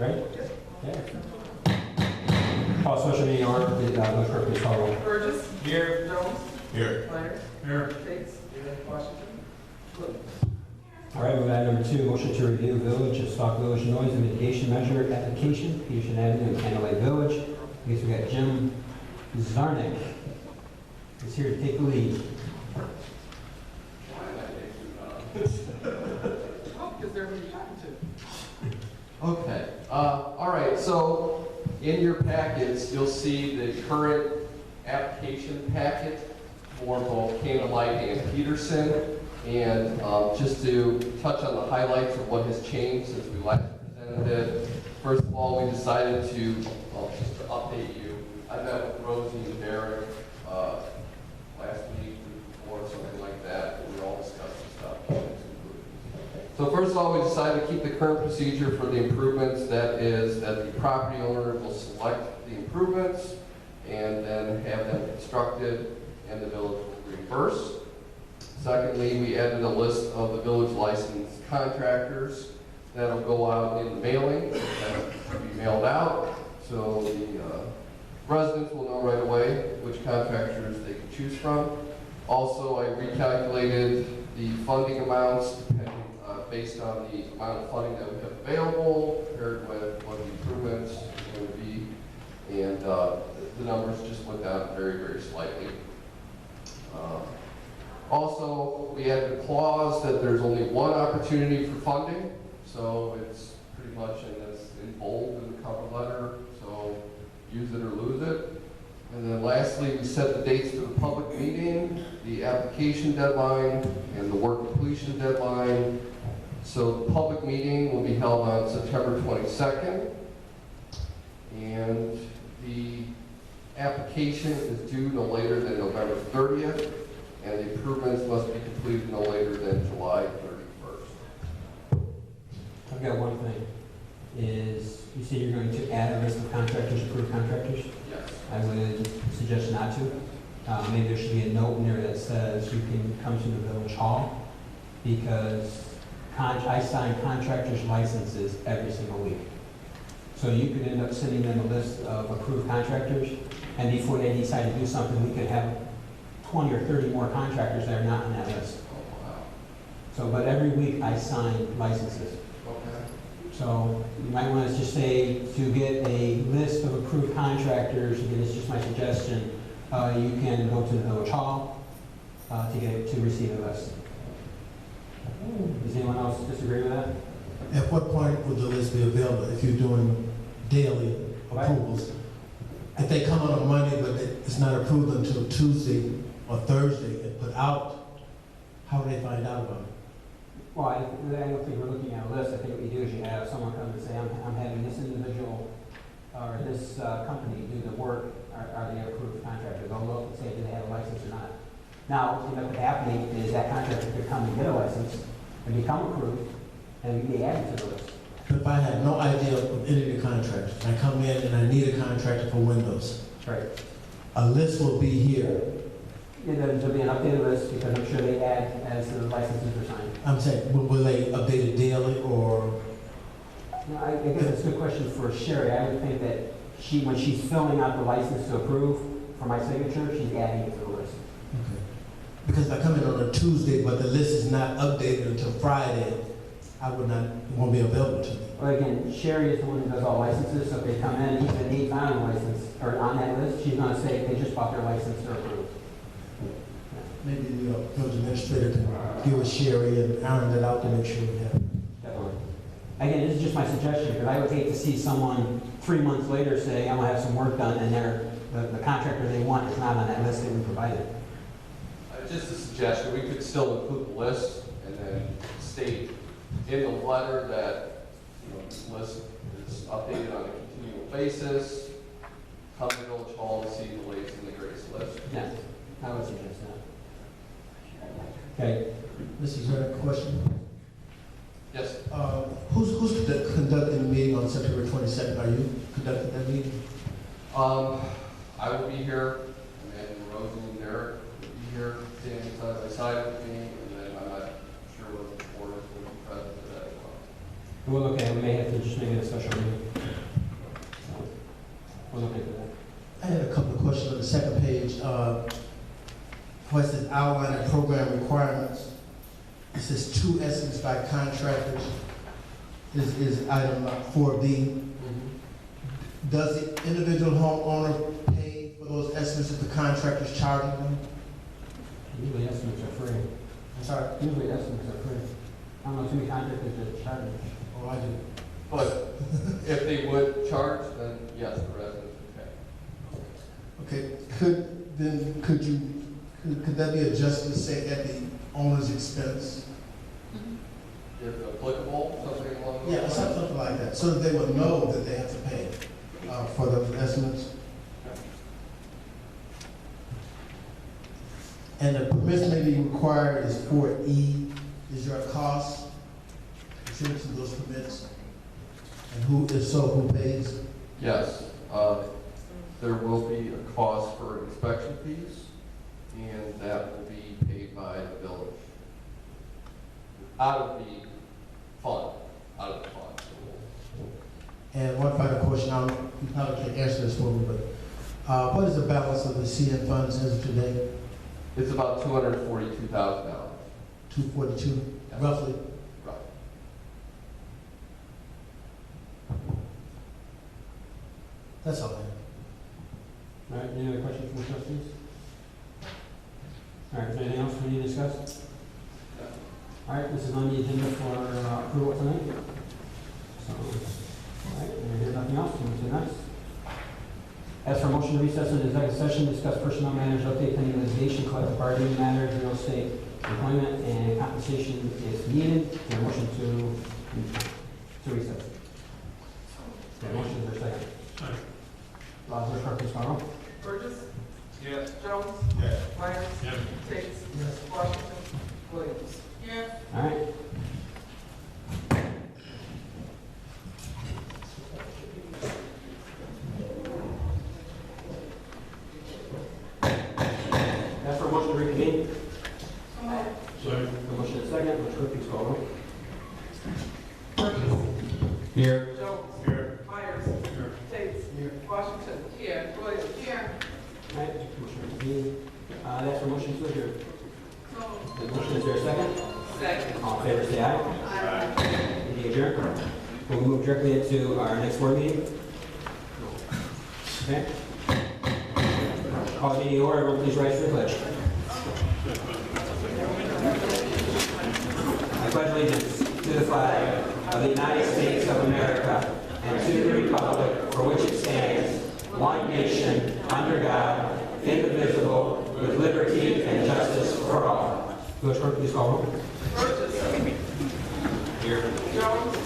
Ready? Yeah. Call special meeting order. Village clerk, please call roll. Burgess. Here. Jones. Here. Myers. Here. Bates. Washington. Williams. All right, move item number 2, motion to review Village of Sauk Village noise and mitigation measure application, Peterson Avenue in P.L.A. Village. I guess we got Jim Zarnick is here to take the lead. Oh, because they're who you're talking to. Okay, all right, so in your packets, you'll see the current application packet for both P.L.A.N and Peterson. And just to touch on the highlights of what has changed since we last presented it. First of all, we decided to, just to update you, I met with Rosie and Derek last week, or something like that, and we all discussed the stuff. So first of all, we decided to keep the current procedure for the improvements. That is that the property owner will select the improvements and then have them constructed, and the village will reimburse. Secondly, we added a list of the village licensed contractors that'll go out in the mailing, that'll be mailed out, so the residents will know right away which contractors they can choose from. Also, I recalculated the funding amounts based on the amount of funding that we have available, compared with what the improvements are going to be, and the numbers just went down very, very slightly. Also, we added a clause that there's only one opportunity for funding, so it's pretty much in bold in the cover letter, so use it or lose it. And then lastly, we set the dates for the public meeting, the application deadline, and the work completion deadline. So the public meeting will be held on September 22nd, and the application is due no later than November 30th. And the improvements must be completed no later than July 31st. I've got one thing, is you said you're going to add a list of contractors, approved contractors? Yes. I would suggest not to. Maybe there should be a note in there that says you can come to the village hall, because I sign contractors' licenses every single week. So you could end up sending them a list of approved contractors, and before they decide to do something, we could have 20 or 30 more contractors that are not on that list. Oh, wow. So, but every week I sign licenses. Okay. So you might want to just say to get a list of approved contractors, again, it's just my suggestion, you can go to the village hall to receive a list. Does anyone else disagree with that? At what point would the list be available if you're doing daily approvals? If they come on a Monday, but it's not approved until Tuesday or Thursday and put out, how do they find out about it? Well, I don't think we're looking at a list. I think what you do is you have someone come and say, I'm having this individual or this company do the work. Are they approved contractor? They'll look and say, do they have a license or not? Now, what could happen is that contractor could come and get a license and become approved and be added to the list. But if I had no idea of any of the contractors, and I come in and I need a contractor for windows, Right. a list will be here. Yeah, there'll be an updated list because I'm sure they add as the licenses are signed. I'm saying, will they update it daily or? No, I guess it's a good question for Sherry. I would think that when she's filling out the license to approve for my signature, she's adding it to the list. Okay. Because if I come in on a Tuesday, but the list is not updated until Friday, it won't be available to me. Well, again, Sherry is the one who does all licenses, so if they come in, even if they found a license, or on that list, she's gonna say they just bought their license, they're approved. Maybe the village administrator can get with Sherry and iron that out to make sure we have it. Definitely. Again, this is just my suggestion, because I would hate to see someone 3 months later say, I'm gonna have some work done, and the contractor they want is not on that list that we provided. Just a suggestion, we could still include the list and then state in the letter that, this list is updated on a continual basis. Come to Village Hall to see the latest and the greatest list. Yes, I would suggest that. Okay. Mrs. Zernick, question? Yes. Who's conducting the meeting on September 22nd? Are you conducting that meeting? I will be here, and Rosie and Derek will be here, standing side by side with me, and then I'm not sure what the board is going to be present for that as well. Well, okay, we may have to just make it a special meeting. where it says outline and program requirements, it says 2 estimates by contractors, is item 4B. Does the individual homeowner pay for those estimates if the contractor's charging them? Usually estimates are free. I'm sorry? Usually estimates are free. I don't know too many contractors that charge. Oh, I do. But if they would charge, then yes, the residents would pay. Okay, could that be adjusted to say at the owner's expense? If applicable, something along those Yeah, lines? something like that, so that they would know that they have to pay for those estimates. And the permits may be required is 4E. Is there a cost attributed to those permits? And who, if so, who pays? Yes, there will be a cost for inspection fees, and that will be paid by the village. Out of the fund. And one final question, you probably can't answer this for me, but what is the balance of the CN funds as of today? It's about $242,000. 242, Yes. roughly? Right. That's all I have. All right, any other questions from the trustees? All right, is there anything else we need to discuss? All right, this is on the agenda for approval tonight. So, all right, and there's nothing else, we'll move to the next. As for motion to recess into executive session, discuss personnel matters, update pending litigation, collective bargaining matters, real estate, employment, and compensation if needed. Is there a motion to recess? Is there a motion, is there a second? Clerk, please call roll. Burgess. Yes. Jones. Yes. Myers. Yes. Tate. Yes. Washington. Williams. Yes. All right. That's for a motion to reconvene. Second. A motion and a second, which clerk please call roll. Burgess. Here. Jones. Here. Myers. Here. Tate. Here. Washington. Here. Williams. Here. All right, motion to reconvene. That's for motion to adjourn. The motion, is there a second? Second. All in favor, say aye. Any adjourn? We'll move directly into our next board meeting. Okay. Call the meeting to order, everyone please rise for the pledge. I pledge allegiance to the flag of the United States of America and to the republic for which it stands, one nation, under God, indivisible, with liberty and justice for all. Village clerk, please call roll. Burgess. Here. Jones.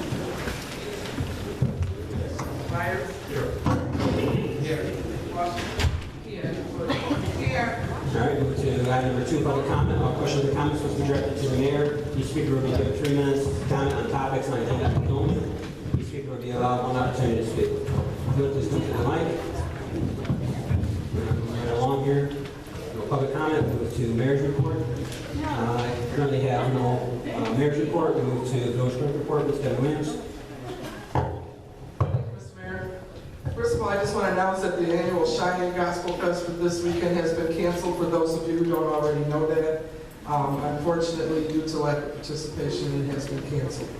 Myers. Here. Washington. Here. Williams. Here. All right, move to item number 2, public comment. All questions or comments must be directed to the mayor. Each speaker will be given 3 minutes to comment on topics on agenda items only. Each speaker will be allowed 1 opportunity to speak. Please come to the mic. Right along here. No public comment. Move to mayor's report. Currently have no mayor's report. We move to village clerk report. Ms. Debbie Williams. Mr. Mayor, first of all, I just want to announce that the annual Shining Gospel Fest for this weekend has been canceled, for those of you who don't already know that. Unfortunately, due to lack of participation, it has been canceled.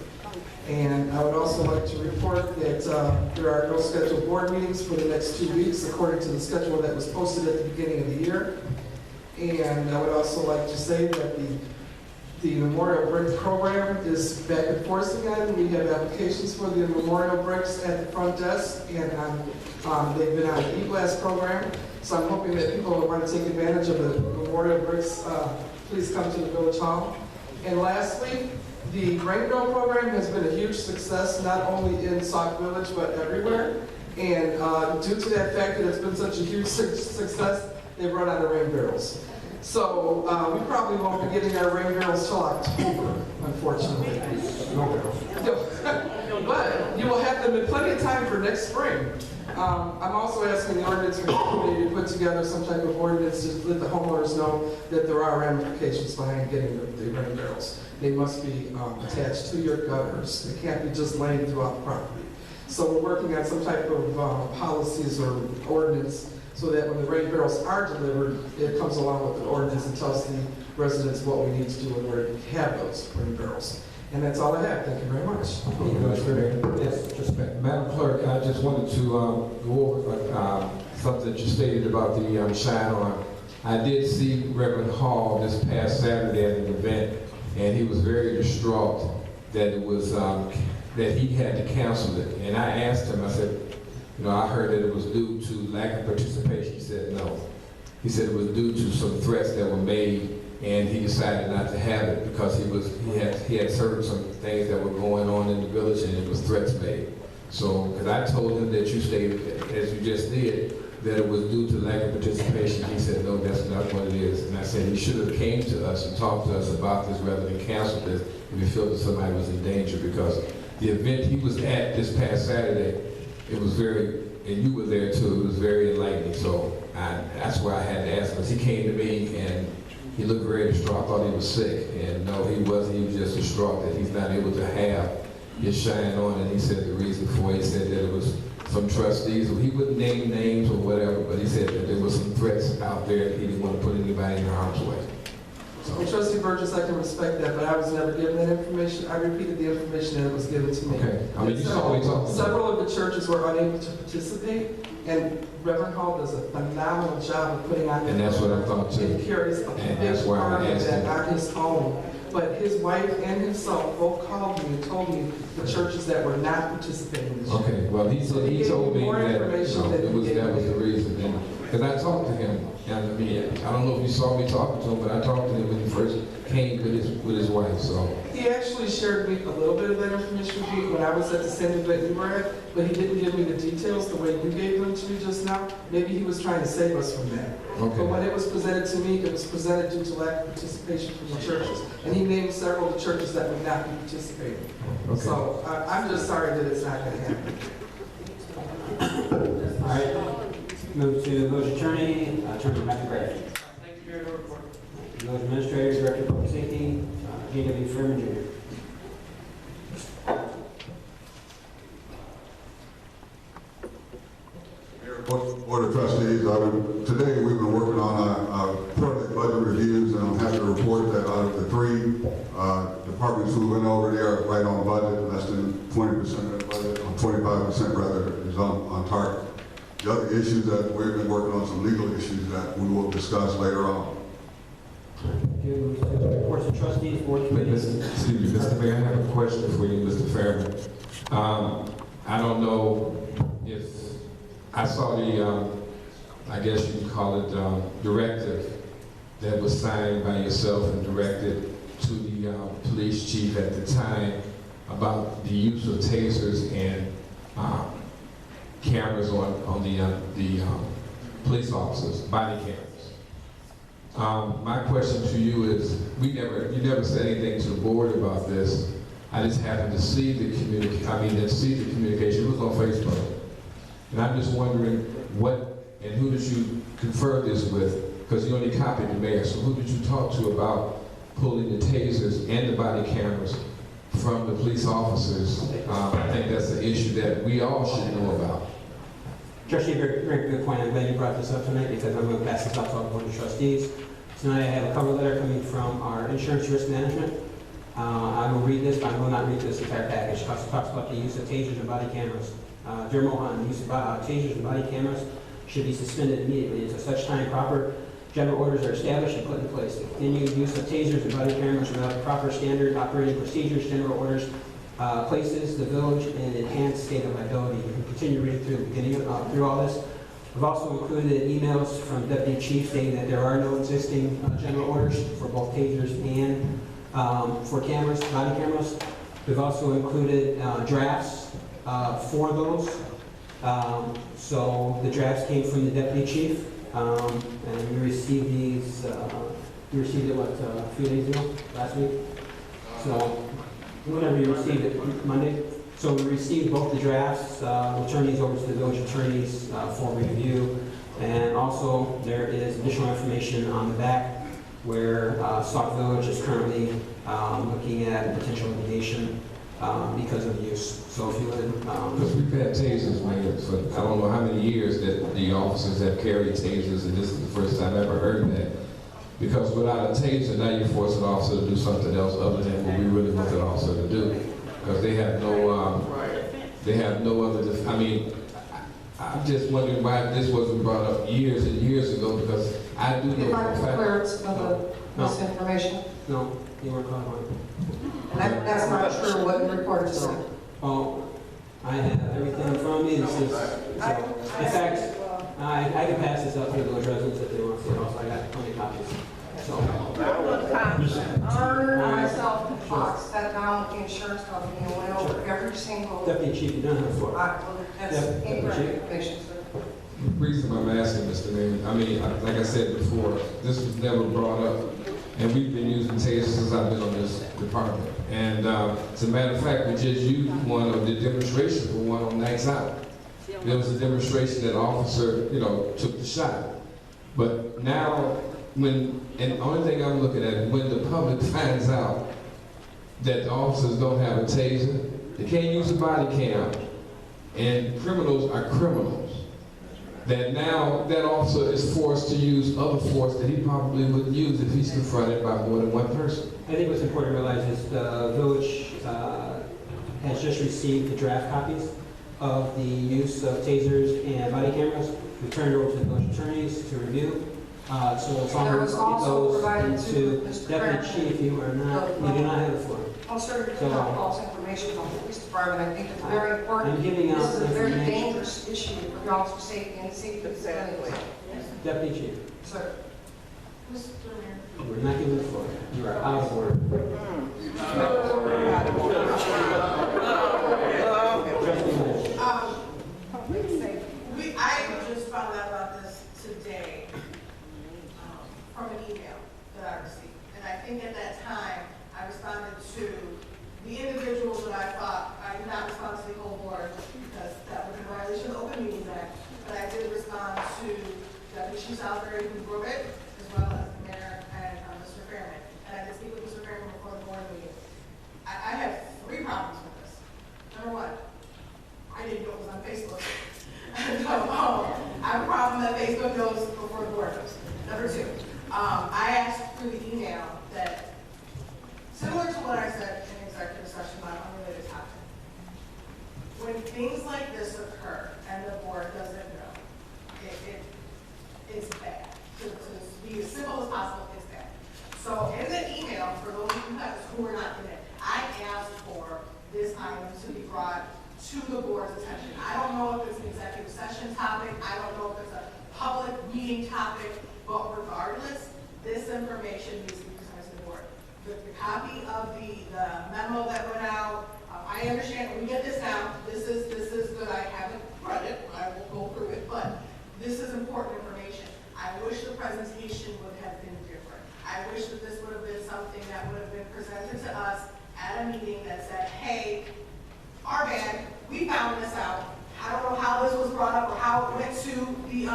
And I would also like to report that there are no scheduled board meetings for the next 2 weeks, according to the schedule that was posted at the beginning of the year. And I would also like to say that the Memorial Brick Program is back in force again. We have applications for the Memorial Bricks at the front desk, and they've been on the e-blast program. So I'm hoping that people who want to take advantage of the Memorial Bricks, please come to the Village Hall. And lastly, the Rain Barrel program has been a huge success, not only in Sauk Village, but everywhere. And due to that fact that it's been such a huge success, they brought out the rain barrels. So we probably won't be getting our rain barrels till October, unfortunately. But you will have them in plenty of time for next spring. I'm also asking the ordinance committee to put together some type of ordinance to let the homeowners know that there are ramifications behind getting the rain barrels. They must be attached to your gutters. They can't be just laying throughout the property. So we're working on some type of policies or ordinance so that when the rain barrels are delivered, it comes along with the ordinance and tells the residents what we need to do in order to have those rain barrels. And that's all I have. Thank you very much. Yes, just Madam Clerk, I just wanted to go over something that you stated about the shine on. I did see Reverend Hall this past Saturday at an event, and he was very distraught that it was that he had to cancel it. And I asked him, I said, you know, I heard that it was due to lack of participation. He said no. He said it was due to some threats that were made, and he decided not to have it because he had heard some things that were going on in the village, and it was threats made. So, because I told him that you stated, as you just did, that it was due to lack of participation. He said, no, that's not what it is. And I said he should have came to us and talked to us about this rather than cancel this if he felt that somebody was in danger, because the event he was at this past Saturday, it was very, and you were there too, it was very enlightening. So that's why I had to ask him, because he came to me and he looked very distraught. I thought he was sick, and no, he wasn't. He was just distraught that he's not able to have his shine on. And he said the reason for it, he said that it was some trustees, he wouldn't name names or whatever, but he said that there was some threats out there that he didn't want to put anybody in harm's way. And Trustee Burgess, I can respect that, but I was never given that information. I repeated the information that was given to me. Okay, I mean, you saw what he talked about. Several of the churches were unable to participate, and Reverend Hall does a phenomenal job of putting on. And that's what I thought too. He carries a And big that's why I part of asked that him. on his own. But his wife and himself both called me and told me the churches that were not participating this year. Okay, well, he said, he told me More that, information than that he was gave the reason. Because I talked to him, and I mean, I don't know if you saw me talking to him, but I talked to him when he first came with his wife, so. He actually shared with me a little bit of that information with me when I was at the same event you were at, but he didn't give me the details the way you gave them to me just now. Maybe he was trying to save us from that. Okay. But when it was presented to me, it was presented due to lack of participation from the churches. And he named several of the churches that would not be participating. Okay. So I'm just sorry that it's not going to happen. All right. Move to village attorney, Attorney Matthew Gray. Thank you, Mayor. Village administrator, director of public safety, J.W. Furman Jr. Board of Trustees, today we've been working on our quarterly budget reviews, and I'm happy to report that out of the three departments we went over, they are right on budget. Less than 20% of the budget, or 25% rather, is on target. The other issues that we've been working on, some legal issues that we will discuss later on. Move to reports of trustees, board committees. Excuse me, Mr. Mayor, I have a question for you, Mr. Fairman. I don't know if, I saw the, I guess you can call it, directive that was signed by yourself and directed to the police chief at the time about the use of tasers and cameras on the police officers, body cameras. My question to you is, you never said anything to the board about this. I just happened to see the communication. It was on Facebook. And I'm just wondering what and who did you confer this with? Because you only copied the mayor. So who did you talk to about pulling the tasers and the body cameras from the police officers? I think that's an issue that we all should know about. Trustee, very good point. I'm glad you brought this up tonight because I'm going to pass this out to all the board of trustees. Tonight I have a cover letter coming from our insurance risk management. I will read this, but I will not read this entire package. It talks about the use of tasers and body cameras. Dear Mohan, the use of tasers and body cameras should be suspended immediately until such time proper general orders are established and put in place. The continued use of tasers and body cameras without proper standard operating procedures, general orders places the village in an enhanced state of liability. You can continue reading through the beginning through all this. We've also included emails from Deputy Chief stating that there are no existing general orders for both tasers and for cameras, body cameras. We've also included drafts for those. So the drafts came from the Deputy Chief, and we received these, we received it, what, a few days ago, last week? So, whenever you received it, Monday. So we received both the drafts, we'll turn these over to the village attorneys for review. And also, there is additional information on the back where Sauk Village is currently looking at potential litigation because of use. So if you would, Because we've had tasers, man, for I don't know how many years that the officers have carried tasers, and this is the first time I ever heard that. Because without a taser, now you force an officer to do something else other than what we really want an officer to do. Because they have no other, I mean, I'm just wondering why this wasn't brought up years and years ago, because I do know If for I a fact. declare some of the misinformation, no, you weren't called on. and that's not true, what the reporter said. Oh, I have everything in front of me. This is, so, in fact, I can pass this up to the village residents if they want to see it also. I got plenty of copies. So, Myself and Fox sat down with the insurance company and went over every single, Deputy Chief, you don't have the floor. that's incorrect information, sir. The reason I'm asking, Mr. Mayor, I mean, like I said before, this was never brought up, and we've been using tasers since I've been on this department. And as a matter of fact, we just used one of the demonstration for one on Nights Out. There was a demonstration that an officer, took the shot. But now, and the only thing I'm looking at, when the public finds out that the officers don't have a taser, they can't use a body cam, and criminals are criminals, that now that officer is forced to use other force that he probably wouldn't use if he's confronted by more than one person. I think what's important to realize is the village has just received the draft copies of the use of tasers and body cameras. We turned it over to the village attorneys to review. So as long There as was we also get provided those to into Mr. Deputy Kramer. Chief, you do not have the floor. I'm sorry to have false information about the police department, I think it's very important. I'm giving out This is a very information. dangerous issue for your officer safety and the safety of the civilians. Deputy Chief, Sir. we're not giving the floor. You are out of order. I just found out about this today from an email that I received. And I think at that time, I responded to the individuals that I thought, I did not respond to the whole board because that was in violation of the Open Meetings Act. But I did respond to Deputy Chief Salisbury, who wrote it, as well as the mayor and Mr. Fairman. And I did speak with Mr. Fairman before the board meeting. I have 3 problems with this. Number 1, I didn't know it was on Facebook. I have a problem that Facebook knows before the board knows. Number 2, I asked through the email that, similar to what I said in executive session on unrelated topic, when things like this occur and the board doesn't know, it's bad. To be as simple as possible, it's bad. So in the email, for those of you who were not in it, I asked for this item to be brought to the board's attention. I don't know if it's an executive session topic, I don't know if it's a public meeting topic, but regardless, this information needs to be presented to the board. The copy of the memo that went out, I understand, when we get this now, this is good, I haven't read it, I will go through it, but this is important information. I wish the presentation would have been different. I wish that this would have been something that would have been presented to us at a meeting that said, hey, our bad, we found this out. I don't know how this was brought up or how it went to the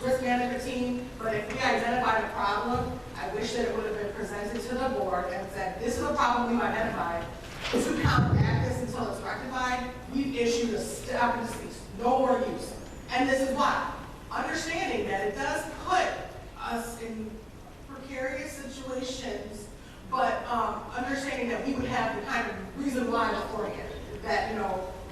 risk management team, but if we identified a problem, I wish that it would have been presented to the board and said, this is a problem we've identified. To counteract this until it's rectified, we've issued a stop and cease, no more use. And this is why. Understanding that it does put us in precarious situations, but understanding that we would have the kind of reason why beforehand, that,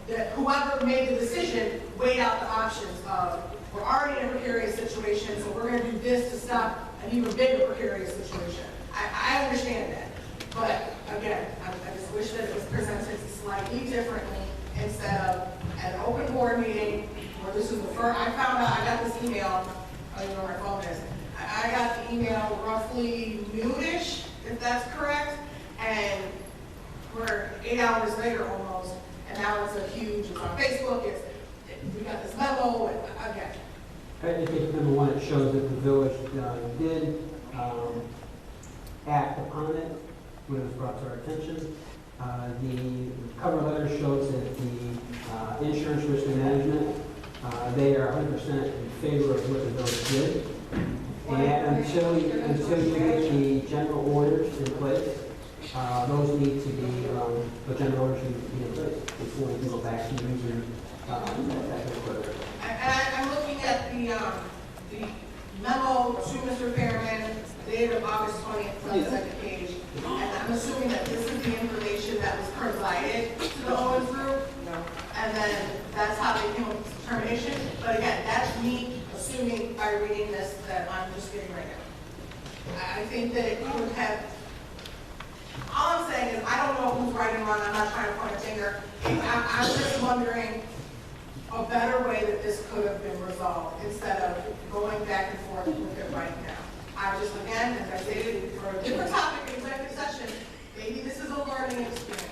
that whoever made the decision weighed out the options of, we're already in a precarious situation, so we're gonna do this to stop an even bigger precarious situation. I understand that, but again, I just wish that it was presented slightly differently instead of at an open board meeting where this is the first, I found out, I got this email, I don't know where my phone is, I got the email roughly noonish, if that's correct, and we're 8 hours later almost, and now it's it's on Facebook, we got this memo, and again. I think number 1, it shows that the village did act upon it when it was brought to our attention. The cover letter shows that the insurance risk management, they are 100% in favor of what the village did. And until you get the general orders in place, those need to be, the general order should be in place before we can go back to using that equipment. I'm looking at the memo to Mr. Fairman, dated August 20th, on the second page. And I'm assuming that this is the information that was provided to the Owens Group. And then that's how they came up with this determination. But again, that's me assuming by reading this that I'm just getting right now. I think that it could have, all I'm saying is I don't know who's right and wrong. I'm not trying to point a finger. I'm just wondering a better way that this could have been resolved instead of going back and forth with it right now. I just, again, as I stated, for a different topic, executive session, maybe this is a learning experience.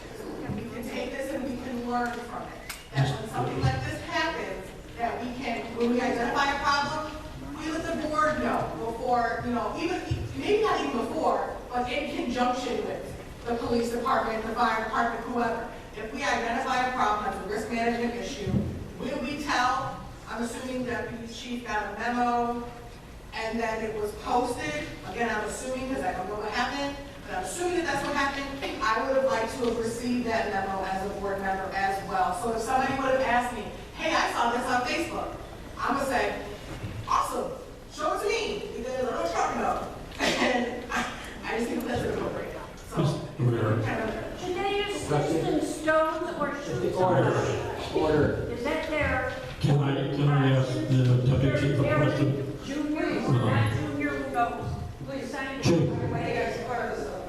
We can take this and we can learn from it. That when something like this happens, that we can, when we identify a problem, we let the board know before, even, maybe not even before, but in conjunction with the police department, the fire department, whoever. If we identify a problem as a risk management issue, will we tell? I'm assuming Deputy Chief got a memo and then it was posted. Again, I'm assuming because I don't know what happened, but I'm assuming that that's what happened. I would have liked to have received that memo as a board member as well. So if somebody would have asked me, hey, I saw this on Facebook, I'm going to say, awesome, show it to me because I know what you're talking about. And I just think that's appropriate. So, Should they use sticks and stones or shoot Order. Is that their? Can I ask the Deputy Chief a question? Junior, not junior, no. Please,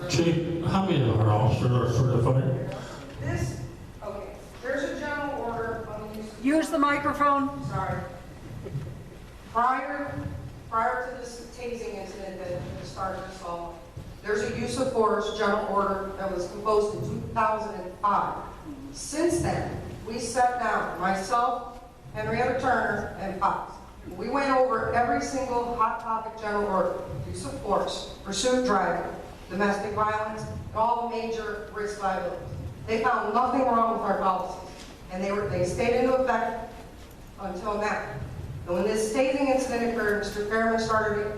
Chief, how many of our officers are certified? There's a general order on the Use the microphone. Sorry. Prior to this tasing incident that started this all, there's a use of force general order that was composed in 2005. Since then, we sat down, myself, Henrietta Turner, and Fox. We went over every single hot topic general order, use of force, pursuit driving, domestic violence, and all the major risk liabilities. They found nothing wrong with our policies, and they stayed into effect until now. And when this tasing incident occurred, Mr. Fairman started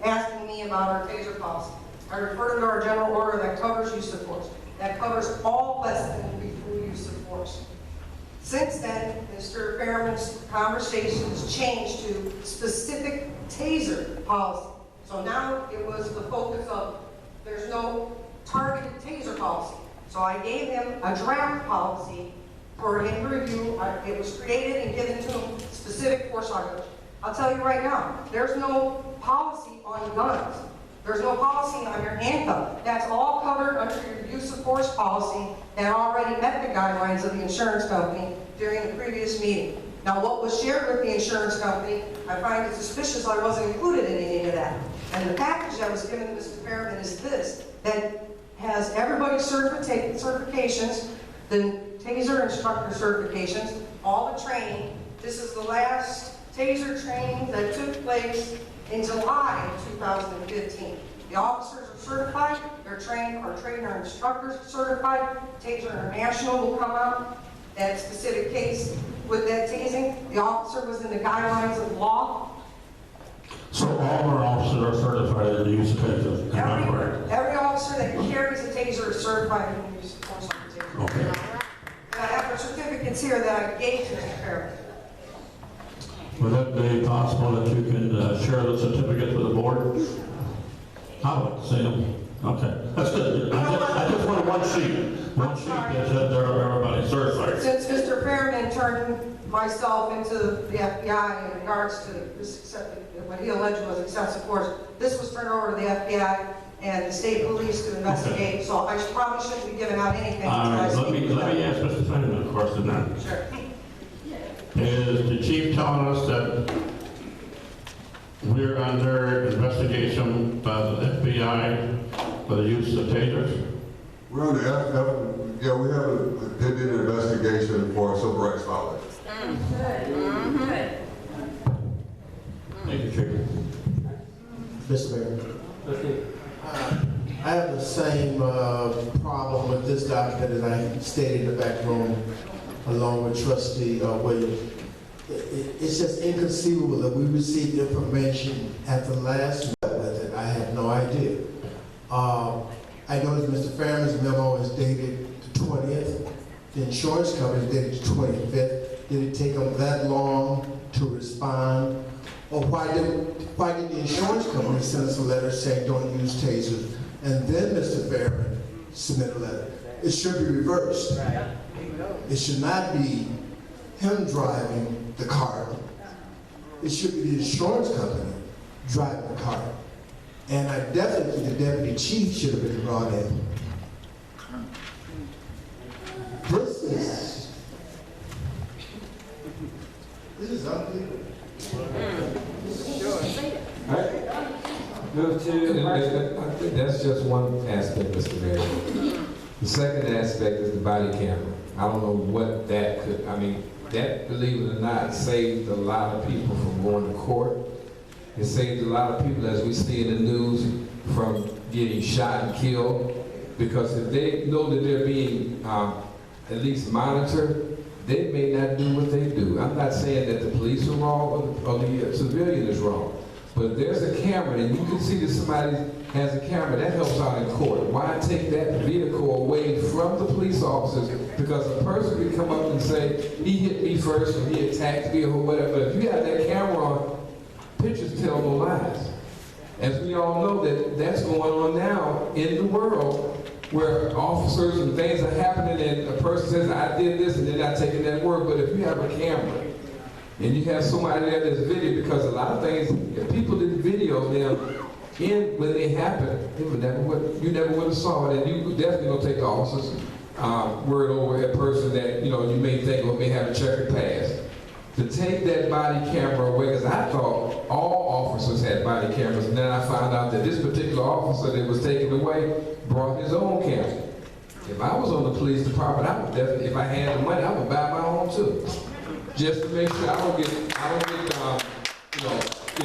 asking me about our taser policy. I referred to our general order that covers use of force. That covers all less than lethal use of force. Since then, Mr. Fairman's conversations changed to specific taser policy. So now it was the focus of there's no targeted taser policy. So I gave him a draft policy for him to review. It was created and given to him specific force language. I'll tell you right now, there's no policy on guns. There's no policy on your handcuff. That's all covered under your use of force policy that already met the guidelines of the insurance company during the previous meeting. Now, what was shared with the insurance company, I find it suspicious I wasn't included in any of that. And the package that was given to Mr. Fairman is this, that has everybody's certifications, the taser instructor certifications, all the training. This is the last taser training that took place in July of 2015. The officers are certified, they're trained, our trainer instructors are certified. Taser International will come out. That specific case with that tasing, the officer was in the guidelines of law. So all our officers are certified in the use of tasers, am I correct? Every officer that carries a taser is certified in the use of force on the taser. Okay. And I have the certificates here that I gave to Mr. Fairman. Would that be possible that you can share the certificates with the board? I would see them. Okay, that's good. I just wanted one sheet that said everybody's certified. Since Mr. Fairman turned myself into the FBI in regards to this, what he alleged was excessive force, this was turned over to the FBI and the state police to investigate. Okay. So I probably shouldn't be giving out anything. Let me ask Mr. Feynman a question then. Sure. Is the chief telling us that we're under investigation by the FBI for the use of tasers? We're under we have a pending investigation for a civil rights violation. Good. Thank you, Chief. Mr. Mayor. I have the same problem with this document as I stated in the back room, along with Trustee Williams. It's just inconceivable that we received information at the last minute with it. I had no idea. I noticed Mr. Fairman's memo is dated the 20th. The insurance company is dated the 25th. Did it take them that long to respond? Or why did the insurance company send us a letter saying don't use tasers? And then Mr. Fairman submitted a letter. It should be reversed. It should not be him driving the car. It should be the insurance company driving the car. And I definitely think the deputy chief should have been brought in. This is unbelievable. All right. Move to I think that's just one aspect, Mr. Mayor. The second aspect is the body camera. I don't know what that could, I mean, that, believe it or not, saved a lot of people from going to court. It saved a lot of people, as we see in the news, from getting shot and killed. Because if they know that they're being at least monitored, they may not do what they do. I'm not saying that the police are wrong or the civilian is wrong. But if there's a camera and you can see that somebody has a camera, that helps out in court. Why take that vehicle away from the police officers? Because a person could come up and say, he hit me first or he attacked me or whatever. But if you have that camera on, pictures tell no lies. As we all know that that's going on now in the world, where officers and things are happening and a person says, I did this, and they're not taking that word. But if you have a camera and you have somebody there that's video, because a lot of things, if people didn't video them when they happen, you never would have saw it, and you definitely gonna take the officer's word over a person that you may think may have a checkered past. To take that body camera away, because I thought all officers had body cameras, and then I found out that this particular officer that was taken away brought his own camera. If I was on the police department, I would definitely, if I had the money, I would buy my own too, just to make sure I don't get in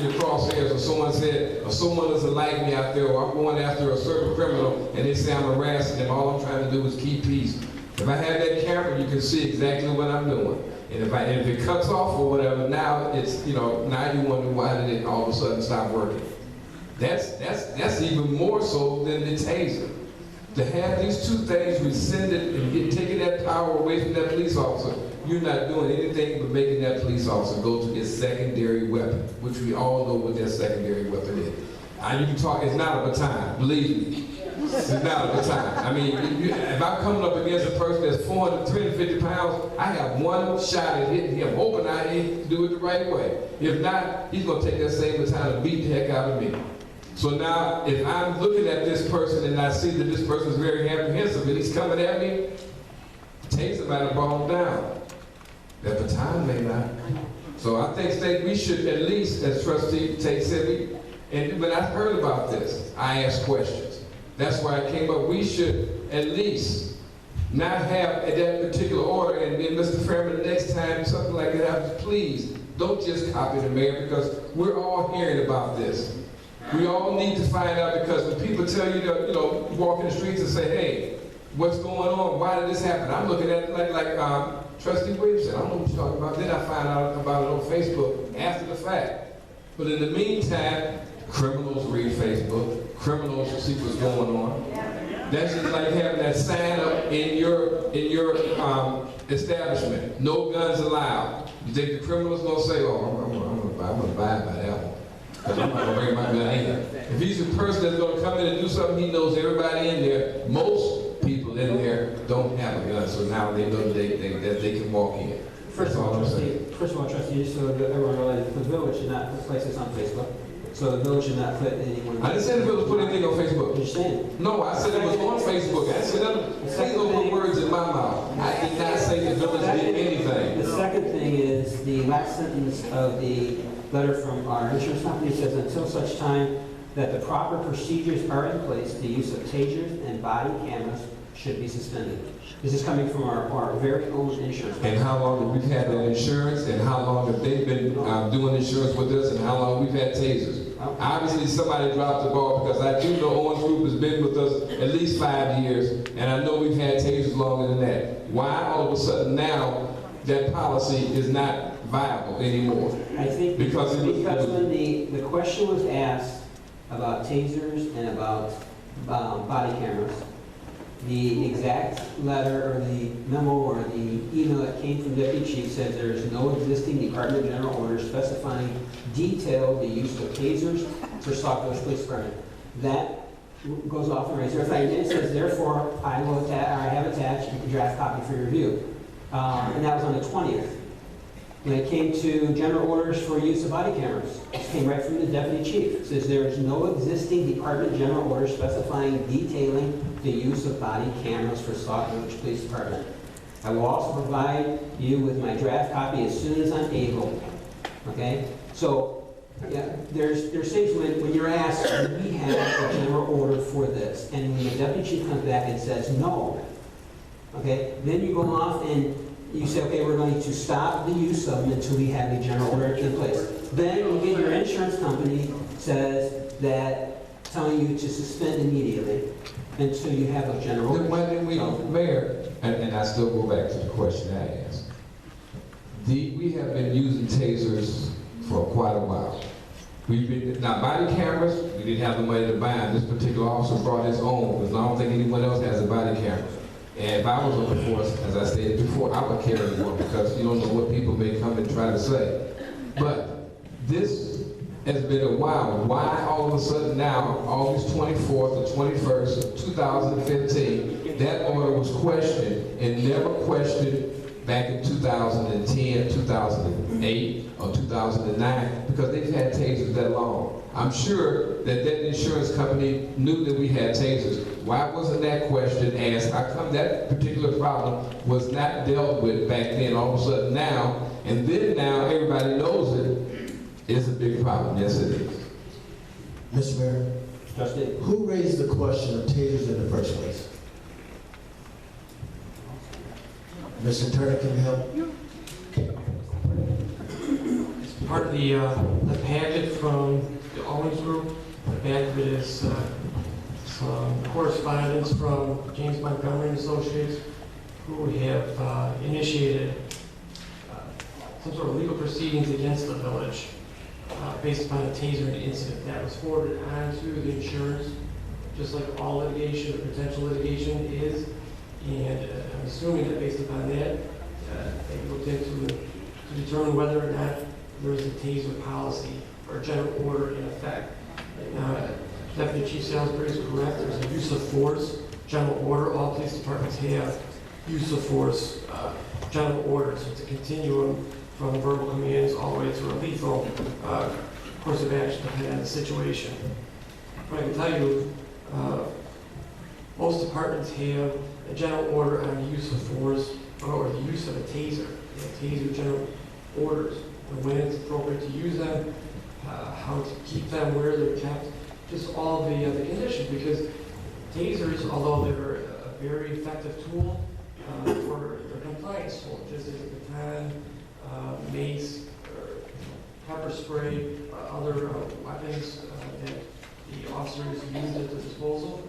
the crosshairs, or someone doesn't like me out there, or I'm going after a certain criminal, and they say I'm harassing them. All I'm trying to do is keep peace. If I have that camera, you can see exactly what I'm doing. And if it cuts off or whatever, now it's now you wonder why did it all of a sudden stop working. That's even more so than the taser. To have these two things rescinded and taking that power away from that police officer, you're not doing anything but making that police officer go to his secondary weapon, which we all know what that secondary weapon is. You can talk, it's not a baton, believe me. It's not a baton. I mean, if I'm coming up against a person that's 350 pounds, I have one shot at hitting him, hoping I do it the right way. If not, he's going to take that same baton and beat the heck out of me. So now, if I'm looking at this person and I see that this person is very apprehensive and he's coming at me, taser might have brought him down. That baton may not. So I think we should at least, as Trustee Tate said, and when I heard about this, I asked questions. That's why it came up. We should at least not have that particular order, and then Mr. Fairman, the next time something like that happens, please don't just copy the mayor, because we're all hearing about this. We all need to find out, because when people tell you to, walk in the streets and say, hey, what's going on? Why did this happen? I'm looking at it like Trustee Williams said, I don't know what you're talking about. Then I find out about it on Facebook after the fact. But in the meantime, criminals read Facebook. Criminals see what's going on. That's just like having that sign up in your establishment. No guns allowed. You think the criminal's gonna say, oh, I'm gonna abide by that one, because I'm not gonna bring my gun in. If he's a person that's gonna come in and do something, he knows everybody in there. Most people in there don't have a gun, so now they know that they can walk in. First of all, Trustee, just so that everyone realizes, the village should not place this on Facebook. So the village should not put anyone. I didn't say the village put anything on Facebook. You're saying? No, I said it was on Facebook. I said please don't put words in my mouth. I did not say the village did anything. The second thing is the last sentence of the letter from our insurance company says, until such time that the proper procedures are in place, the use of tasers and body cameras should be suspended. This is coming from our very own insurance company. And how long have we had that insurance, and how long have they been doing insurance with us, and how long we've had tasers? Obviously somebody dropped the ball, because I do know Owens Group has been with us at least 5 years, and I know we've had tasers longer than that. Why all of a sudden now that policy is not viable anymore? I think because when the question was asked about tasers and about body cameras. The exact letter or the memo or the email that came from Deputy Chief says there is no existing Department of General Order specifying detail the use of tasers for Sauk Village Police Department. That goes off and right there. It says, therefore, I have attached a draft copy for your review. And that was on the 20th. When it came to general orders for use of body cameras, it came right from the Deputy Chief. It says there is no existing Department general order specifying detailing the use of body cameras for Sauk Village Police Department. I will also provide you with my draft copy as soon as I'm able. Okay? So, yeah, there's things when you're asked, do we have a general order for this? And when the Deputy Chief comes back and says no, okay, then you go off and you say, okay, we're going to stop the use of them until we have a general order in place. Then you get your insurance company says that, telling you to suspend immediately until you have a general order. When we, Mayor, and I still go back to the question I asked. We have been using tasers for quite a while. Now body cameras, we didn't have the money to buy them. This particular officer brought his own, because I don't think anyone else has a body camera. And if I was on the force, as I stated before, I would carry one because you don't know what people may come and try to say. But this has been a while. Why all of a sudden now, August 24th or 21st of 2015, that order was questioned and never questioned back in 2010, 2008, or 2009, because they've had tasers that long. I'm sure that insurance company knew that we had tasers. Why wasn't that question asked? How come that particular problem was not dealt with back then, all of a sudden now, and then now everybody knows it, it's a big problem. Yes, it is. Mr. Mayor, Trustee. who raised the question of tasers in the first place? Mr. Turner, can you help? It's part of the packet from the Owens Group. The back of it is some correspondence from James Montgomery and Associates, who have initiated some sort of legal proceedings against the village based upon a taser incident that was forwarded on to the insurance, just like all litigation or potential litigation is. And I'm assuming that based upon that, they looked into to determine whether or not there is a taser policy or general order in effect. Now, Deputy Chief Salisbury is correct. There's a use of force general order. All police departments have use of force general orders. It's a continuum from verbal commands all the way to a lethal course of action depending on the situation. But I can tell you, most departments have a general order on the use of force or the use of a taser. Taser general orders, and when it's appropriate to use them, how to keep them, where they're kept, just all the conditions. Because tasers, although they're a very effective tool for their compliance tool, just as a baton, mace, or pepper spray, other weapons that the officers use at their disposal,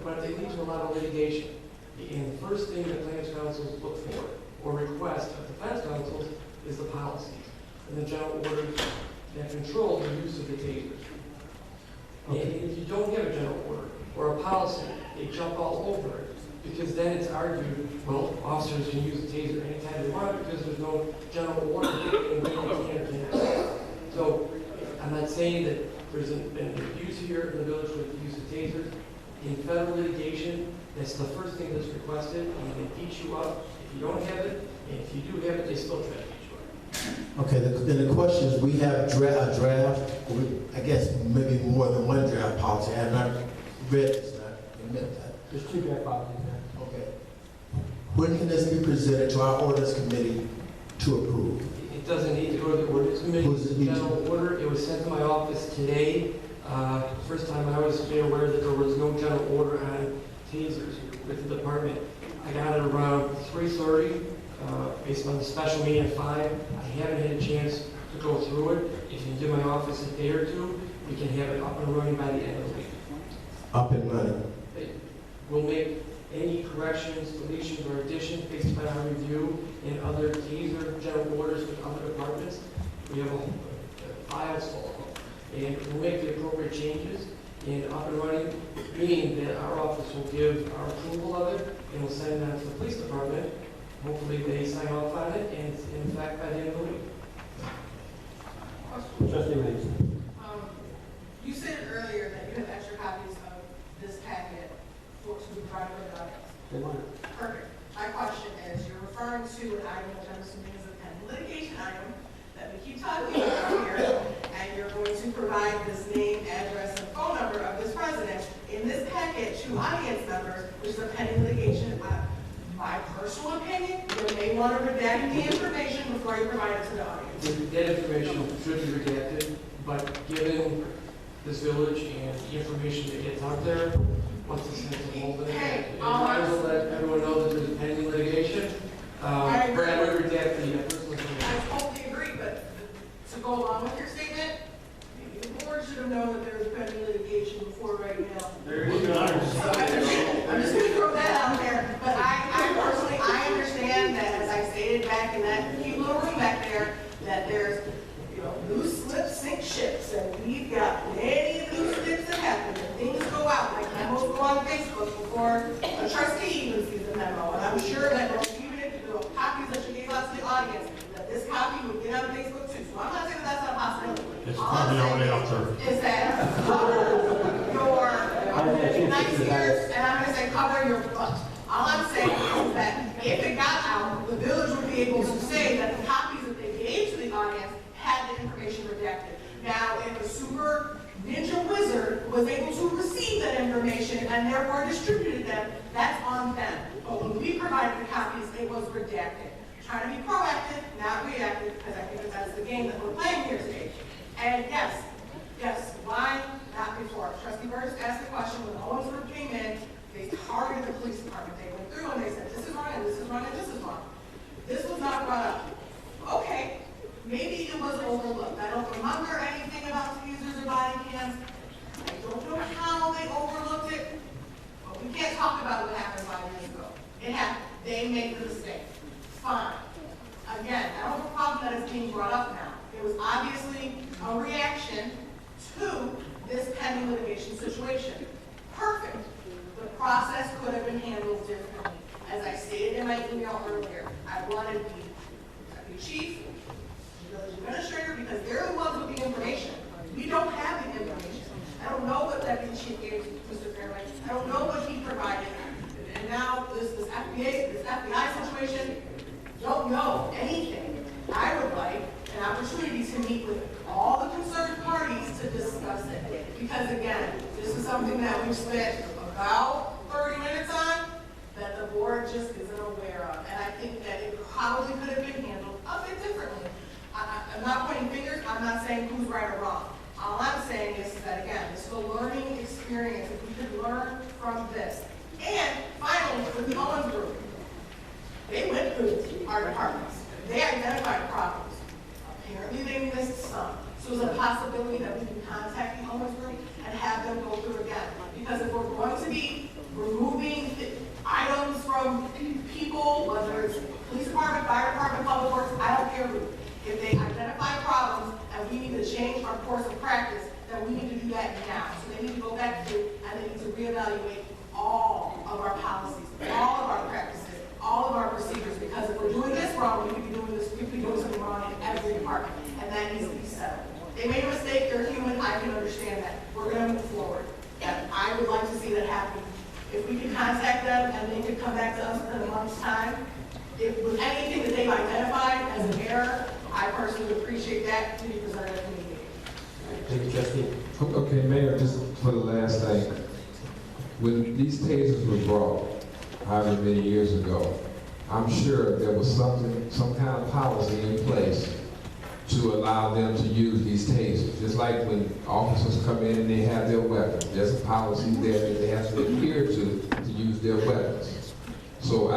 but they lead to a lot of litigation. And the first thing that plaintiffs' counsels look for or request of defense counsels is the policies and the general orders that control the use of the tasers. Okay. And if you don't have a general order or a policy, they jump all over it, because then it's argued, well, officers can use the taser anytime they want because there's no general order and they can or cannot. So I'm not saying that there's been an abuse here in the village with the use of tasers. In federal litigation, that's the first thing that's requested, and they beat you up if you don't have it, and if you do have it, they still try to beat you up. Okay, then the question is, we have a draft, I guess maybe more than one draft policy. I have not read this, and I admit that. There's two draft policies there. Okay. When can this be presented to our ordinance committee to approve? It doesn't need to go to the ordinance committee. It's a general order. It was sent to my office today. First time I was made aware that there was no general order on tasers with the department. I got it around 3:30, based on the special meeting at 5. I haven't had a chance to go through it. If you give my office a day or two, we can have it up and running by the end of the week. Up and running. We'll make any corrections, deletions, or additions based upon our review and other taser general orders with other departments. We have a files full of them. And we'll make the appropriate changes. and up and running, meaning that our office will give our approval of it, and we'll send that to the police department. Hopefully they sign off on it, and it's in fact by the end of the week. Trustee Reeves. You said earlier that you have extra copies of this packet for to be provided with the audience. They want it. Perfect. My question is, you're referring to an item which I'm assuming is a pending litigation item that we keep talking about here, and you're going to provide this name, address, and phone number of this resident in this packet to audience members, which is a pending litigation. My personal opinion, you may want to redact the information before you provide it to the audience. That information should be redacted, but given this village and the information that gets out there, once it's involved in it, and I will let everyone know that there's a pending litigation. I agree. But I would redact the personal information. I totally agree, but to go along with your statement, maybe the board should have known that there was pending litigation before right now. There you go. So I'm just going to throw that out there, but I personally, I understand that, as I stated back in that cute little room back there, that there's, you know, loose slips sink ships, and we've got many loose slips that happen, and things go out, like memos go on Facebook before a trustee even sees the memo, and I'm sure that even if the copies that you gave out to the audience, that this copy would get on Facebook too, so I'm not saying that's not a possibility. It's All probably I'm already saying out there. is that cover your, I'm gonna be nice here, and I'm gonna say cover your butt. All I'm saying is that if it got out, the village would be able to say that the copies that they gave to the audience had the information redacted. Now, if a super ninja wizard was able to receive that information and therefore distributed them, that's on them. But when we provided the copies, it was redacted. Trying to be proactive, not reactive, because I think that that's the game that we're playing here today. And yes, why not before? Trustee Burgess asked the question when the Owens group came in, they targeted the police department. They went through and they said, this is wrong, and this is wrong, and this is wrong. This was not brought up. Okay, maybe it was overlooked. I don't remember anything about tasers or body cams. I don't know how they overlooked it, but we can't talk about what happened 5 years ago. It happened. They made the mistake. Fine. Again, I don't have a problem that it's being brought up now. It was obviously a reaction to this pending litigation situation. Perfect. The process could have been handled differently. As I stated in my email earlier, I wanted the chief, the village administrator, because they're the ones with the information. We don't have the information. I don't know what deputy chief gave to Mr. Fairway. I don't know what he provided. And now this FBI situation, don't know anything. I would like an opportunity to meet with all the concerned parties to discuss it. Because again, this is something that we've spent about 30 minutes on that the board just isn't aware of. And I think that it probably could have been handled a bit differently. I'm not pointing fingers. I'm not saying who's right or wrong. All I'm saying is that, again, this is a learning experience. If we could learn from this. And finally, with the Owens group, they went through our departments. They identified problems. Apparently they missed some. So there's a possibility that we can contact the Owens group and have them go through again. Because if we're going to be removing items from people, whether it's police department, fire department, public works, I don't care who. If they identify problems and we need to change our course of practice, then we need to do that now. So they need to go back through and they need to reevaluate all of our policies, all of our practices, all of our procedures, because if we're doing this wrong, we could be doing something wrong in every department, and that needs to be settled. They made a mistake, they're human, I can understand that. We're gonna move forward. And I would like to see that happen. If we could contact them and they could come back to us in a month's time, if with anything that they've identified as an error, I personally would appreciate that to be presented at the meeting. Thank you, Trustee. Okay, Mayor, just for the last thing. When these tasers were brought, however many years ago, I'm sure there was some kind of policy in place to allow them to use these tasers. Just like when officers come in and they have their weapons, there's a policy there that they have to adhere to use their weapons. So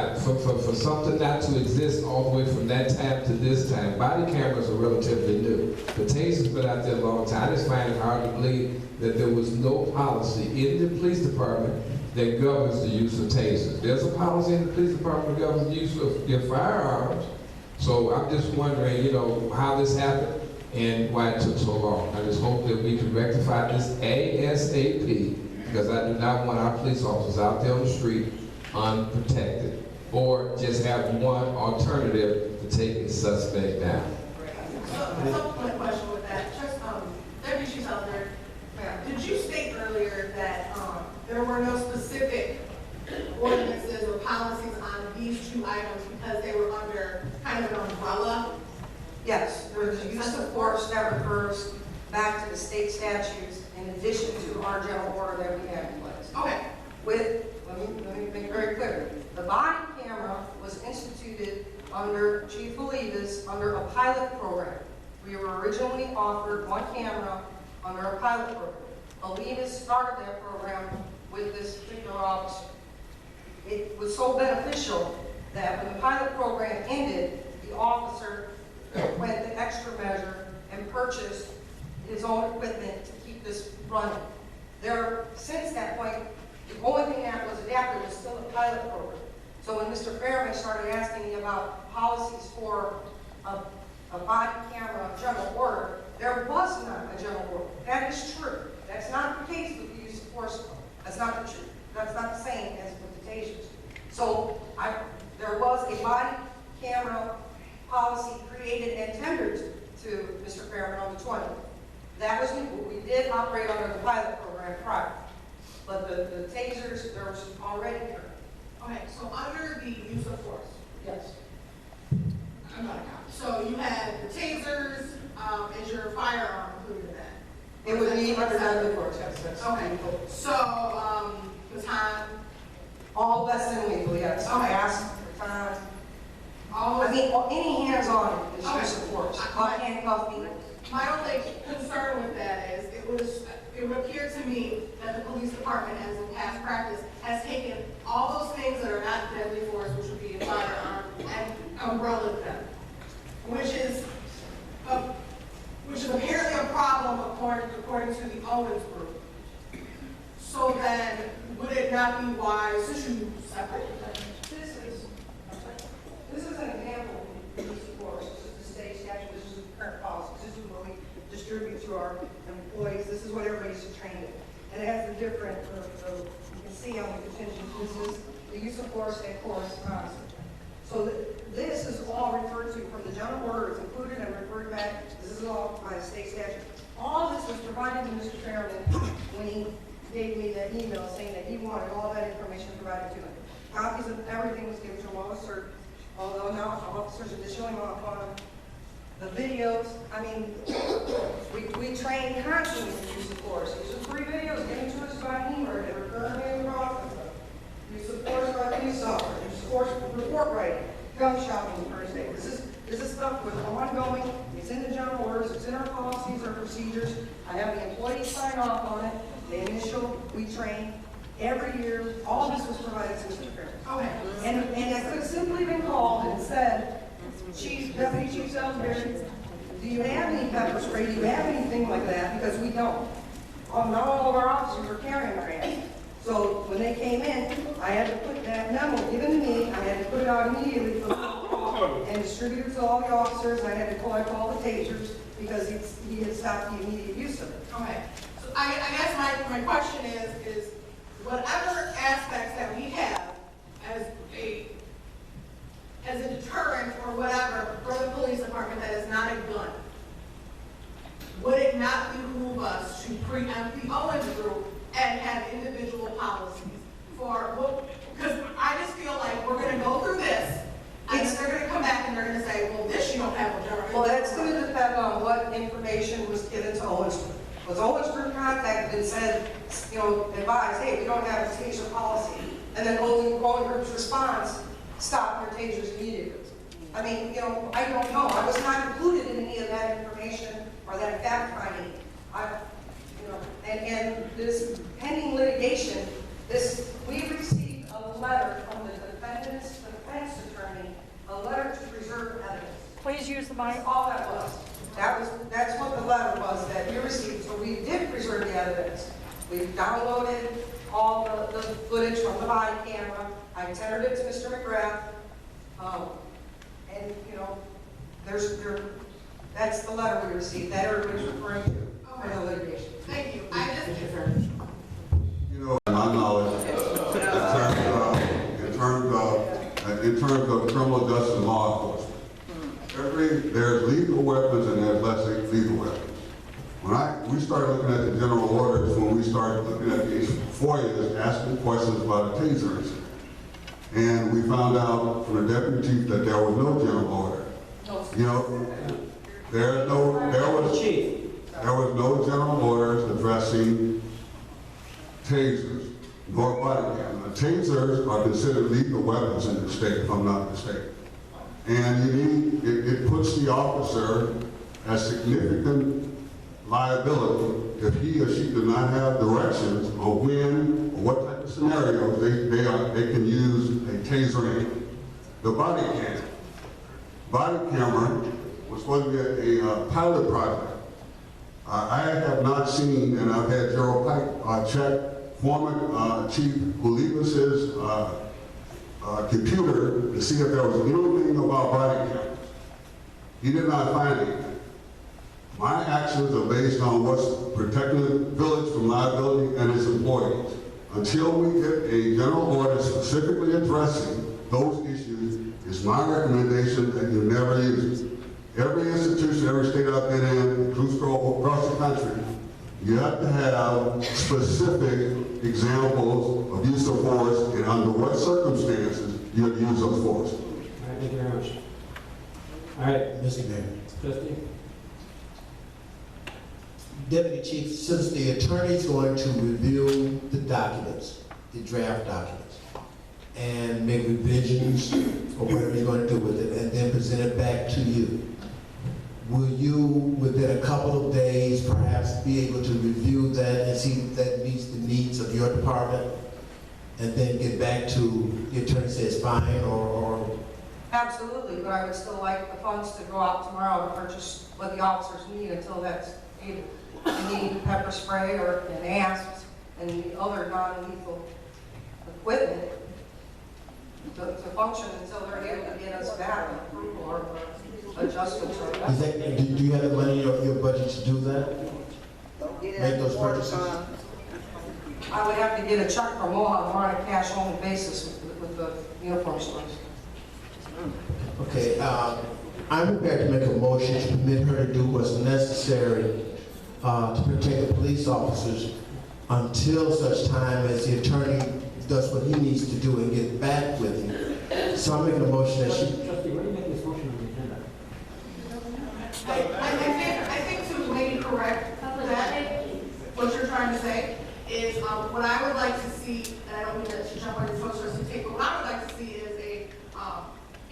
for something not to exist all the way from that time to this time, body cameras are relatively new. The taser's been out there a long time. I just find it hard to believe that there was no policy in the police department that governs the use of tasers. There's a policy in the police department that governs the use of your firearms. So I'm just wondering, how this happened. and why it took so long. I just hope that we can rectify this ASAP, because I do not want our police officers out there on the street unprotected, or just have one alternative to take a suspect down. So, my question with that, just, Deputy Chief Elder, did you state earlier that, there were no specific ordinances or policies on these two items because they were under kind of an umbrella? Yes, there's a use of force that refers back to the state statutes in addition to our general order that we have in place. Okay. Let me make it very clear. The body camera was instituted under Chief Believers under a pilot program. We were originally offered one camera under a pilot program. Believers started that program with this particular officer. It was so beneficial that when the pilot program ended, the officer went the extra measure and purchased his own equipment to keep this running. Since that point, the only thing that was adapted was still a pilot program. So when Mr. Fairman started asking me about policies for a body camera general order, there was not a general order. That is true. That's not the case with the use of force. That's not the truth. That's not the same as with the tasers. So there was a body camera policy created and tendered to Mr. Fairman on the 20th. That was we did operate under the pilot program prior. But the tasers, there was already there. Okay, so under the use of force. Yes. I'm not a cop. So you had the tasers, is your firearm included in that? It would be under the force, yes. Okay, so, baton, All less than lethal, yes. Okay. Gas, baton. all I of mean, any hands-on is Okay. use of force. Handcuffing. My only concern with that is, it would appear to me that the police department, as in past practice, has taken all those things that are not deadly force, which would be a firearm, and umbrellaed them, which is apparently a problem according to the Owens group. So then, would it not be wise to separate them? This is an example of use of force. This is the state statute. This is the current policy. This is what we distribute to our employees. This is what everybody's trained in. And it has the different, you can see on the contingent, this is the use of force and corresponds. So this is all referred to from the general order. It's included and referred back. This is all by the state statute. All this was provided to Mr. Fairman when he gave me that email saying that he wanted all that information provided to him. Copies of everything was given to him, although now officers are just showing off on the videos. I mean, we train constantly in use of force. Use of free videos given to us by HEMR that are currently in the process of. Use of force by police officers. Use of force report writing, gun shopping first aid. This is stuff with ongoing. It's in the general orders. It's in our policies, our procedures. I have the employees sign off on it. The initial, we train every year. All this was provided to Mr. Fairman. Okay. And I could have simply been called and said, Deputy Chief Salisbury, do you have any pepper spray? Do you have anything like that? Because we don't. Not all of our officers are carrying our hands. So when they came in, I had to put that memo given to me, I had to put it out immediately and distribute it to all the officers. I had to collect all the tasers because he had stopped the immediate use of it. Okay. So I guess my question is whatever aspects that we have as a deterrent or whatever for the police department that is not a gun, would it not behoove us to preempt the Owens group and have individual policies for, because I just feel like we're going to go through this, and then they're going to come back and they're going to say, well, this you don't have a general. Well, that's going to depend on what information was given to Owens Group. Was Owens Group contacted and said, advised, hey, we don't have a taser policy. And then Owens Group's response, stop your tasers immediately. I mean, I don't know. I was not included in any of that information or that fact finding. And this pending litigation, we received a letter from the defendant's defense attorney, a letter to preserve evidence. Please use the mic. That's all that was. That's what the letter was that we received. So we did preserve the evidence. We've downloaded all the footage from the body camera. I tendered it to Mr. McGrath. That's the letter we received, that everybody's referring to for the litigation. Thank you. I just, You know, to my knowledge, in terms of criminal justice and law enforcement, there's lethal weapons and there's less lethal weapons. When we started looking at the general orders, when we started looking at these FOIAs, asking questions about a taser incident, and we found out from the deputy chief that there was no general order. You know, there was no general orders addressing tasers nor body cams. Tasers are considered lethal weapons in the state, if I'm not mistaken. And it puts the officer at significant liability if he or she does not have directions on when or what type of scenarios they can use a taser in. The body camera was supposed to be a pilot project. I have not seen, and I've had Gerald Pike check former Chief Olivas' computer to see if there was anything about body cameras. He did not find anything. My actions are based on what's protecting the village from liability and its employees. Until we get a general order specifically addressing those issues, it's my recommendation that you never use it. Every institution, every state I've been in, across the country, you have to have specific examples of use of force and under what circumstances you have to use those force. All right, thank you very much. All right, Mr. Mayor. Trustee? Deputy Chief, since the attorney's going to review the documents, the draft documents, and make revisions or whatever you're going to do with it, and then present it back to you, will you, within a couple of days, perhaps be able to review that and see if that meets the needs of your department, and then get back to the attorney says fine, or Absolutely, but I would still like the funds to go out tomorrow to purchase what the officers need until that's needed. They need pepper spray or masks and the other non-lethal equipment to function until they're able to get us back approval or adjustments or is that, do you have the money in your budget to do that? Make those purchases? I would have to get a check from Mohawk. We're on a cash-only basis with the uniform stores. Okay, I'm prepared to make a motion to permit her to do what's necessary to protect the police officers until such time as the attorney does what he needs to do and get back with you. So I'm making a motion that she... Trustee, why are you making this motion on the agenda? I think to maybe correct that, what you're trying to say is, what I would like to see, and I don't mean to jump on your folks to take, but what I would like to see is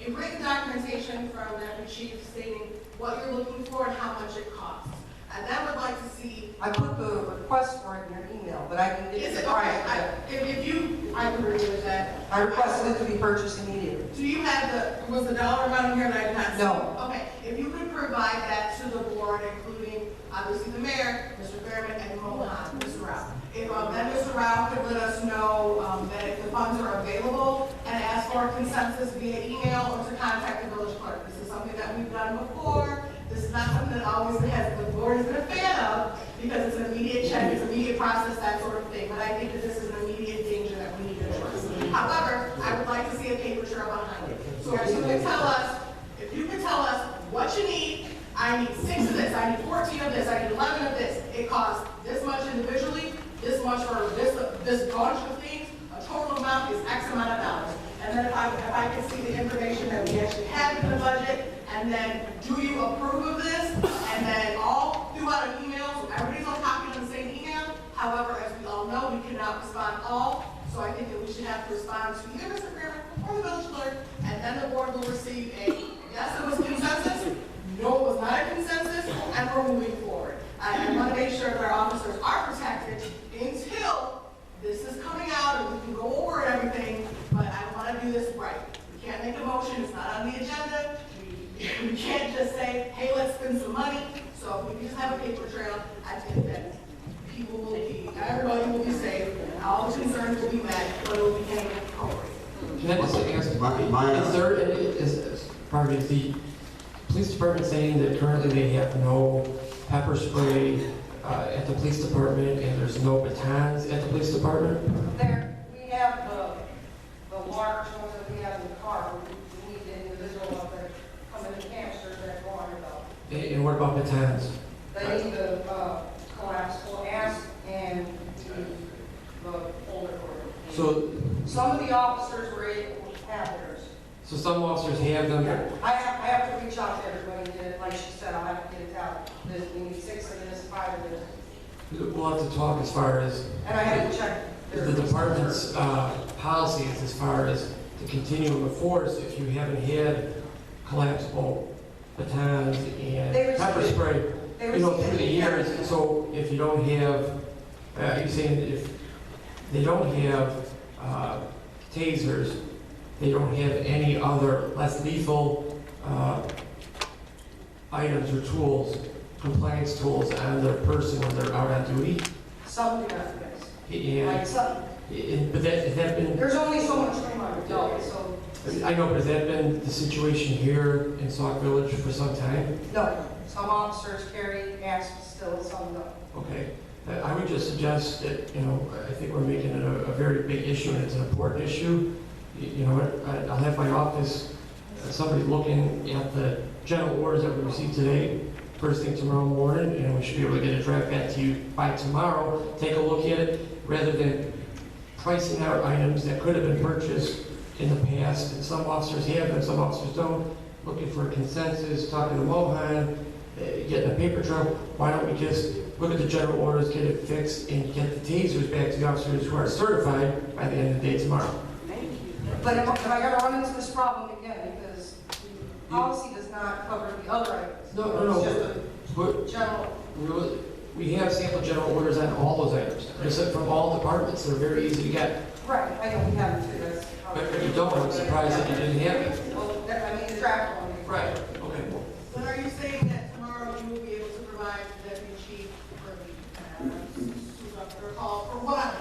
a written documentation from the deputy chief stating what you're looking for and how much it costs. And then would like to see. I put the request for it in your email, but I can get Is it it right. okay? I can agree with that. I requested it to be purchased immediately. Do you have was the dollar amount in here that I did not see? No. Okay, if you could provide that to the board, including obviously the mayor, Mr. Fairman, and Mohan, Mr. Rao. If then Mr. Rao could let us know that if the funds are available and ask for a consensus via email or to contact the village clerk. This is something that we've done before. This is not something that always the board has been a fan of because it's an immediate check, it's an immediate process, that sort of thing. But I think that this is an immediate danger that we need to address. However, I would like to see a paper trail behind it. So if you can tell us what you need, I need 6 of this, I need 14 of this, I need 11 of this. It costs this much individually, this much for this bunch of things. A total amount is X amount of dollars. And then if I can see the information that we actually have in the budget, and then do you approve of this? And then all throughout an email, so everybody's on copy on the same email. However, as we all know, we cannot respond all. So I think that we should have to respond to either Mr. Fairman or the village clerk, and then the board will receive a yes, it was consensus, no, it was not a consensus, and we're moving forward. I want to make sure that our officers are protected until this is coming out and we can go over everything, but I want to do this right. We can't make a motion, it's not on the agenda. We can't just say, hey, let's spend some money. So if we just have a paper trail, I think that people will be, everybody will be safe, all the concerns will be met, but it will be handled appropriately. Can I just ask, My- is there any, pardon me, the police department saying that currently they have no pepper spray at the police department and there's no batons at the police department? We have the large ones that we have in the car. We need the individual ones that come in the canisters that go on though. And what about batons? They need the collapsible ass and the folder for it. So, Some of the officers were able to have theirs. so some officers have them. I have to reach out to everybody, and get it, like she said, I'll have to get it out. We need 6 of this, 5 of this. We'll have to talk as far as And I had to check. the department's policies as far as the continuum of force if you haven't had collapsible batons and They pepper receive it. spray, They you know, receive through the it. years. So if you don't have, you're saying that if they don't have tasers, they don't have any other less lethal items or tools, compliance tools on their person when they're out on duty. Some do not, yes. Like And, some, but has that been, there's only so much room on the belt, so, I know, but has that been the situation here in Sauk Village for some time? no. Some officers carry masks still, some don't. Okay. I would just suggest that, you know, I think we're making it a very big issue and it's an important issue. You know what, I'll have my office, somebody looking at the general orders that we received today, first thing tomorrow morning, and we should be able to get a draft back to you by tomorrow. Take a look at it, rather than pricing out items that could have been purchased in the past, and some officers have them, some officers don't. Looking for a consensus, talking to Mohan, getting a paper trail. Why don't we just look at the general orders, get it fixed, and get the tasers back to the officers who are certified by the end of the day tomorrow? But am I gonna run into this problem again, because the policy does not cover the other items? No. It's just But a general, we have sample general orders on all those items. They're from all departments. They're very easy to get. right, I know we have it too, that's. But if you don't, I'm surprised that you didn't have it. Well, I mean, the draft one. Right, okay. But are you saying that tomorrow you will be able to provide the deputy chief for the call for what?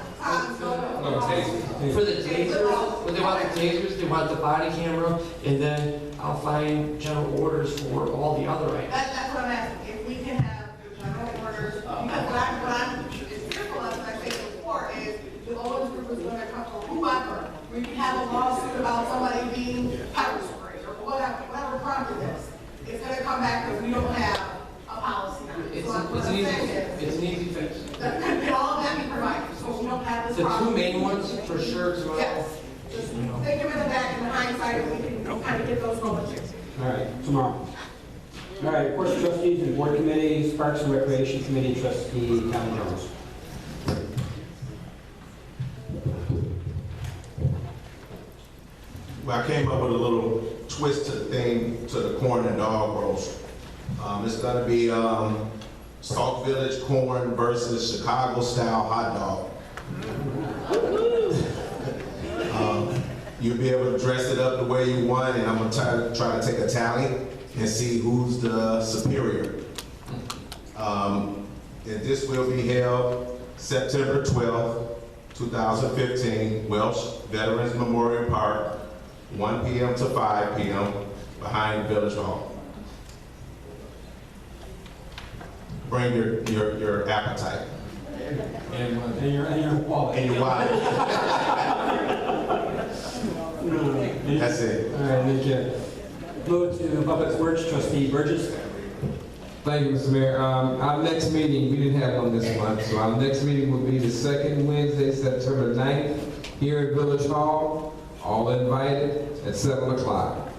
For the tasers, when they want the tasers, they want the body camera, and then I'll find general orders for all the other items. That's what I'm asking, if we can have the general orders, because what I'm is fearful of, and I said before, is the Owens group is gonna come, or whoever, we can have a lawsuit about somebody being pepper sprayed, or whatever prompted this. It's gonna come back because we don't have a policy on it. So what I'm saying is, It's an easy fix. that could all of that be provided, so we don't have this The problem. two main ones, for sure, tomorrow. Yes, just take them in the back in the hindsight, and we can kind of get those going. All right, tomorrow. All right, Board of Trustees and Board Committees, Parks and Recreation Committee Trustee Tom Jones. Well, I came up with a little twist to the thing, to the corn and dog roast. It's gonna be Sauk Village corn versus Chicago style hot dog. You'll be able to dress it up the way you want, and I'm gonna try to take a tally and see who's the superior. And this will be held September 12th, 2015, Welsh Veterans Memorial Park, 1 p.m. to 5 p.m. behind Village Hall. Bring your appetite. And your wallet. And your wallet. That's it. All right, thank you. Move to Public Works Trustee Burgess. Thank you, Mr. Mayor. Our next meeting, we didn't have one this month, so our next meeting will be the second Wednesday, September 9th, here at Village Hall. All invited at 7 o'clock.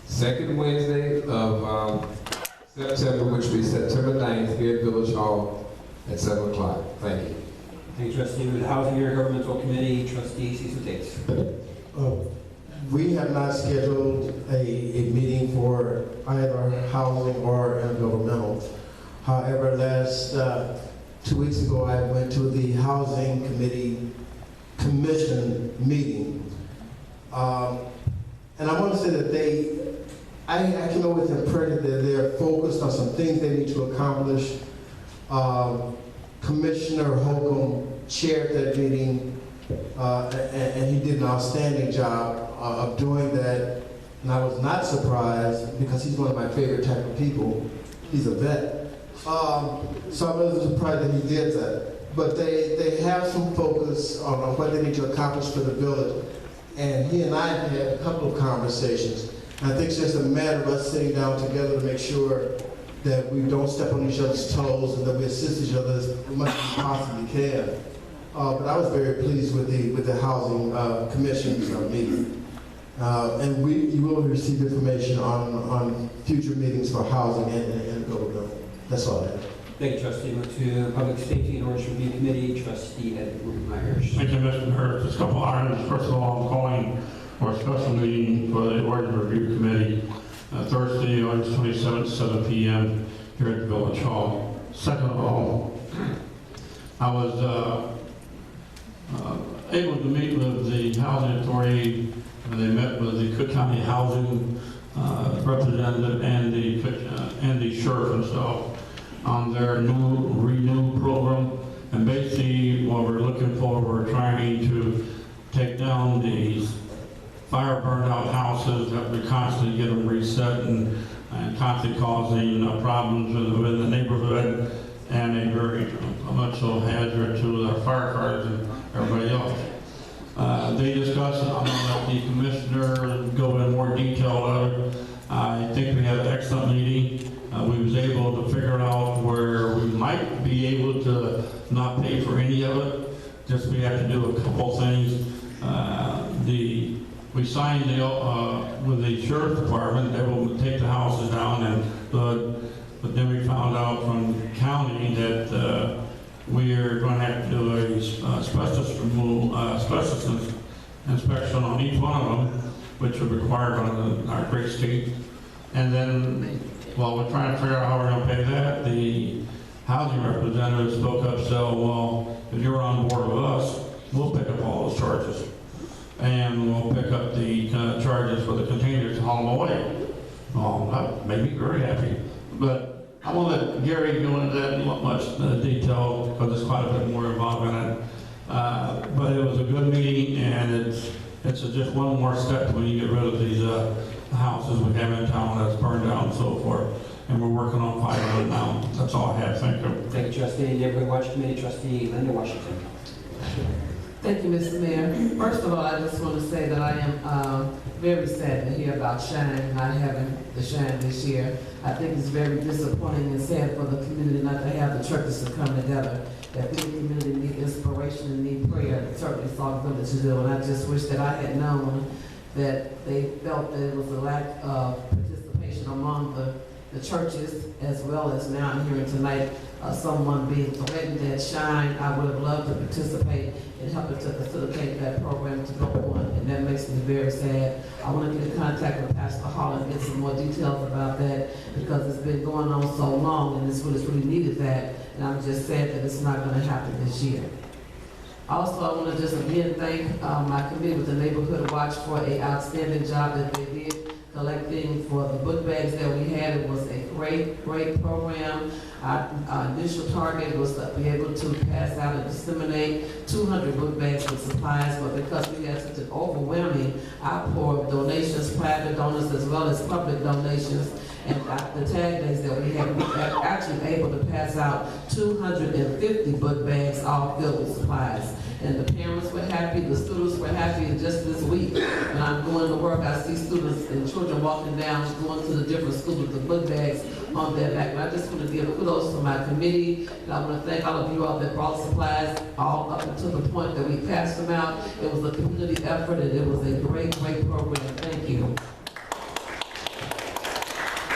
Second Wednesday of September, which will be September 9th, here at Village Hall at 7 o'clock. Thank you. Thank you, Trustee. With the Housing Intergovernmental Committee, Trustee Cecil Dates. We have not scheduled a meeting for either housing or intergovernmental. However, last 2 weeks ago, I went to the Housing Commission meeting. And I want to say that I came up with the impression that they're focused on some things they need to accomplish. Commissioner Holcomb chaired that meeting, and he did an outstanding job of doing that. And I was not surprised because he's one of my favorite type of people. He's a vet. So I wasn't surprised that he did that. But they have some focus on what they need to accomplish for the village. And he and I have had a couple of conversations. And I think it's just a matter of us sitting down together to make sure that we don't step on each other's toes and that we assist each other as much as we possibly can. But I was very pleased with the Housing Commission's meeting. And you will receive information on future meetings for housing and government. That's all I have. Thank you, trustee. Go to Public Safety and Ordinance Review Committee, trustee Ed Myers. Thank you, Mr. Mayor. Just a couple of items. First of all, I'm calling for a special meeting for the Ordinance Review Committee Thursday, August 27th, 7 p.m. here at the Village Hall. Second of all, I was able to meet with the Housing Authority. They met with the Cook County Housing representative and the sheriff himself on their new renew program. And basically what we're looking for, we're trying to take down these fire burned out houses that we constantly get them reset and constantly causing problems within the neighborhood and a very much so hazard to the firefighters and everybody else. They discussed it. I'm going to let the commissioner go in more detail on it. I think we had an excellent meeting. We was able to figure out where we might be able to not pay for any of it. Just we have to do a couple things. We signed with the sheriff's department. They will take the houses down, but then we found out from the county that we are going to have to do a asbestos inspection on each one of them, which are required on our great state. And then, while we're trying to figure out how we're going to pay that, the housing representative spoke up, said, well, if you're on board with us, we'll pick up all those charges. And we'll pick up the charges for the containers to haul them away. Well, that made me very happy. But I won't let Gary go into that in much detail because there's quite a bit more involved in it. But it was a good meeting, and it's just one more step when you get rid of these houses we have in town that's burned down and so forth. And we're working on 500 now. That's all I have. Thank you. Thank you, trustee. Neighborhood Watch Committee, trustee Linda Washington. Thank you, Mr. Mayor. First of all, I just want to say that I am very sad to hear about Shine not having the Shine this year. I think it's very disappointing and sad for the community not to have the churches to come together. If the community need inspiration and need prayer, certainly Sauk Village to do. And I just wish that I had known that they felt that it was a lack of participation among the churches, as well as now I'm hearing tonight someone being threatened at Shine. I would have loved to participate in helping to facilitate that program to go on, and that makes me very sad. I want to get in contact with Pastor Hall and get some more details about that, because it's been going on so long and this village really needed that, and I'm just sad that it's not going to happen this year. Also, I want to just again thank my committee with the Neighborhood Watch for an outstanding job that they did collecting for the book bags that we had. It was a great program. Our initial target was to be able to pass out and disseminate 200 book bags with supplies, but because we had such an overwhelming outpour of donations, private donors as well as public donations, and the tag days that we had, we were actually able to pass out 250 book bags all filled with supplies. And the parents were happy, the students were happy, and just this week, when I'm going to work, I see students and children walking down, going to the different schools with the book bags on their back. And I just want to give kudos to my committee, and I want to thank all of you all that brought supplies all up until the point that we passed them out. It was a community effort, and it was a great program. Thank you.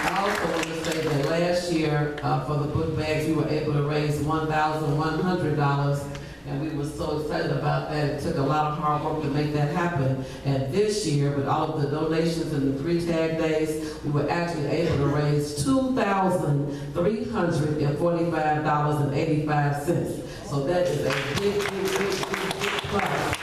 I also want to say that last year, for the book bags, we were able to raise $1,100, and we were so excited about that. It took a lot of hard work to make that happen. And this year, with all of the donations and the 3 tag days, we were actually able to raise $2,345.85. So that is a big plus.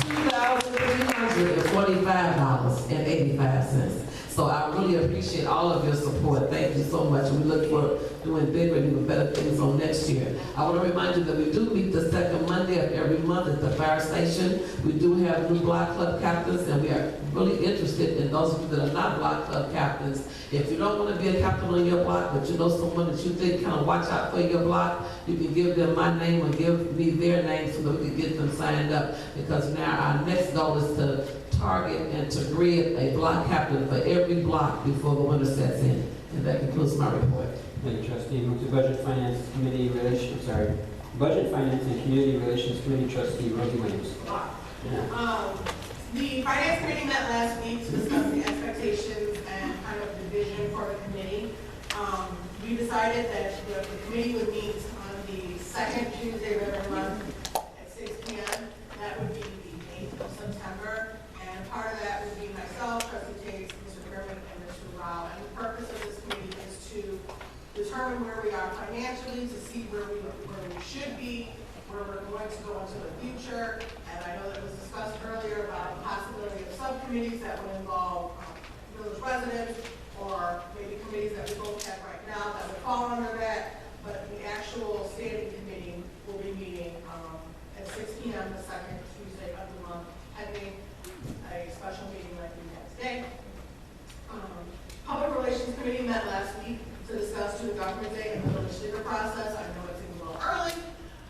$2,345.85. So I really appreciate all of your support. Thank you so much. We look forward to doing bigger and even better things on next year. I want to remind you that we do meet the second Monday of every month at the fire station. We do have new block club captains, and we are really interested in those of you that are not block club captains. If you don't want to be a captain on your block, but you know someone that you think kind of watch out for your block, you can give them my name or give me their name so that we can get them signed up. Because now our next goal is to target and to grid a block captain for every block before the winter sets in. And that concludes my report. Thank you, Trustee. Move to Budget Finance Committee Relations, Budget Finance and Community Relations Committee Trustee Rosie Williams. Yeah. The Finance Committee met last week to discuss the expectations and kind of the vision for the committee. We decided that the committee would meet on the second Tuesday of every month at 6 p.m. That would be the 8th of September. And part of that would be myself, Trustee Tate, Mr. Grimmett, and Mr. Rao. And the purpose of this committee is to determine where we are financially, to see where we should be, where we're going to go into the future. And I know that it was discussed earlier about the possibility of subcommittees that would involve village residents, or maybe committees that we both have right now that would fall under that. But the actual standing committee will be meeting at 6 p.m. the second Tuesday of the month, having a special meeting like we had today. Public Relations Committee met last week to discuss Student Government Day and the village leader process. I know it seems a little early,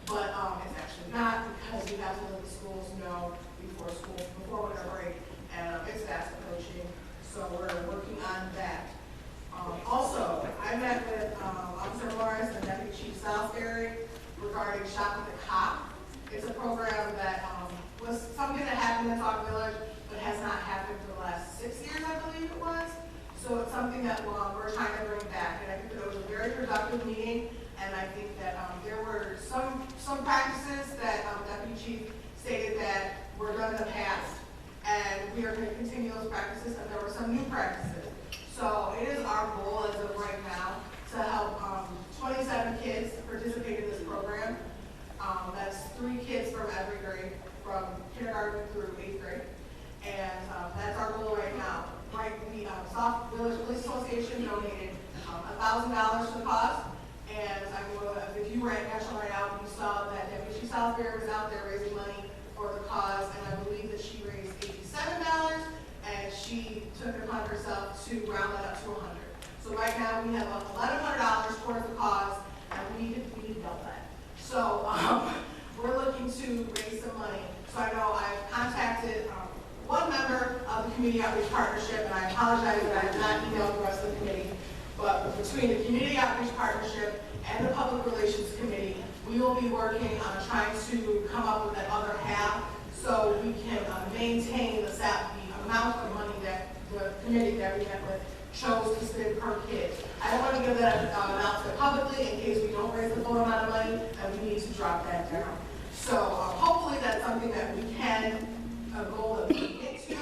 but it's actually not, because we have to let the schools know before winter break, and it's fast approaching, so we're working on that. Also, I met with Officer Morris and Deputy Chief Salisbury regarding Shop with the Cop. It's a program that was something that happened in Sauk Village, but has not happened for the last 6 years, I believe it was. So it's something that we're trying to bring back, and I think that it was a very productive meeting. And I think that there were some practices that Deputy Chief stated that were done in the past, and we are going to continue those practices, and there were some new practices. So it is our goal as of right now to help 27 kids participate in this program. That's 3 kids from every grade, from kindergarten through 8th grade. And that's our goal right now. Right, the Sauk Village Police Association donated $1,000 to the cause. And if you were at National Night Out, you saw that Deputy Chief Salisbury was out there raising money for the cause, and I believe that she raised $87, and she took it upon herself to round that up to $100. So right now we have $1,100 towards the cause, and we need double that. So we're looking to raise some money. So I know I've contacted one member of the Community Outreach Partnership, and I apologize that I have not emailed the rest of the committee. But between the Community Outreach Partnership and the Public Relations Committee, we will be working on trying to come up with that other half so we can maintain the amount of money that the committee that we met with chose to spend per kid. I don't want to give that announcement publicly in case we don't raise the full amount of money, and we need to drop that down. So hopefully that's something that we can, a goal that we can get to.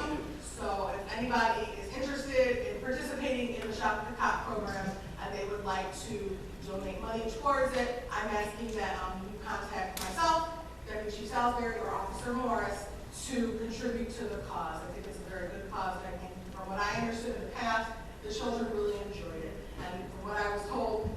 So if anybody is interested in participating in the Shop with the Cop program and they would like to donate money towards it, I'm asking that you contact myself, Deputy Chief Salisbury, or Officer Morris to contribute to the cause. I think it's a very good cause, and I think from what I understood in the past, the children really enjoyed it. And from what I was told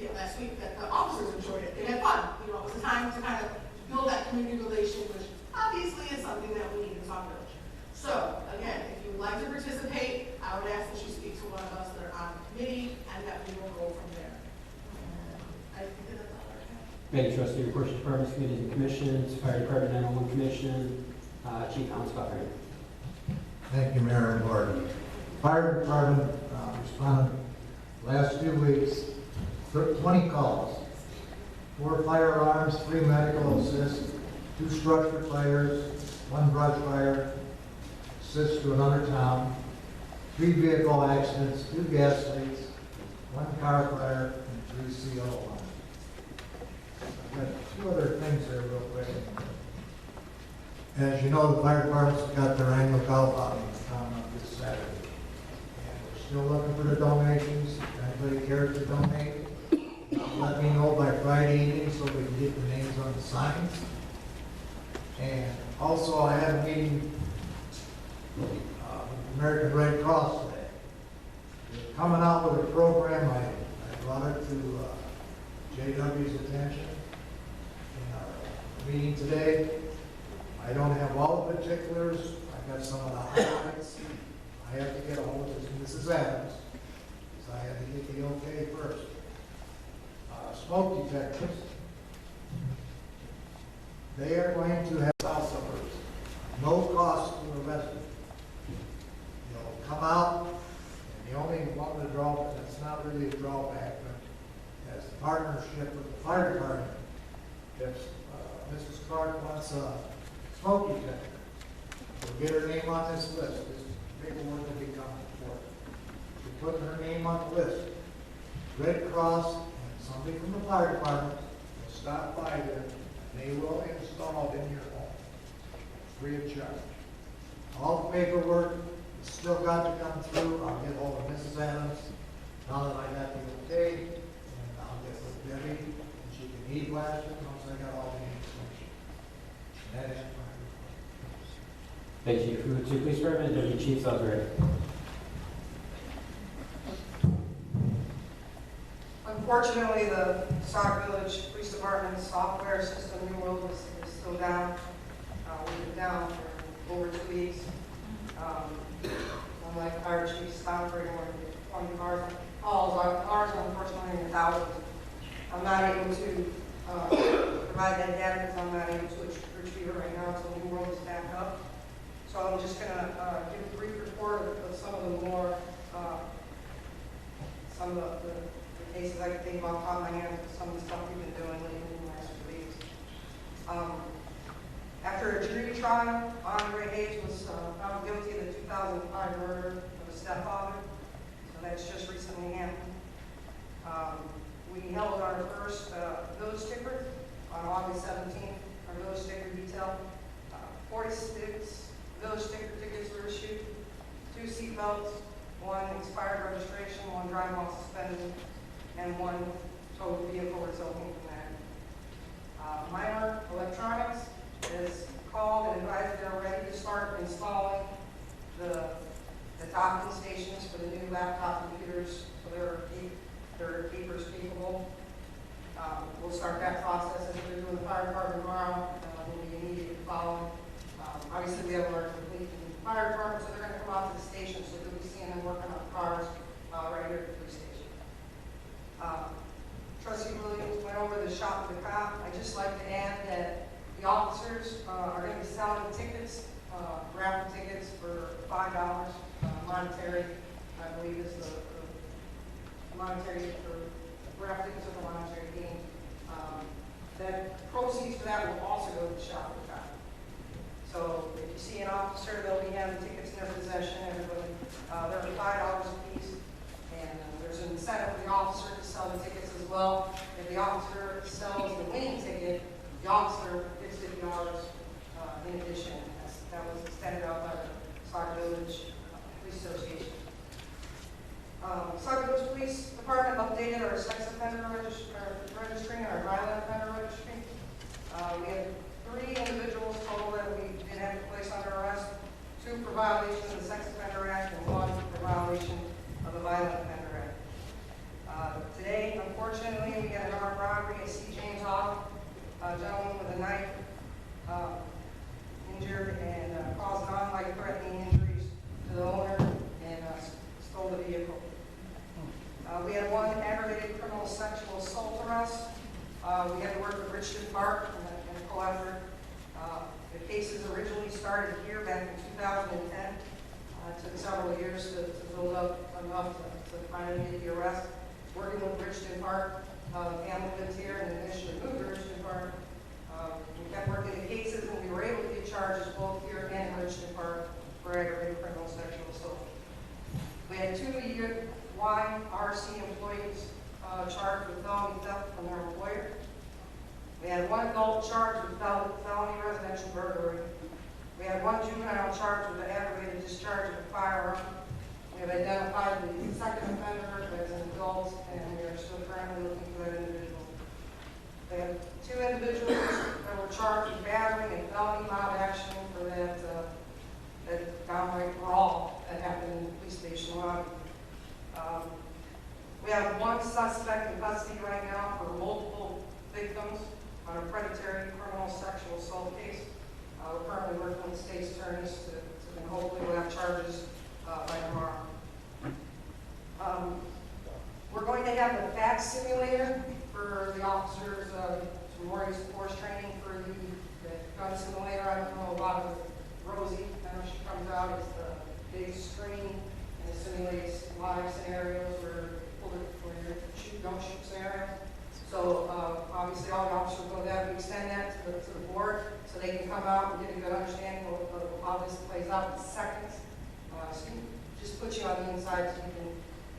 last week, that the officers enjoyed it. They had fun. It was a time to kind of build that community relation, which obviously is something that we need in Sauk Village. So, again, if you would like to participate, I would ask that you speak to one of us that are on the committee, and that we will go from there. I think that's all I have. Thank you, Trustee. Reports to departments, committees, and commissions. Fire Department 911 Commission. Chief Hans Butler. Thank you, Mayor and Board. Fire Department responded last few weeks, 20 calls, 4 fire alarms, 3 medical assists, 2 structure fires, 1 brush fire, assist to another town, 3 vehicle accidents, 2 gas leaks, 1 car fire, and 3 CO alarms. I've got 2 other things there real quick. As you know, the fire department's got their annual golf outing coming up this Saturday. And we're still looking for the donations. If anybody cares to donate, let me know by Friday evening so we can get the names on the signs. And also, I had a meeting American Red Cross Day. They're coming out with a program, I brought it to JW's attention in our meeting today. I don't have all the particulars, I got some of the highlights. I have to get a hold of Mrs. Adams, because I had to get the okay first. Smoke detectors, they are going to have south suburbs, no cost to the resident. They'll come out, and the only one to draw, that's not really a drawback, but as a partnership with the fire department, if Mrs. Clark wants a smoke detector, we'll get her name on this list. This paperwork will be coming forth. We're putting her name on the list. Red Cross and somebody from the fire department will stop by there, and they will install it in your home, free of charge. All the paperwork has still got to come through. I'll get hold of Mrs. Adams now that I got the okay, and I'll get with Debbie, and she can e-blast it once I got all the information. That is my report. Thank you. Would you please recommend Deputy Chief Salisbury? Unfortunately, the Sauk Village Police Department's software system, New World, is still down. We've been down for over 2 weeks. Unlike fire chiefs operating with 20 calls, ours unfortunately in the thousands. I'm not able to provide that data because I'm not able to retrieve it right now until New World is back up. So I'm just going to give a brief report of some of the more, some of the cases I can think off the top of my hand, some of the stuff we've been doing lately in the last 2 weeks. After a jury trial, Andre Hayes was found guilty of the 2005 murder of his stepfather. So that's just recently happened. We held our first village sticker on August 17th, our village sticker detail. 46 village sticker tickets were issued, 2 seat belts, 1 expired registration, 1 driving while suspended, and 1 total vehicle resulting from that. Minor Electronics is called and advised they're ready to start installing the docking stations for the new laptop computers, so they're papers capable. We'll start that process as we're doing the fire department tomorrow. We'll be immediately following. Obviously, we have our complete fire department, so they're going to come out to the station, so you'll be seeing them working on cars right here at the police station. Trustee Williams went over the shop of the cop. I'd just like to add that the officers are going to be selling tickets, raffle tickets for $5. Monetary, I believe, is the monetary for raffle tickets with a monetary gain. That proceeds for that will also go to the shop of the cop. So if you see an officer, they'll be having tickets in their possession. Everybody, they're $5 a piece. And there's an incentive for the officer to sell the tickets as well. If the officer sells the winning ticket, the officer gets $50 in addition. That was extended out by the Sauk Village Police Association. Sauk Village Police Department updated our sex offender registry and our violent offender registry. We have 3 individuals total that we did have to place under arrest, 2 for violation of the Sex Offender Act and 1 for violation of the Violent Offender Act. Today, unfortunately, we had an armed robbery at C. James Hall. A gentleman with a knife injured and caused non-life-threatening injuries to the owner and stole the vehicle. We had 1 aggravated criminal sexual assault arrest. We had to work with Richton Park and a co-effort. The cases originally started here back in 2010. It took several years to build up enough to finally get the arrest. Working with Richton Park, family lived here and initially moved to Richton Park. We kept working the cases and we were able to get charges both here and in Richton Park for aggravated criminal sexual assault. We had 2 YRC employees charged with felony theft from their employer. We had 1 adult charged with felony residential burglary. We had 1 juvenile charged with an aggravated discharge of a firearm. We have identified the second offender as an adult, and we are still currently looking for that individual. We have 2 individuals that were charged with battering and felony mob action for that downright brawl that happened have one suspect in custody right now for multiple victims on a predatory criminal sexual assault case. We're currently working with state's attorneys to and hopefully we'll have charges by tomorrow. We're going to have the fact simulator for the officers, some more use of force training for the gun simulator. I don't know a lot of Rosie, I know she comes out, it's the big screen and it simulates live scenarios where you shoot, don't shoot scenario. So obviously all the officers will have to extend that to the board so they can come out and get a good understanding of how this plays out in seconds. So just put you on the inside so you can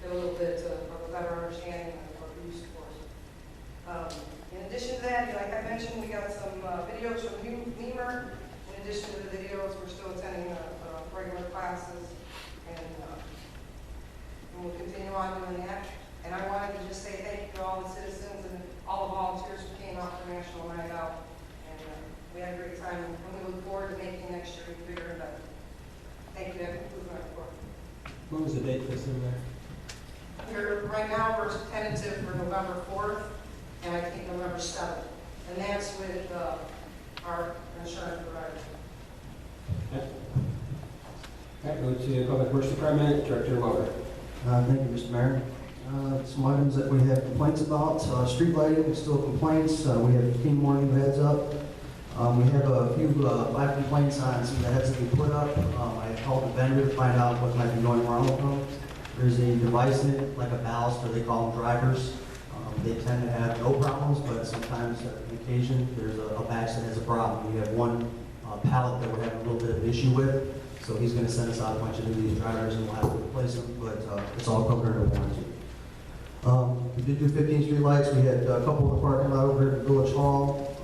get a little bit of a better understanding of the use of force. In addition to that, like I mentioned, we got some videos from Lemur. In addition to the videos, we're still attending regular classes, and we'll continue on doing that. And I wanted to just say thank you to all the citizens and all the volunteers who came out for National Night Out. And we had a great time, and we look forward to making next year bigger and better. Thank you. That concludes my report. When was the date for this there? Right now, we're tentative for November 4th, and I think November 7th. And that's with our insurance provider. Okay. All right, go to Public Works Department, Director Weber. Thank you, Mr. Mayor. Some items that we have complaints about. Street lighting, still complaints. We have 15 more new heads up. We have a few 5 complaints on some of the heads that we put up. I called the vendor to find out what might be going wrong with them. There's a device in it, like a ballast, or they call them drivers. They tend to have no problems, but sometimes, on occasion, there's a batch that has a problem. We have one pallet that we're having a little bit of an issue with, so he's going to send us out a bunch of these drivers and we'll have to replace them, but it's all covered under warranty. We did do 15 street lights. We had a couple in the parking lot over here at the Village Hall.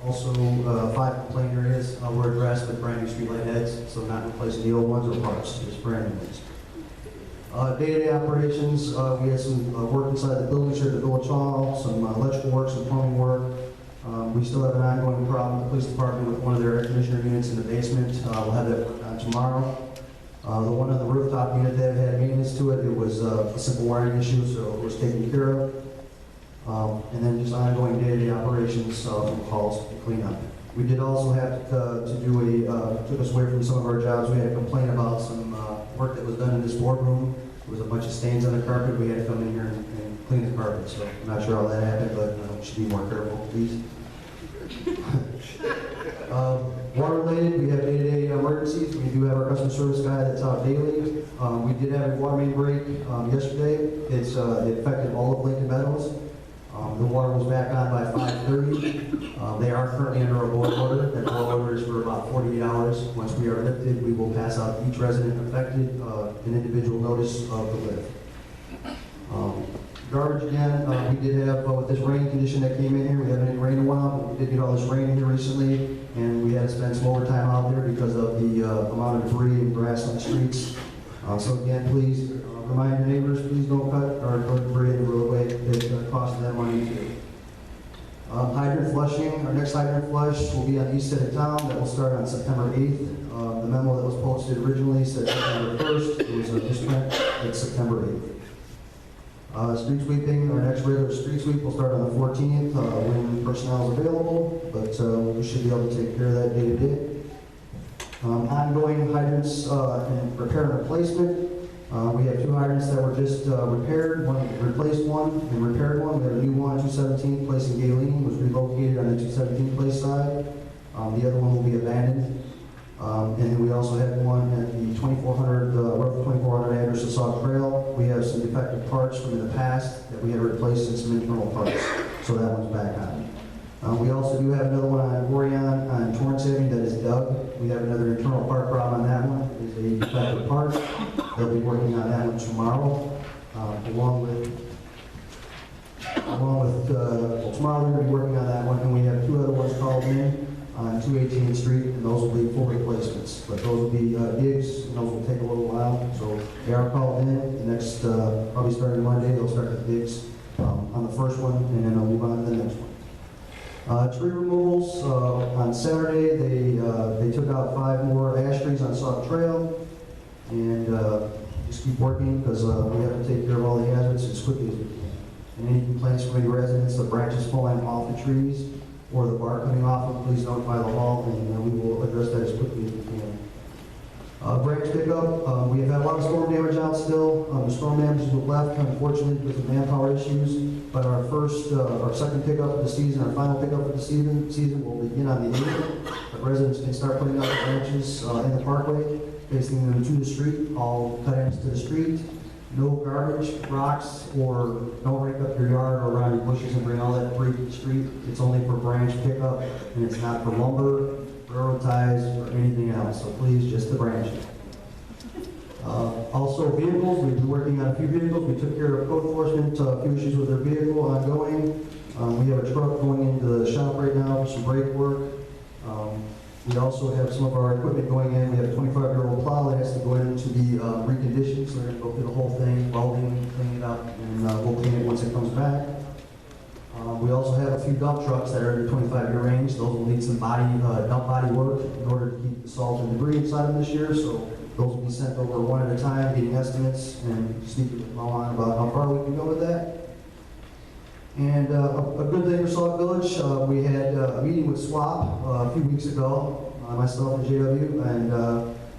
Also, 5 complaint areas were addressed with brand new street light heads, so not replacing the old ones or parts, just brand new ones. Day-to-day operations, we had some work inside the buildings here at the Village Hall, some electrical work, some plumbing work. We still have an ongoing problem with the police department with one of their air conditioner units in the basement. We'll have that worked on tomorrow. The one on the rooftop unit that had maintenance to it, it was a simple wiring issue, so it was taken care of. And then just ongoing day-to-day operations from calls to clean up. We did also have to do took us away from some of our jobs. We had a complaint about some work that was done in this boardroom. There was a bunch of stains on the carpet. We had to come in here and clean the carpet. So I'm not sure how that happened, but we should be more careful, please. Water related, we have day-to-day emergencies. We do have our customer service guy that's out daily. We did have a water main break yesterday. It affected all of Lincoln Meadows. The water was back on by 5:30. They are currently under a boil order. That boil order is for about 48 hours. Once we are lifted, we will pass out each resident affected an individual notice of the lift. Garbage again, we did have, with this rain condition that came in here, we haven't had rain in a while, but we did get all this rain in here recently, and we had to spend some overtime out there because of the amount of debris and grass on the streets. So again, please remind your neighbors, please don't cut or debris in the roadway. It costs them money too. Hydrant flushing, our next hydrant flush will be on the east side of town. That will start on September 8th. The memo that was posted originally said September 1st. It was a misprint. It's September 8th. Street sweeping, our next regular street sweep will start on the 14th when personnel is available, but we should be able to take care of that day to day. Ongoing hydrants and repair and replacement. We have 2 hydrants that were just repaired. One replaced one and repaired one. We have a new one on 217 place in P.L.A.N. was relocated on the 217 place side. The other one will be abandoned. And we also have one at the 2400, roughly 2400 address of Sauk Trail. We have some defective parts from the past that we had to replace and some internal parts. So that one's back on. We also do have another one on Orion on Torrance Avenue that is dug. We have another internal part problem on that one. It is a defective part. They'll be working on that one tomorrow, along with tomorrow they're going to be working on that one. And we have 2 other ones called in on 218th Street, and those will be full replacements. But those will be digs, and those will take a little while. So they are called in. The next, probably starting Monday, they'll start the digs on the first one, and then they'll move on to the next one. Tree removals, on Saturday, they took out 5 more ash trees on Sauk Trail, and just keep working because we have to take care of all the hazards as quickly as we can. And any complaints from any residents of branches falling off the trees or the bark coming off them, please notify the hall and we will address that as quickly as we can. Branch pickup, we have had a lot of storm damage out still. The storm damage is left, unfortunately, because of manpower issues. But our second pickup of the season, our final pickup of the season will begin on the 8th. But residents can start putting out the branches in the parkway, facing them to the street, all cut ends to the street. No garbage, rocks, or don't rake up your yard or around your bushes and bring all that debris to the street. It's only for branch pickup, and it's not for lumber, railroad ties, or anything else. So please, just the branches. Also vehicles, we've been working on a few vehicles. We took care of code enforcement, a few issues with their vehicle ongoing. We have a truck going into the shop right now for some brake work. We also have some of our equipment going in. We have a 25-year-old plow that has to go in to be reconditioned, so we're going to go through the whole thing, welding, clean it up, and we'll clean it once it comes back. We also have a few dump trucks that are in the 25-year range. Those will need some dump body work in order to keep the salt and debris inside them this year, so those will be sent over one at a time, getting estimates, and speaking with P.L.A.N about how far we can go with that. And a good thing for Sauk Village, we had a meeting with SWAP a few weeks ago, myself and JW, and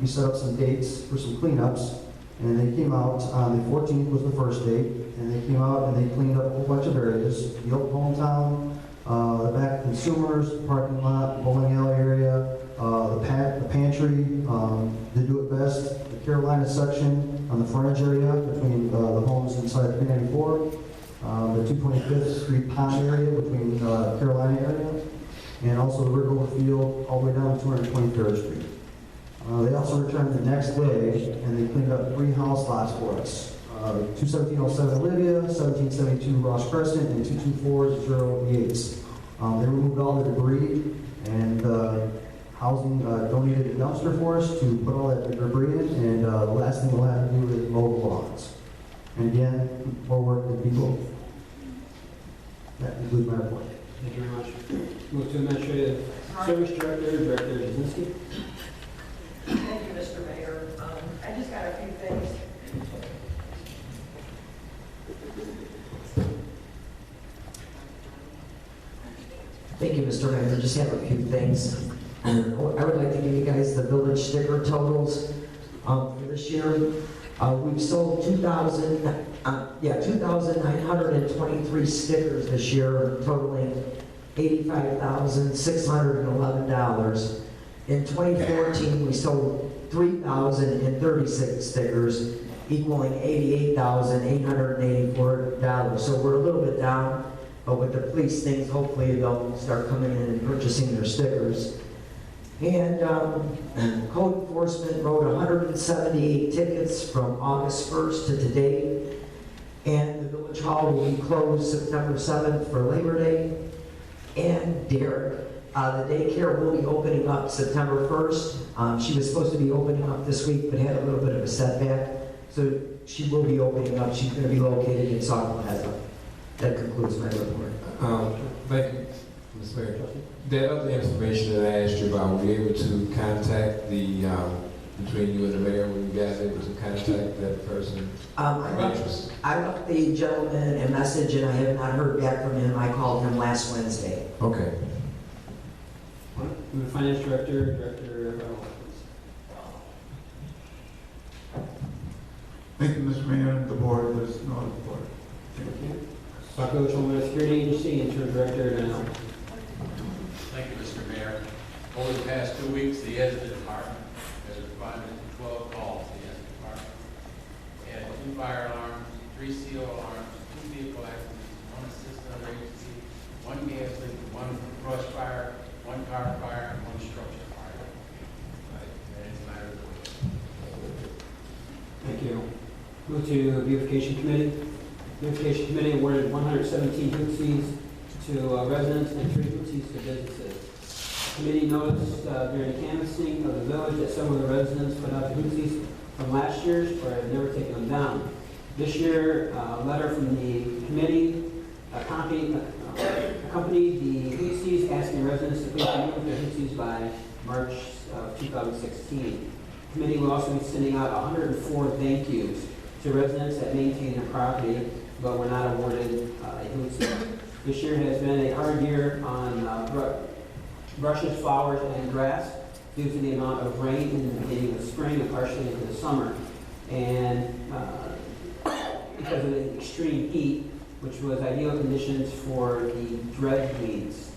we set up some dates for some cleanups. And they came out on the 14th was the first date, and they came out and they cleaned up a whole bunch of areas. The old hometown, the back consumers, the parking lot, the bowling alley area, the pantry, the Do It Best, the Carolina section on the frontage area between the homes inside 394. The 225th Street Pond area between Carolina area, and also the River Field all the way down to 223rd Street. They also returned the next day, and they cleaned up 3 house lots for us. 21707 Olivia, 1772 Ross Crescent, and 224 Yates. They removed all the debris, and housing donated a dumpster for us to put all that debris in, and the last thing we'll have to do is mow the lawns. And again, more work than people. That concludes my report. Thank you very much. Move to Administrative Service Director, Director Jasinski. Thank you, Mr. Mayor. I just got a few things. Thank you, Mr. Mayor. I just have a few things. I would like to give you guys the village sticker totals for this year. We've sold 2,923 stickers this year, totaling $85,611. In 2014, we sold 3,036 stickers, equaling $88,884. So we're a little bit down, but with the police things, hopefully they'll start coming in and purchasing their stickers. And code enforcement wrote 178 tickets from August 1st to today. And the village hall will be closed September 7th for Labor Day. And Derek, the daycare will be opening up September 1st. She was supposed to be opening up this week, but had a little bit of a setback. So she will be opening up. She's going to be located in Sauk, Plaza. That concludes my report. Thank you, Ms. Mayor. That other information that I asked you about, were you able to contact between you and the mayor, were you guys able to contact that person? I left the gentleman a message and I have not heard back from him. I called him last Wednesday. Okay. Move to Finance Director, Director Thank you, Mr. Mayor, and the board. There's no other report. Sauk Village Homeland Security Agency, Interim Director, Daniel. Thank you, Mr. Mayor. Over the past 2 weeks, the ESDA Department has responded to 12 calls to the ESDA Department. We had 2 fire alarms, 3 CO alarms, 2 vehicle accidents, 1 assistant other agency, 1 gas leak, 1 brush fire, 1 car fire, and 1 structure fire. That is my report. Thank you. Move to Beautification Committee. Beautification Committee awarded 117 hootsies to residents and 3 hootsies to businesses. Committee noticed during the canvassing of the village that some of the residents put out the hootsies from last year's or have never taken them down. This year, a letter from the committee accompanied the hootsies asking residents to please remove their hootsies by March of 2016. Committee will also be sending out 104 thank yous to residents that maintain their property but were not awarded a food stamp. This year has been a hard year on brushes, flowers, and grass due to the amount of rain in the beginning of the spring and partially into the summer. And because of the extreme heat, which was ideal conditions for the dredge weeds.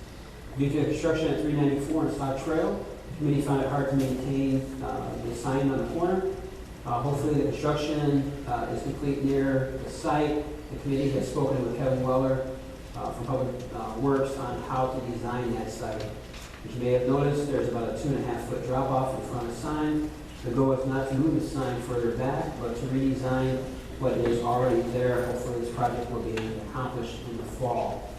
Due to the construction at 394 and Sauk Trail, the committee found it hard to maintain the sign on the corner. Hopefully the construction is complete near the site. The committee has spoken with Kevin Weller from Public Works on how to design that site. As you may have noticed, there's about a 2.5-foot drop off in front of the sign. The goal is not to move the sign further back, but to redesign what is already there. Hopefully this project will be accomplished in the fall.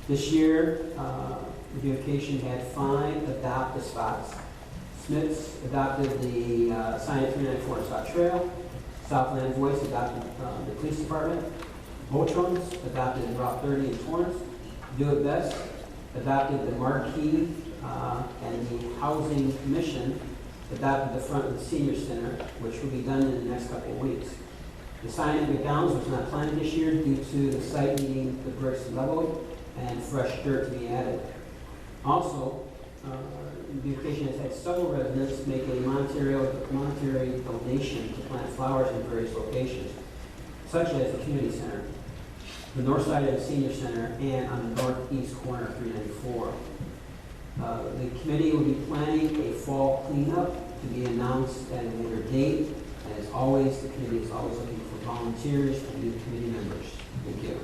This year, the beautification had 5 adopted spots. Smith's adopted the sign at 394 Sauk Trail. Southland Voice adopted the police department. Motrons adopted Route 30 in Torrance. Do It Best adopted the marquee, and the Housing Commission adopted the front of the senior center, which will be done in the next couple of weeks. The sign at McDonald's was not planned this year due to the site needing the bricks leveled and fresh dirt to be added. Also, the beautification has had several residents make a monetary donation to plant flowers in various locations, such as the community center, the north side of the senior center, and on the northeast corner of 394. The committee will be planning a fall cleanup to be announced at a later date. And as always, the committee is always looking for volunteers to be committee members. Thank you.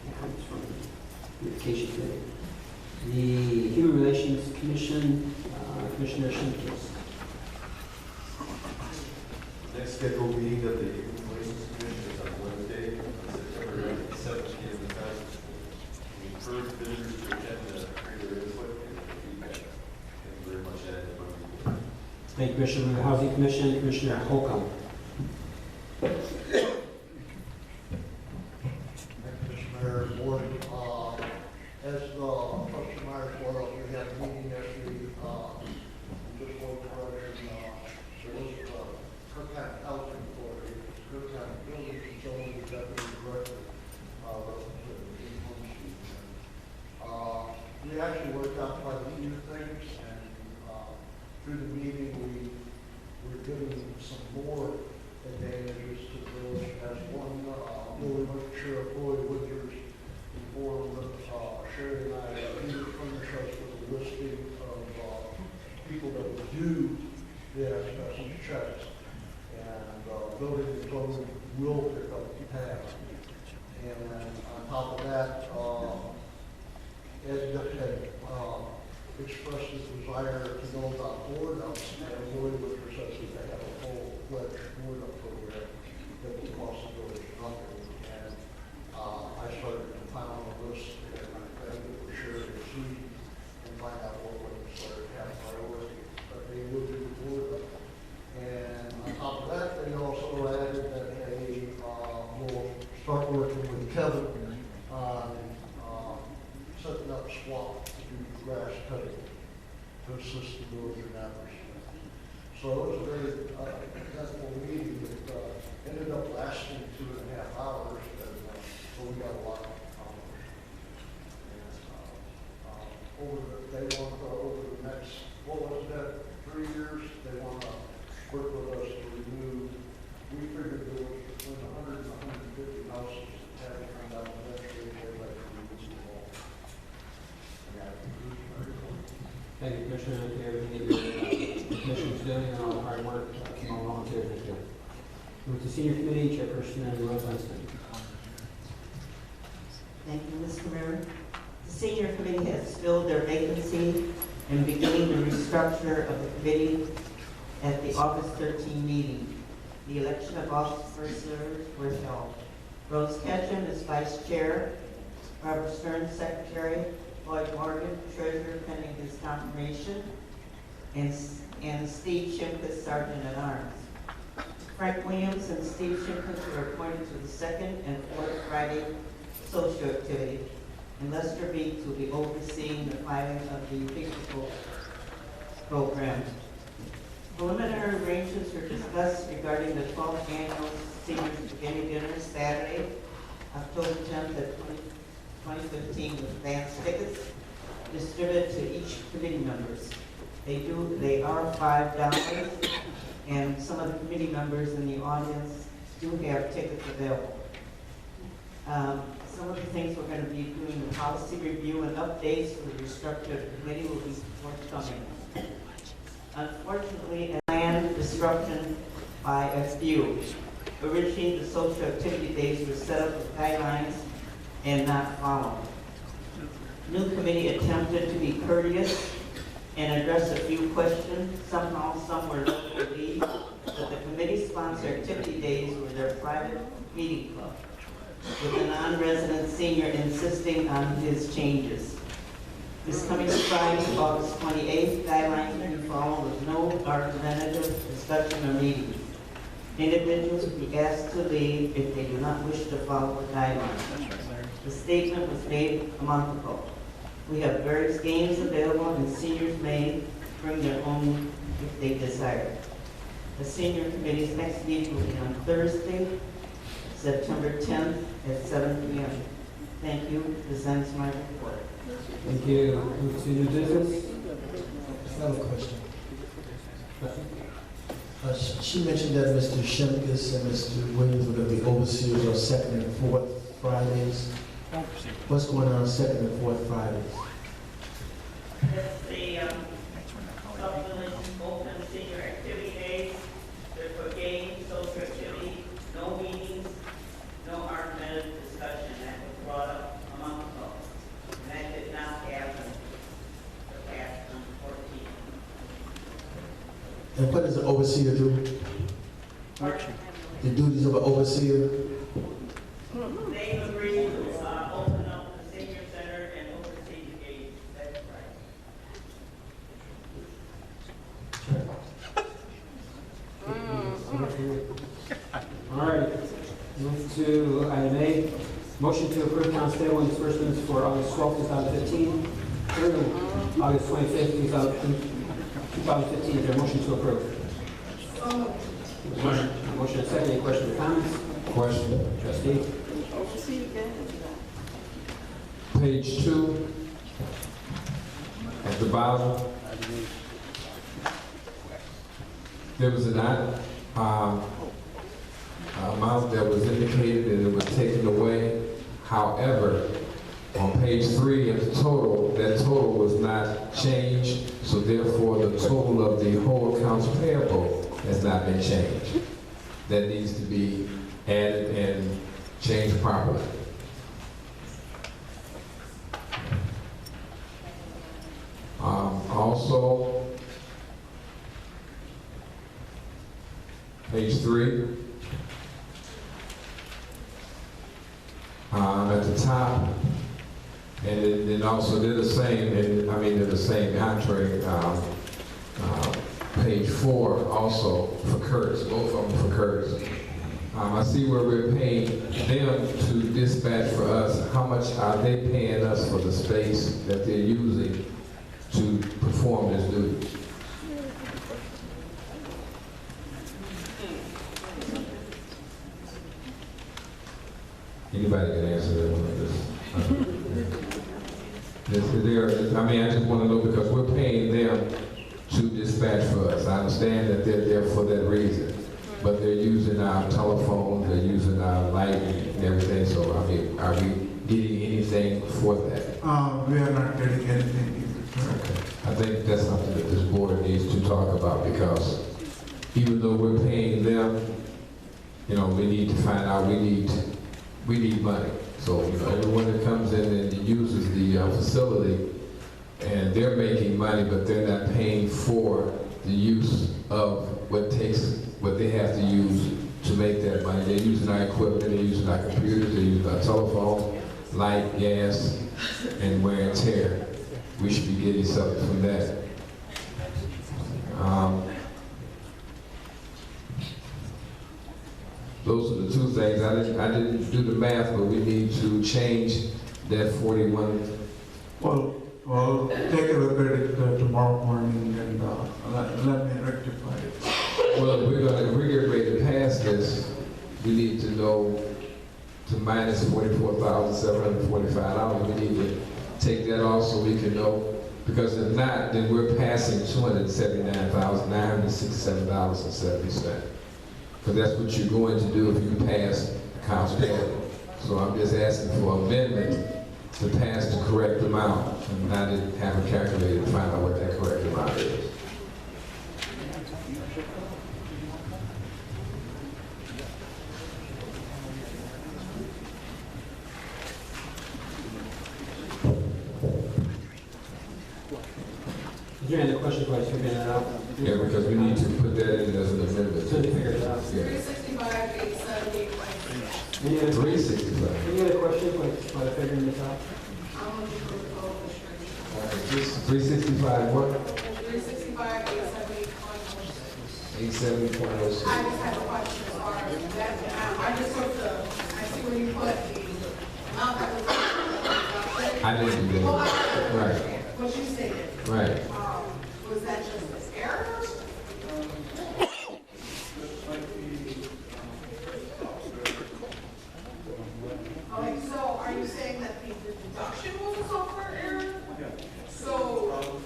That comes from the Beautification Committee. The Human Relations Commission, Commissioner Shimkus. Next scheduled meeting of the Human Relations Commission is on Wednesday, September 7th, in the Council School. We encourage visitors to attend the regular input and feedback. Thank you very much, Ed. Thank you, Commissioner. The Housing Commission, Commissioner Holcomb. Thank you, Mr. Mayor, Board. As Trustee Myers brought up, we had a meeting yesterday, just one correction, there was Cook County Housing Authority, Cook County Building and Zoning Deputy Director, we actually worked out quite a few things, and through the meeting, we were given some more advantages to the village. As one, really make sure Floyd Winters informed Sherry and I that he would furnish us with a listing of people that would do the asbestos checks, and building and zoning will pick up the tab. And on top of that, Ed had expressed his desire to know about board ups, and really with says that they have a full-fledged board up program that will cost the village nothing. And I started to compile a list, and I think that we share the sheet and find out what was started have priority, but they will do the board up. And on top of that, they also added that they will start working with Kevin on setting up swap to do grass cutting to assist the village in that respect. So it was a very successful meeting that ended up lasting 2.5 hours, and so we got a lot accomplished. And they want over the next, what was that, 3 years, they want to work with us to remove, we figured there was between 100 and 150 houses that had to come down eventually, they'd like to remove them all. Thank you, Commissioner, for everything that the Commission's doing and all the hard work from all volunteers that do. With the Senior Committee, Chairperson Rose Winston. Thank you, Mr. Mayor. The Senior Committee has filled their vacancy and beginning the restructure of the committee at the August 13 meeting. The election of officers were held. Rose Ketchum is Vice Chair, Robert Stern, Secretary, Lloyd Morgan, Treasurer, pending his confirmation, and Steve Shimkus, Sergeant at Arms. Frank Williams and Steve Shimkus were appointed to the second and fourth Friday social activity, and Lester Beeks will be overseeing the filing of the physical program. Preliminary arrangements were discussed regarding the 12th annual senior spaghetti dinner Saturday, October 10th at 2015 with advance tickets distributed to each committee members. They are $5, and some of the committee members in the audience do have tickets available. Some of the things we're going to be doing, the policy review and updates for the restructured committee will be forthcoming. Unfortunately, a planned disruption by a few. Originally, the social activity days were set up with guidelines and not followed. New committee attempted to be courteous and address a few questions. Somehow, some were led to believe that the committee-sponsored activity days were their private meeting club, with a non-resident senior insisting on his changes. This coming Friday, August 28th, guidelines will be followed with no argumentative discussion or meetings. Individuals will be asked to leave if they do not wish to follow the guidelines. The statement was made a month ago. We have various games available, and seniors may bring their own if they desire. The senior committee's next meeting will be on Thursday, September 10th at 7 p.m. Thank you. This ends my report. Thank you. Move to new business. I have a question. She mentioned that Mr. Shimkus and Mr. Williams were going to be overseers on second and fourth Fridays. What's going on second and fourth Fridays? That's the supplement open senior activity days. They're for games, social activity, no meetings, no argumentative discussion. That was brought up a month ago. And that did not happen the past 14. And what does the overseer do? The duties of an overseer? They agreed to open up the senior center and oversee the games. That's right. All right. Move to item A. Motion to approve accounts payable and disbursements for August 12th, 2015 through August 25th, 2015. Is there a motion to approve? Motion and second. Any questions or comments? Question. Trustee? Page 2, at the bottom, there was an amount that was indicated and it was taken away. However, on page 3 of the total, that total was not changed, so therefore the total of the whole accounts payable has not been changed. That needs to be added and changed properly. Also, page 3, at the top, and then also they're the same, and I mean they're the same contrary. Page 4 also for Kurtz, both of them for Kurtz. I see where we're paying them to dispatch for us. How much are they paying us for the space that they're using to perform this duty? Anybody can answer that one. I just want to know because we're paying them to dispatch for us. I understand that they're there for that reason, but they're using our telephones, they're using our light and everything. So I mean, are we getting anything for that? We are not getting anything. Okay. I think that's something that this board needs to talk about because even though we're paying them, we need to find out we need money. So everyone that comes in and uses the facility, and they're making money, but they're not paying for the use of what they have to use to make that money. They're using our equipment, they're using our computers, they're using our telephone, light, gas, and wear and tear. We should be getting something from that. Those are the two things. I didn't do the math, but we need to change that 41. Well, Well, take a look at it tomorrow morning and let me rectify it. Well, if we get ready to pass this, we need to know to minus $44,745. We need to take that off so we can know, because if not, then we're passing $279,967.70. Because that's what you're going to do if you pass accounts payable. So I'm just asking for amendment to pass the correct amount, and I didn't have a calculator to find out what that correct amount is. Is there any other questions while you're figuring that out? Yeah, because we need to put that in as an amendment. So they figure it out. Yeah. 365, 870, Any other, 365. any other questions while they're figuring this out? I'm looking for the total restriction. 365 what? 365, 870, 870.06. 2026. I just have a question as far as that amount. I just took I see where you put the amount that was. I didn't do Well, that. Right, what you stated. right. Was that just an error? Okay, so are you saying that the deduction was a software error? So,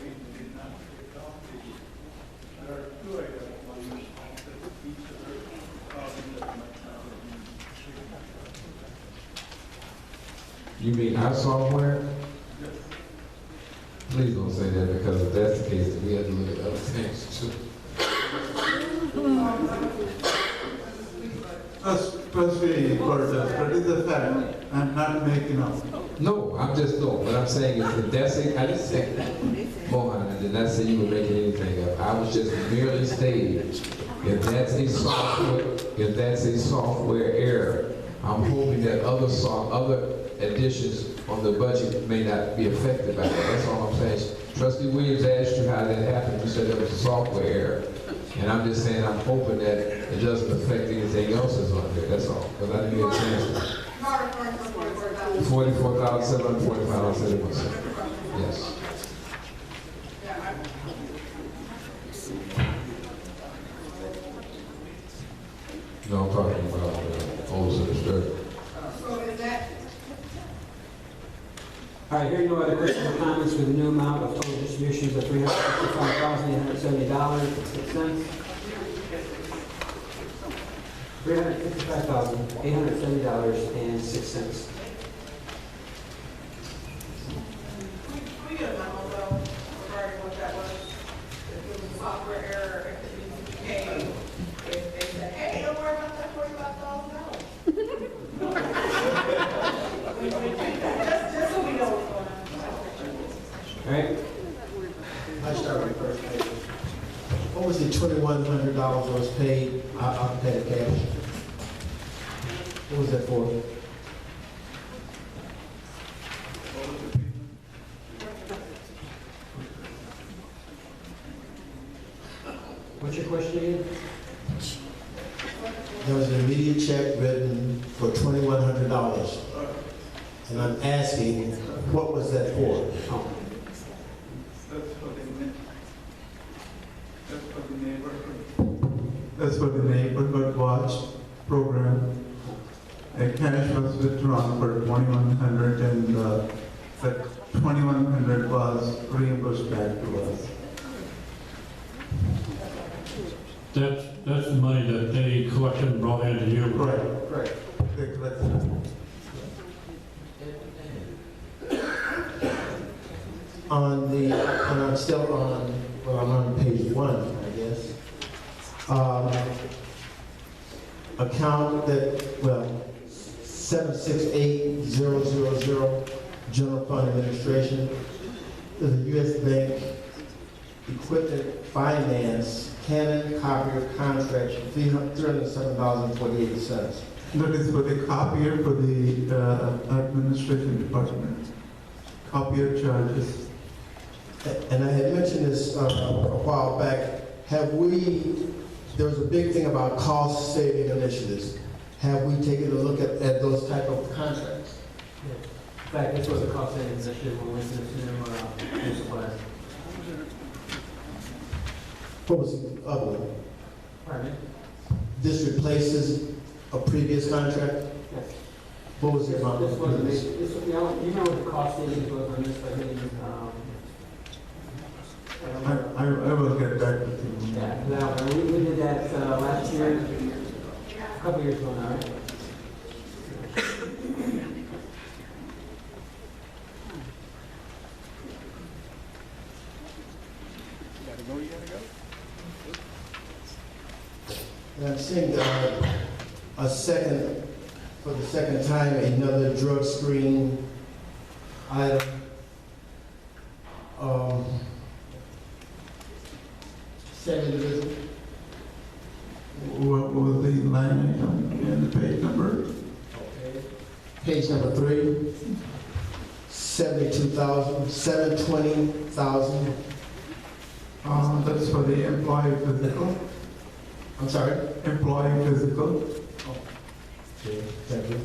You mean our software? Please don't say that, because if that's the case, then we have to look at other things too. Especially for this, but it's a fact. I'm not making up. No, I'm just, no, what I'm saying is that that's it, I didn't say, Mohan, I did not say you were making anything up. I was just merely stating, if that's a software error, I'm hoping that other additions on the budget may not be affected by that. That's all I'm saying. Trustee Williams asked you how that happened. You said it was a software error. And I'm just saying, I'm hoping that it doesn't affect anything else that's on there. That's all. Because I didn't get a chance to. $44,745, I said it was. Yes. No, I'm talking about old Center. so is that, All right, hearing no other questions or comments for the new amount of total distributions of $355,870.06. $355,870.06. we get a memo though regarding what that was? If it was a software error, if it needs to be paid, if they said, hey, don't worry about that $45,000. Just so we know what's going on. All right? I start with the first page. What was the $2,100 was paid, I'll pay the cash? What was that for? What's your question again? There was an immediate check written for $2,100. And I'm asking, what was that for? That's for the neighborhood watch program. A cash was withdrawn for 2,100 and the 2,100 was reimbursed back to us. That's the money that they collected and brought into you. Correct. They collected I'm still on, well, I'm on page 1, I guess. Account that, well, 768000, General Fund Administration, to the U.S. Bank Equipment Finance, Canon copier contract, $307.48. That is for the copier for the administration department. Copier charges. And I had mentioned this a while back. There was a big thing about cost-saving initiatives. Have we taken a look at those type of contracts? fact, this was a cost savings initiative when we went to new supplies. What was the other one? Pardon me? This replaces a previous contract? Yes. What was the amount This of was, previous? you know what the cost savings was on this, by hitting, I will get back with you. yeah, now, we did that, last year, a couple years ago now, right? And I'm seeing for the second time, another drug screen item. Same individual. What was the line item and the page number? Page number 3, 72,000, 720,000. That's for the employee physical. I'm sorry? Employee physical. Okay, thank you.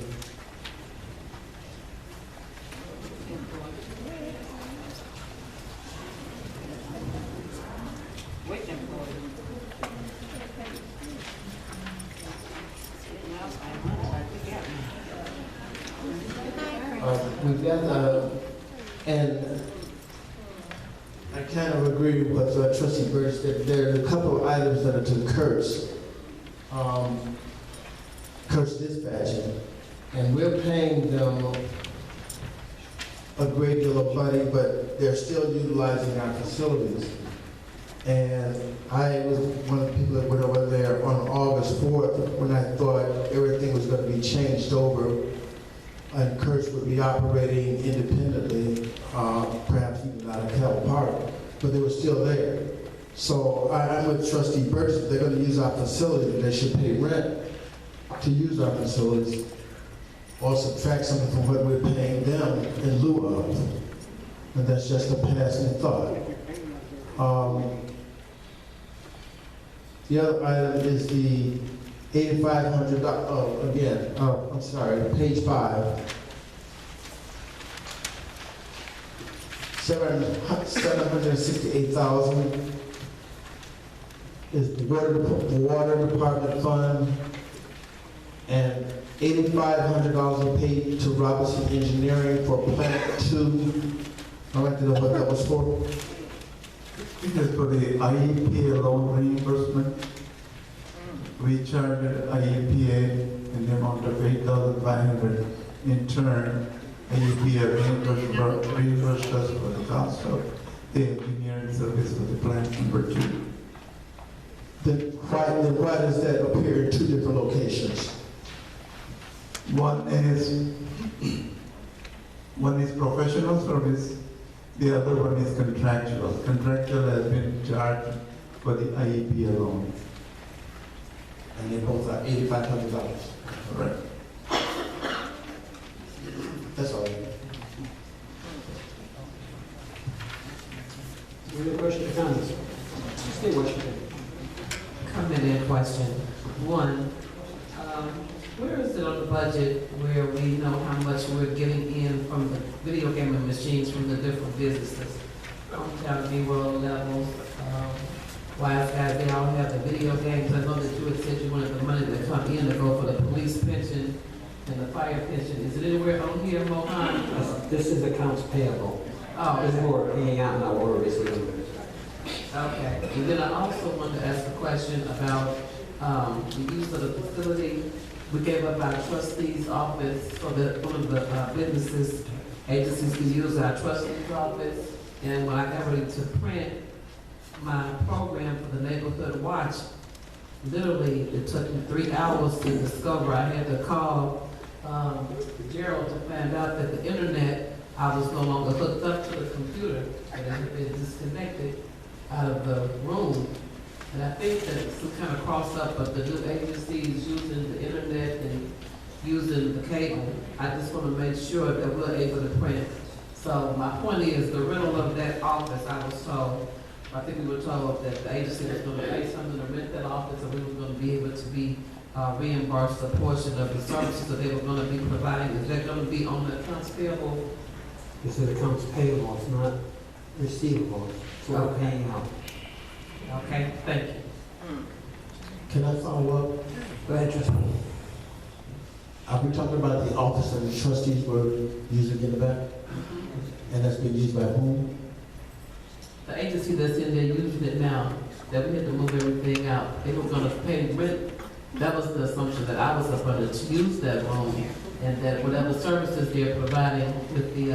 We've got, and I kind of agree with what Trustee Burris said. There are a couple of items that are to Kurt's dispatching, and we're paying them a great deal of money, but they're still utilizing our facilities. And I was one of the people that went over there on August 4th when I thought everything was going to be changed over and Kurt's would be operating independently, perhaps even out of Kell Park, but they were still there. So I'm with Trustee Burris. If they're going to use our facility, they should pay rent to use our facilities, or subtract something from what we're paying them in lieu of. And that's just a passing thought. The other item is the $8,500, I'm sorry, page 5. $768,000 is the water department fund, and $8,500 paid to Robinson Engineering for Plant 2. I'd like to know what that was for. It is for the IEPA loan reimbursement. We charged IEPA in the amount of $8,500. In turn, IEPA reimbursed us for the cost of the engineering service for the plant number 2. Then why does that appear in 2 different locations? One is professional service, the other one is contractual. Contractual has been charged for the IEPA loan. And they both are $8,500. Correct. That's all. Any other questions or comments? State Washington. Comment and question. One, where is it on the budget where we know how much we're getting in from the video gaming machines from the different businesses? Hometown Hero levels, Wise Guys, they all have the video games. I know that you had said you wanted the money to come in to go for the police pension and the fire pension. Is it anywhere on here, Mohan? This is accounts payable. Oh, This is what we're paying out now, what we're receiving. okay. And then I also wanted to ask a question about the use of the facility. We gave up our trustee's office so that one of the businesses, agencies can use our trustee's office. And when I got ready to print my program for the Neighborhood Watch, literally it took me 3 hours to discover. I had to call Gerald to find out that the internet, I was no longer hooked up to the computer, and it had been disconnected out of the room. And I think that some kind of cross up of the new agencies using the internet and using the cable. I just want to make sure that we're able to print. So my point is the rental of that office, I was told, I think we were told that the agency was going to pay something to rent that office, and we were going to be able to be reimburse a portion of the services that they were gonna be providing. Is that gonna be on the accounts payable? This is accounts payable, it's not receivable, so we're Okay. paying out. Okay, thank you. Can I follow up? Go ahead, trustee. Are we talking about the office and the trustees were using in the back? And that's being used by whom? The agency that's in there using it now, that we had to move everything out, they were gonna pay rent. That was the assumption that I was supposed to use that room, and that whatever services they're providing with the,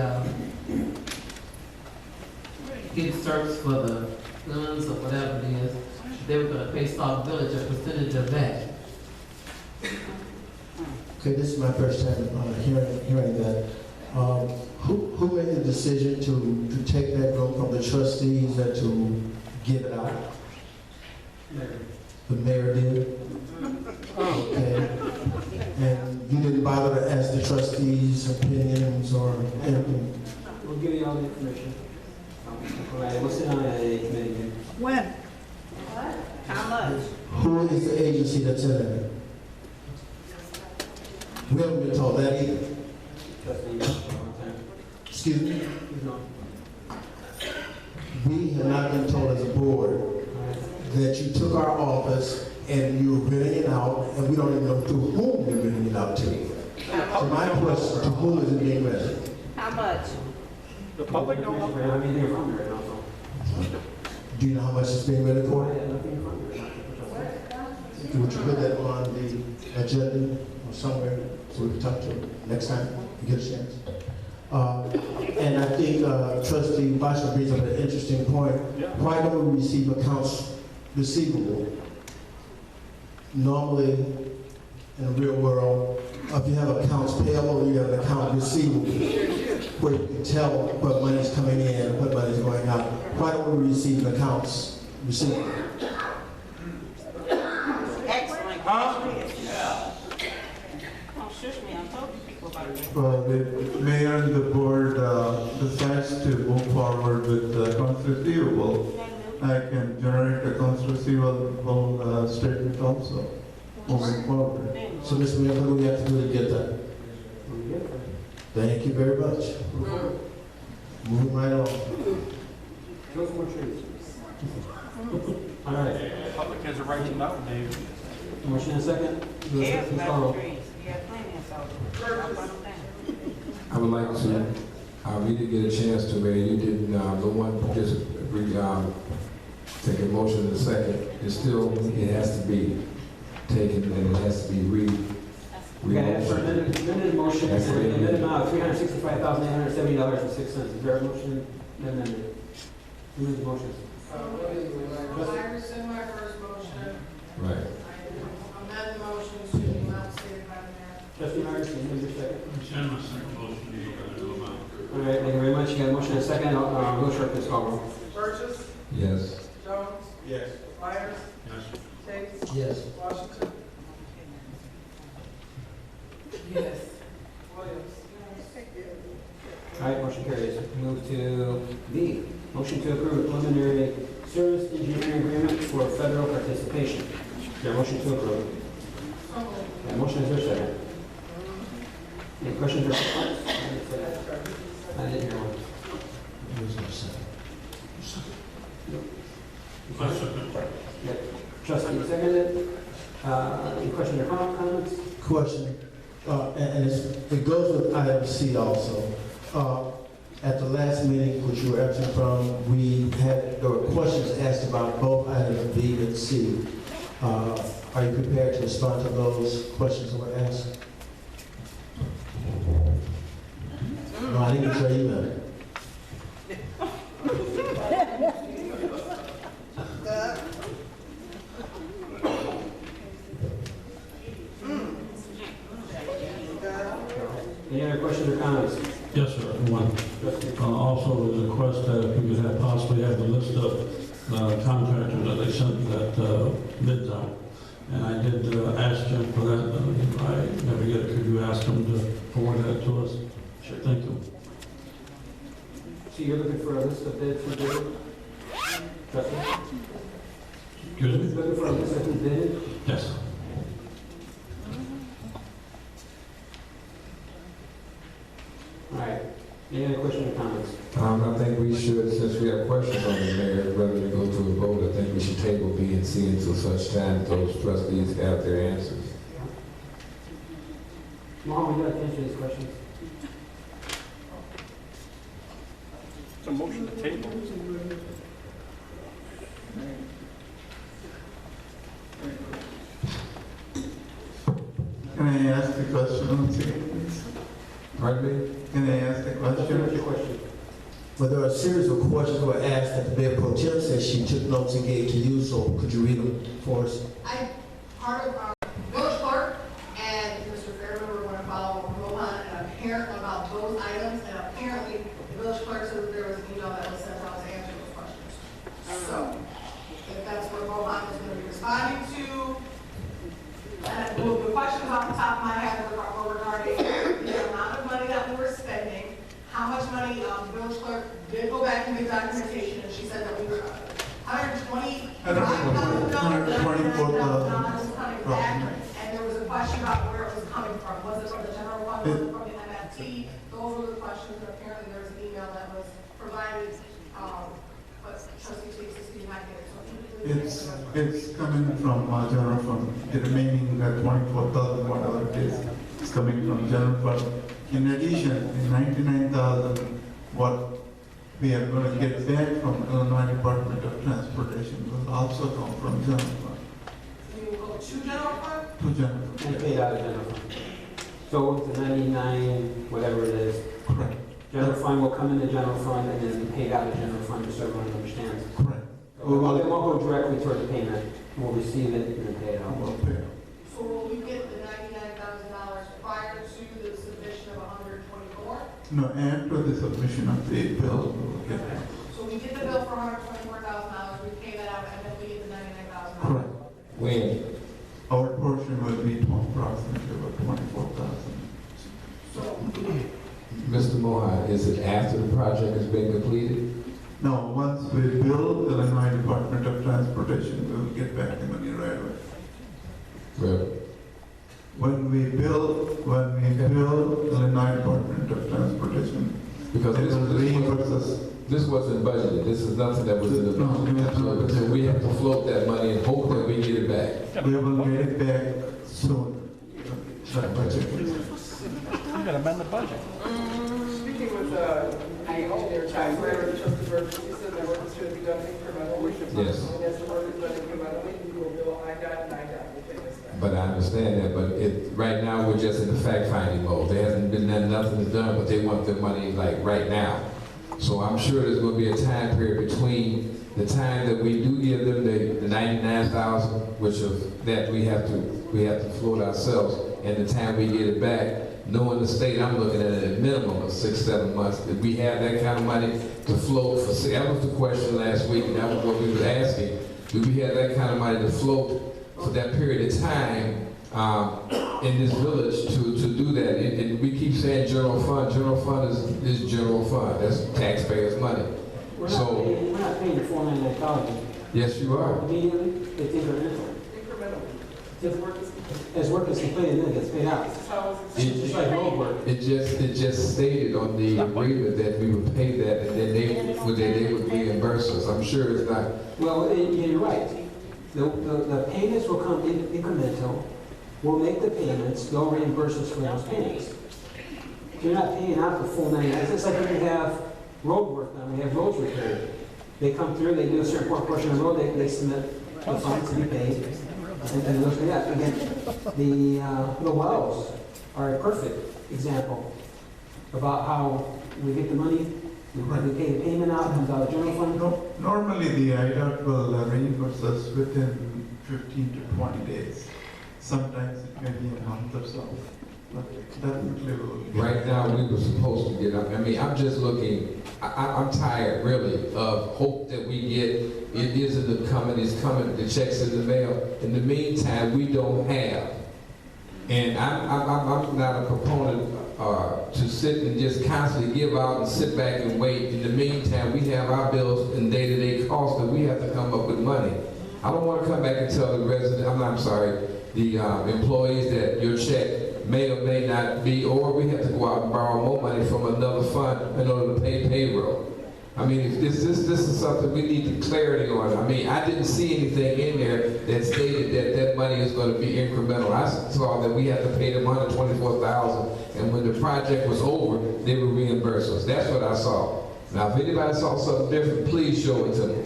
getting service for the guns or whatever it is, they were gonna pay Sauk Village a percentage of that. Okay, this is my first time hearing that. Who made the decision to take that room from the trustees and to give it out? The mayor did? Okay. And you didn't bother to ask the trustees' opinions or anything? We'll give you all the information. All right, we'll sit on a committee. When? What? How much? Who is the agency that's in there? We haven't been told that either. Excuse me? We have not been told as a board that you took our office and you were renting it out, and we don't even know to whom you're renting it out to. So my question, to whom is it being rented? How much? The public don't know. I mean, they're from there also. Do you know how much it's being rented for? I have nothing from there. Would you put that on the agenda or somewhere so we can talk to them next time you get a chance? And I think Trustee Bosher brings up an interesting point. Why don't we receive accounts receivable? Normally, in the real world, if you have accounts payable, you have an account receivable, where you can tell what money's coming in and what money's going out. Why don't we receive accounts receivable? Excellent. Yeah. Don't shush me, I'm talking to people about it. Well, the mayor and the board decides to move forward with the accounts receivable. I can generate accounts receivable statement also moving forward. So, Mr. Mayor, what do we have to do to get that? Thank you very much. Moving right on. Those more trees. All right. Public has a right to know, Dave. Motion and second. Yeah, Please call roll. trees. Yeah, plenty of those. I would like to, we didn't get a chance to, Mayor, you didn't, the one just, take a motion in a second. It's still, it has to be taken and it has to be Okay, for amended motion, That's for the it. amended amount of $365,870.06. Is there a motion amended? Who made the motion? I rescind my first motion. Right. I amend the motion to the amount stated by the mayor. Trustee Myers, can you move your second? Send my second motion to you, but I know about. All right, thank you very much. You got a motion and a second. Will Short, please call roll. Burgess. Yes. Jones. Yes. Myers. Yes. Tate. Yes. Washington. Yes. Williams. All right, motion carries. Move to B, motion to approve preliminary service engineering agreement for federal participation. Is there a motion to approve? Yeah, motion is there a second? Any questions or comments? I didn't hear one. Yeah, Trustee seconded. Any questions or comments? Question, and it goes with item C also. At the last meeting, which you were absent from, there were questions asked about both items B and C. Are you prepared to respond to those questions that were asked? No, I didn't get your email. Any other questions or comments? Yes, sir, one. Also, there's a request that if we could have possibly have the list of contractors that they sent that bids out. And I did ask him for that, I never get it. Could you ask him to forward that to us? Sure. Thank you. So you're looking for a list of bids for bid? Trustee? Excuse me? Looking for a list of who bid? Yes. All right. Any other questions or comments? I think we should, since we have questions on the mayor, rather than go to a vote, I think we should table B and C until such time that those trustees have their answers. Mohammed, would you like to answer these questions? It's a motion to table. Can I ask the question once again, please? Pardon me? Can I ask the question? Question. But there are a series of questions that were asked that the Mayor Pro Tem said she took notes and gave to you, so could you read them for us? Part of our village clerk and Mr. Fairman were going to follow up with Rohan and apparently about those items, and apparently the village clerk said that there was an email that was sent out to answer those questions. So, if that's what Rohan is going to be responding to, and the questions off the top of my head were regarding the amount of money that we were spending, how much money the village clerk did go back and get documentation, and she said that we were $125,000 coming back, and there was a question about where it was coming from. Was it from the general fund, was it from the MFT? Those were the questions, and apparently there was an email that was provided, but trustee Chase did not get it. So It's coming from general fund. The remaining 24,000, whatever it is coming from general fund. In addition, the 99,000, what we are going to get back from Illinois Department of Transportation will also come from general fund. you will go to general fund? To general fund. And paid out of general fund. So the 99, whatever it is, Correct. general fund will come in the general fund and then be paid out of general fund, just so everyone understands. Correct. It won't go directly toward the payment. We'll receive it and then pay it out. We'll pay. So will we get the $99,000 prior to the submission of 124? No, after the submission of the bill, we will get it. So we get the bill for $124,000, we pay that out, and then we get the $99,000. Correct. When? Our portion will be approximately about 24,000. So, Mr. Mohan, is it after the project has been completed? No, once we bill the Illinois Department of Transportation, we will get back the money right away. Well, When we bill the Illinois Department of Transportation, because they will reimburse us. this wasn't budgeted. This is nothing that was in the budget. So we have to float that money and hope that we get it back. We will get it back soon. That budget. You gotta amend the budget. Speaking with the engineer, Ty Ferrer, Trustee Burke, he said that work is going to be done incrementally. Yes. And as the work is done incrementally, we will bill IDOT and IDOT will pay us back. But I understand that, but right now, we're just in the fact-finding mode. There hasn't been nothing is done, but they want the money like right now. So I'm sure there's gonna be a time period between the time that we do give them the 99,000, which of that we have to float ourselves, and the time we get it back. Knowing the state, I'm looking at a minimum of 6-7 months. If we have that kind of money to float for, that was the question last week, and that was what we were asking. Do we have that kind of money to float for that period of time in this village to do that? And we keep saying general fund. General fund is general fund. That's taxpayers' money. We're not paying the $499,000. Yes, you are. Immediately, it's incremental. Incrementally. As work is completed, then it gets paid out. It's just like road work. It just stated on the agreement that we would pay that, and then they would reimburse us. I'm sure it's not. Well, you're right. The payments will come incremental. We'll make the payments. They'll reimburse us for those payments. You're not paying out the full 99. It's just like when we have road work done. We have roads repaired. They come through. They do a certain portion of the road. They submit the funds to be paid. And look at that. Again, the wells are a perfect example about how we get the money, we pay the payment out, comes out of general fund. Normally, the IDOT will reimburse us within 15 to 20 days. Sometimes it may be a month or so. But definitely will. Right now, we were supposed to get up. I mean, I'm just looking, I'm tired, really, of hope that we get, it isn't coming, it's coming, the check's in the mail. In the meantime, we don't have. And I'm not a proponent to sit and just constantly give out and sit back and wait. In the meantime, we have our bills and day-to-day costs that we have to come up with money. I don't want to come back and tell the resident, the employees that your check may or may not be, or we have to go out and borrow more money from another fund in order to pay payroll. I mean, if this is something we need clarity on. I mean, I didn't see anything in there that stated that that money is going to be incremental. I saw that we had to pay them $124,000, and when the project was over, they would reimburse us. That's what I saw. Now, if anybody saw something different, please show it to me.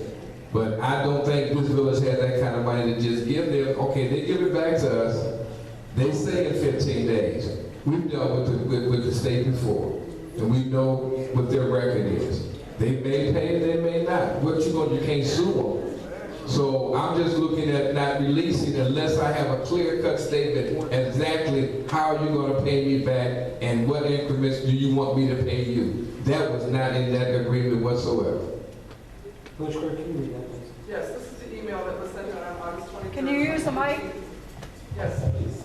But I don't think this village has that kind of money to just give them. Okay, they give it back to us. They say in 15 days. We've dealt with the state before, and we know what their record is. They may pay, they may not. What you going to do? You can't sue them. So I'm just looking at not releasing unless I have a clear-cut statement exactly how you're going to pay me back and what increments do you want me to pay you. That was not in that agreement whatsoever. Village Clerk, can you read that, please? Yes, this is the email that was sent out on August 23rd. Can you use the mic? Yes, please.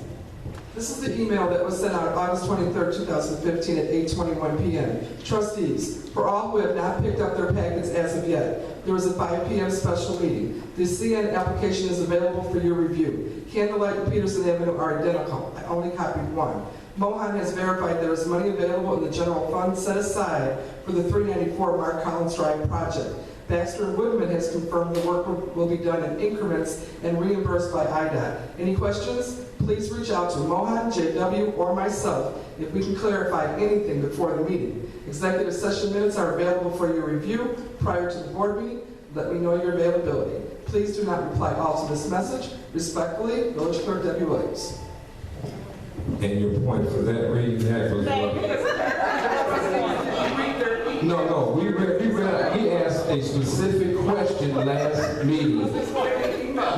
This is the email that was sent out August 23rd, 2015 at 8:21 p.m. Trustees, for all who have not picked up their packets as of yet, there is a 5 p.m. special meeting. The CN application is available for your review. Candlelight and Peterson Avenue are identical. I only copied one. Mohan has verified there is money available in the general fund set aside for the 394 Mark Collins Drive project. Baxter and Woodman has confirmed the work will be done in increments and reimbursed by IDOT. Any questions? Please reach out to Mohan, JW, or myself if we can clarify anything before the meeting. Executive session minutes are available for your review prior to the board meeting. Let me know your availability. Please do not reply all to this message. Respectfully, Village Clerk Debbie Williams. And your point for that reading that was No, we asked a specific question last meeting.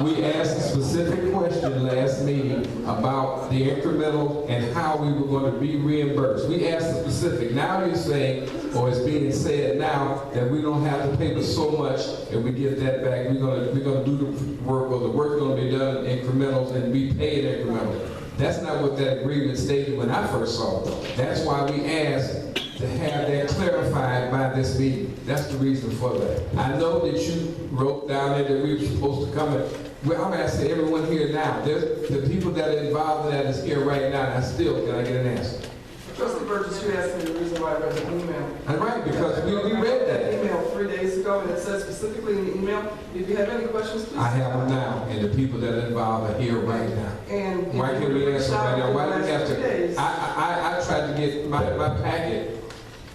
We asked a specific question last meeting about the incremental and how we were going to be reimbursed. We asked the specific. Now you're saying, or it's being said now, that we don't have to pay for so much and we get that back. We're going to do the work, or the work's going to be done in incrementals and be paid incrementally. That's not what that agreement stated when I first saw it. That's why we asked to have that clarified by this meeting. That's the reason for that. I know that you wrote down there that we were supposed to come in. Well, I'm asking everyone here now. There's the people that are involved in that is here right now, and can I get an answer? Trustee Burgess, you asked me the reason why I read the email. That's right, because we read that. Email 3 days ago, and it says specifically in the email, if you have any questions, please. I have them now, and the people that are involved are here right now. And why can't we answer right now? Why do we have to? I tried to get my packet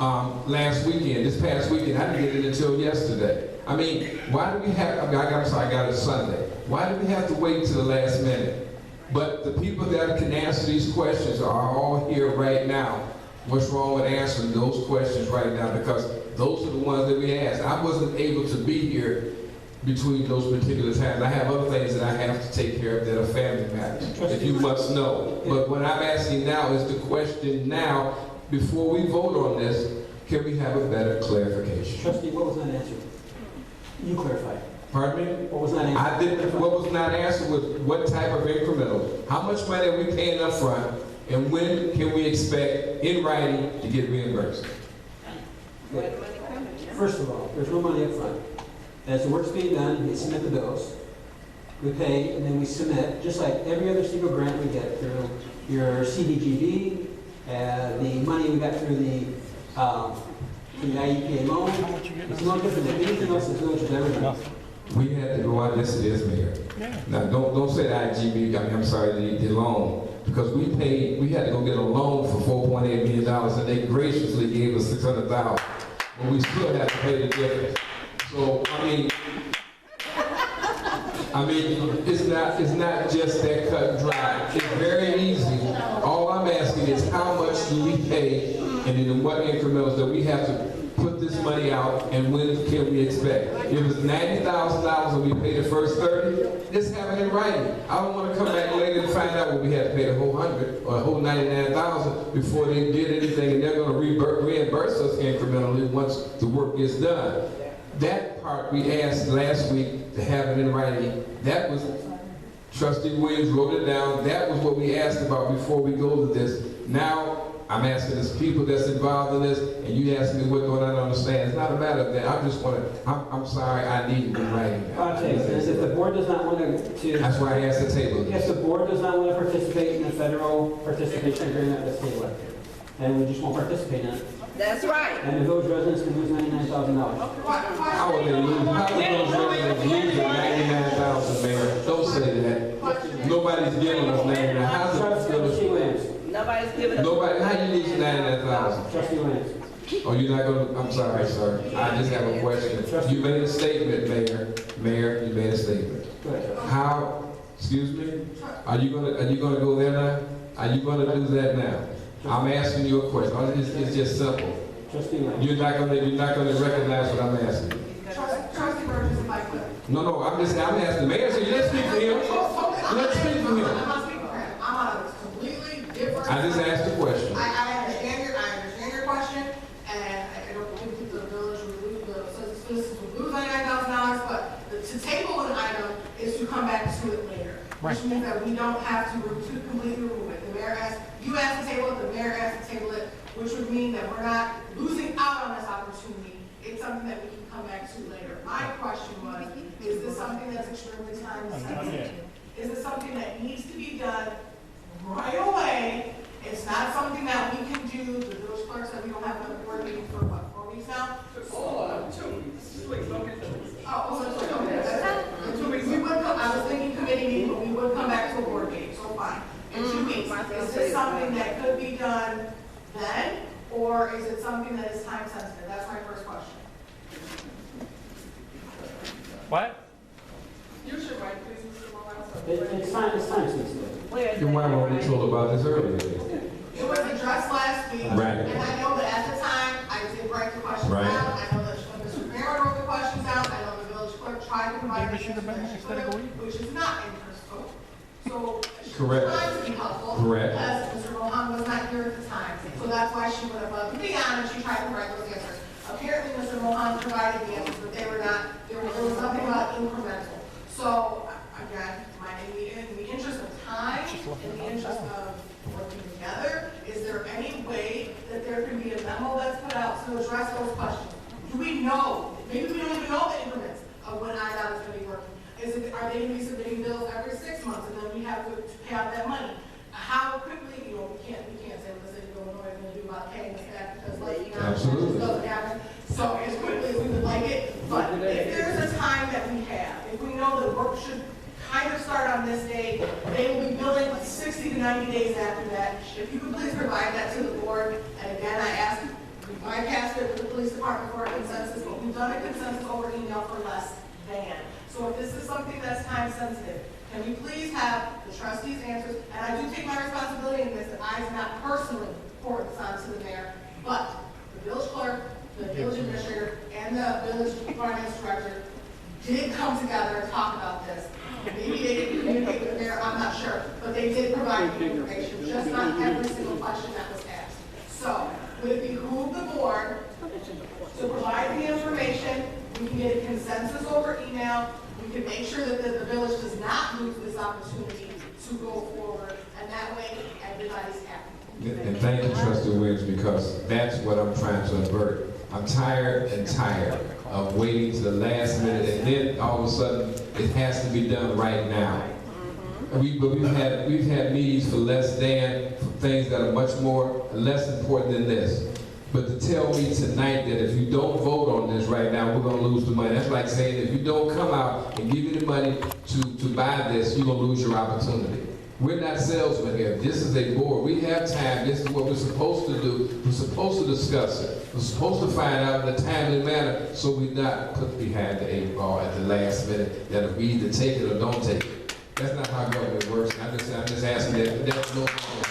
last weekend, this past weekend. I didn't get it until yesterday. I mean, why do we have, I'm sorry, I got it Sunday. Why do we have to wait until the last minute? But the people that can answer these questions are all here right now. What's wrong with answering those questions right now? Because those are the ones that we asked. I wasn't able to be here between those particular times. I have other things that I have to take care of that are family matters, if you must know. But what I'm asking now is the question now, before we vote on this, can we have a better clarification? Trustee, what was not answered? You clarified. Pardon me? What was not answered? What was not answered was what type of incremental? How much money are we paying up front, and when can we expect in writing to get reimbursed? First of all, there's no money up front. As the work's being done, we submit the bills. We pay, and then we submit, just like every other single grant we get through your CDGB, the money we got through the IEPA loan. It's no different than anything else the village has ever done. We had to go out, yes it is, Mayor. Now, don't say the IGB, I'm sorry, the loan. Because we had to go get a loan for $4.8 million, and they graciously gave us $600,000. But we still have to pay the difference. So, I mean, it's not just that cut and dry. It's very easy. All I'm asking is how much do we pay, and in what incrementals that we have to put this money out, and when can we expect? If it's $90,000 and we pay the first 30, just have it in writing. I don't want to come back later and find out when we have to pay the whole 100 or the whole 99,000 before they did anything, and they're going to reimburse us incrementally once the work gets done. That part we asked last week to have it in writing. That was, Trustee Williams wrote it down. That was what we asked about before we go to this. Now, I'm asking the people that's involved in this, and you asking me what's going on, I don't understand. It's not a matter of that. I just want to, I'm sorry, I need to be writing. Okay, if the board does not want to... That's why I asked the table. If the board does not want to participate in the federal participation agreement, let's table it. And we just won't participate in it. That's right. And the village residents can lose $99,000. How would they lose? How would those residents lose their 99,000, Mayor? Don't say that. Nobody's giving us 99. How's Trustee it? Lance. Nobody's giving us... Nobody, how you lose 99,000? Trustee Lance. Oh, you're not gonna, I'm sorry, sir. I just have a question. You made a statement, Mayor. Mayor, you made a statement. How, excuse me? Are you gonna go there now? Are you gonna do that now? I'm asking you a question. It's just simple. You're not gonna recognize what I'm asking. Trustee Burgess, if I could. No, I'm asking. Mayor said, let's speak for him. Let's speak for him. I'm not speaking for him. I'm on a completely different. I just asked the question. I understand your question, and I don't think the village would lose, the citizens would lose $99,000, but to table an item is to come back to it later. Which means that we don't have to completely remove it. The mayor asked, you asked to table it, the mayor asked to table it, which would mean that we're not losing out on this opportunity. It's something that we can come back to later. My question was, is this something that's extremely time sensitive? Is it something that needs to be done right away? It's not something that we can do. The village clerk said we don't have another board meeting for what, 4 weeks now? 2 weeks. 2 weeks, don't get 2 weeks. Oh, so 2 weeks. In 2 weeks, we would come, I was thinking committee meeting, but we would come back to a board meeting, so fine. In 2 weeks, is this something that could be done then, or is it something that is time sensitive? That's my first question. What? You should write, please, Mr. Moran. It's time sensitive. Then why weren't we told about this earlier? It was addressed last week. Right. And I know that at the time, I did write the questions Right. down. I know that when Mr. Mayor wrote the questions down. I know the village clerk tried to provide the answers that she could have, which is not in her scope. So she Correct. tried to be helpful. Correct. Because Mr. Mohan was not here at the time. So that's why she went above and beyond and she tried to provide those answers. Apparently, Mr. Mohan provided the answers, but they were not, there was nothing about incremental. So, again, in the interest of time, in the interest of working together, is there any way that there can be a memo that's put out to address those questions? Do we know, maybe we don't even know the increments of when IDOT is going to be working. Are they going to be submitting bills every 6 months and then we have to pay out that money? How quickly, we can't say what the city of Illinois is going to do about paying us back because like, it just doesn't happen. So as quickly as we would like it, but if there's a time that we have, if we know the work should kind of start on this day, they will be billing 60 to 90 days after that. If you could please provide that to the board, and again, I asked, we bypassed it with the police department for a consensus, but we've done a consensus over email for less than. So if this is something that's time sensitive, can we please have the trustees' answers? And I do take my responsibility in this, that I did not personally forward this on to the mayor, but the village clerk, the village administrator, and the village finance director did come together and talk about this. Maybe they didn't communicate with the mayor, I'm not sure, but they did provide the information, just not every single question that was asked. So, would it behoove the board to provide the information? We can get a consensus over email. We can make sure that the village does not lose this opportunity to go forward, and that way everybody's happy. And thank you, Trustee Williams, because that's what I'm trying to avert. I'm tired of waiting to the last minute, and then all of a sudden, it has to be done right now. We've had meetings for less than, for things that are much more, less important than this. But to tell me tonight that if you don't vote on this right now, we're gonna lose the money. That's like saying if you don't come out and give me the money to buy this, you're gonna lose your opportunity. We're not salesmen here. This is a board. We have time. This is what we're supposed to do. We're supposed to discuss it. We're supposed to find out in a timely manner so we're not put behind the 8 ball at the last minute that if we either take it or don't take it. That's not how government works. I'm just asking that. That's no problem.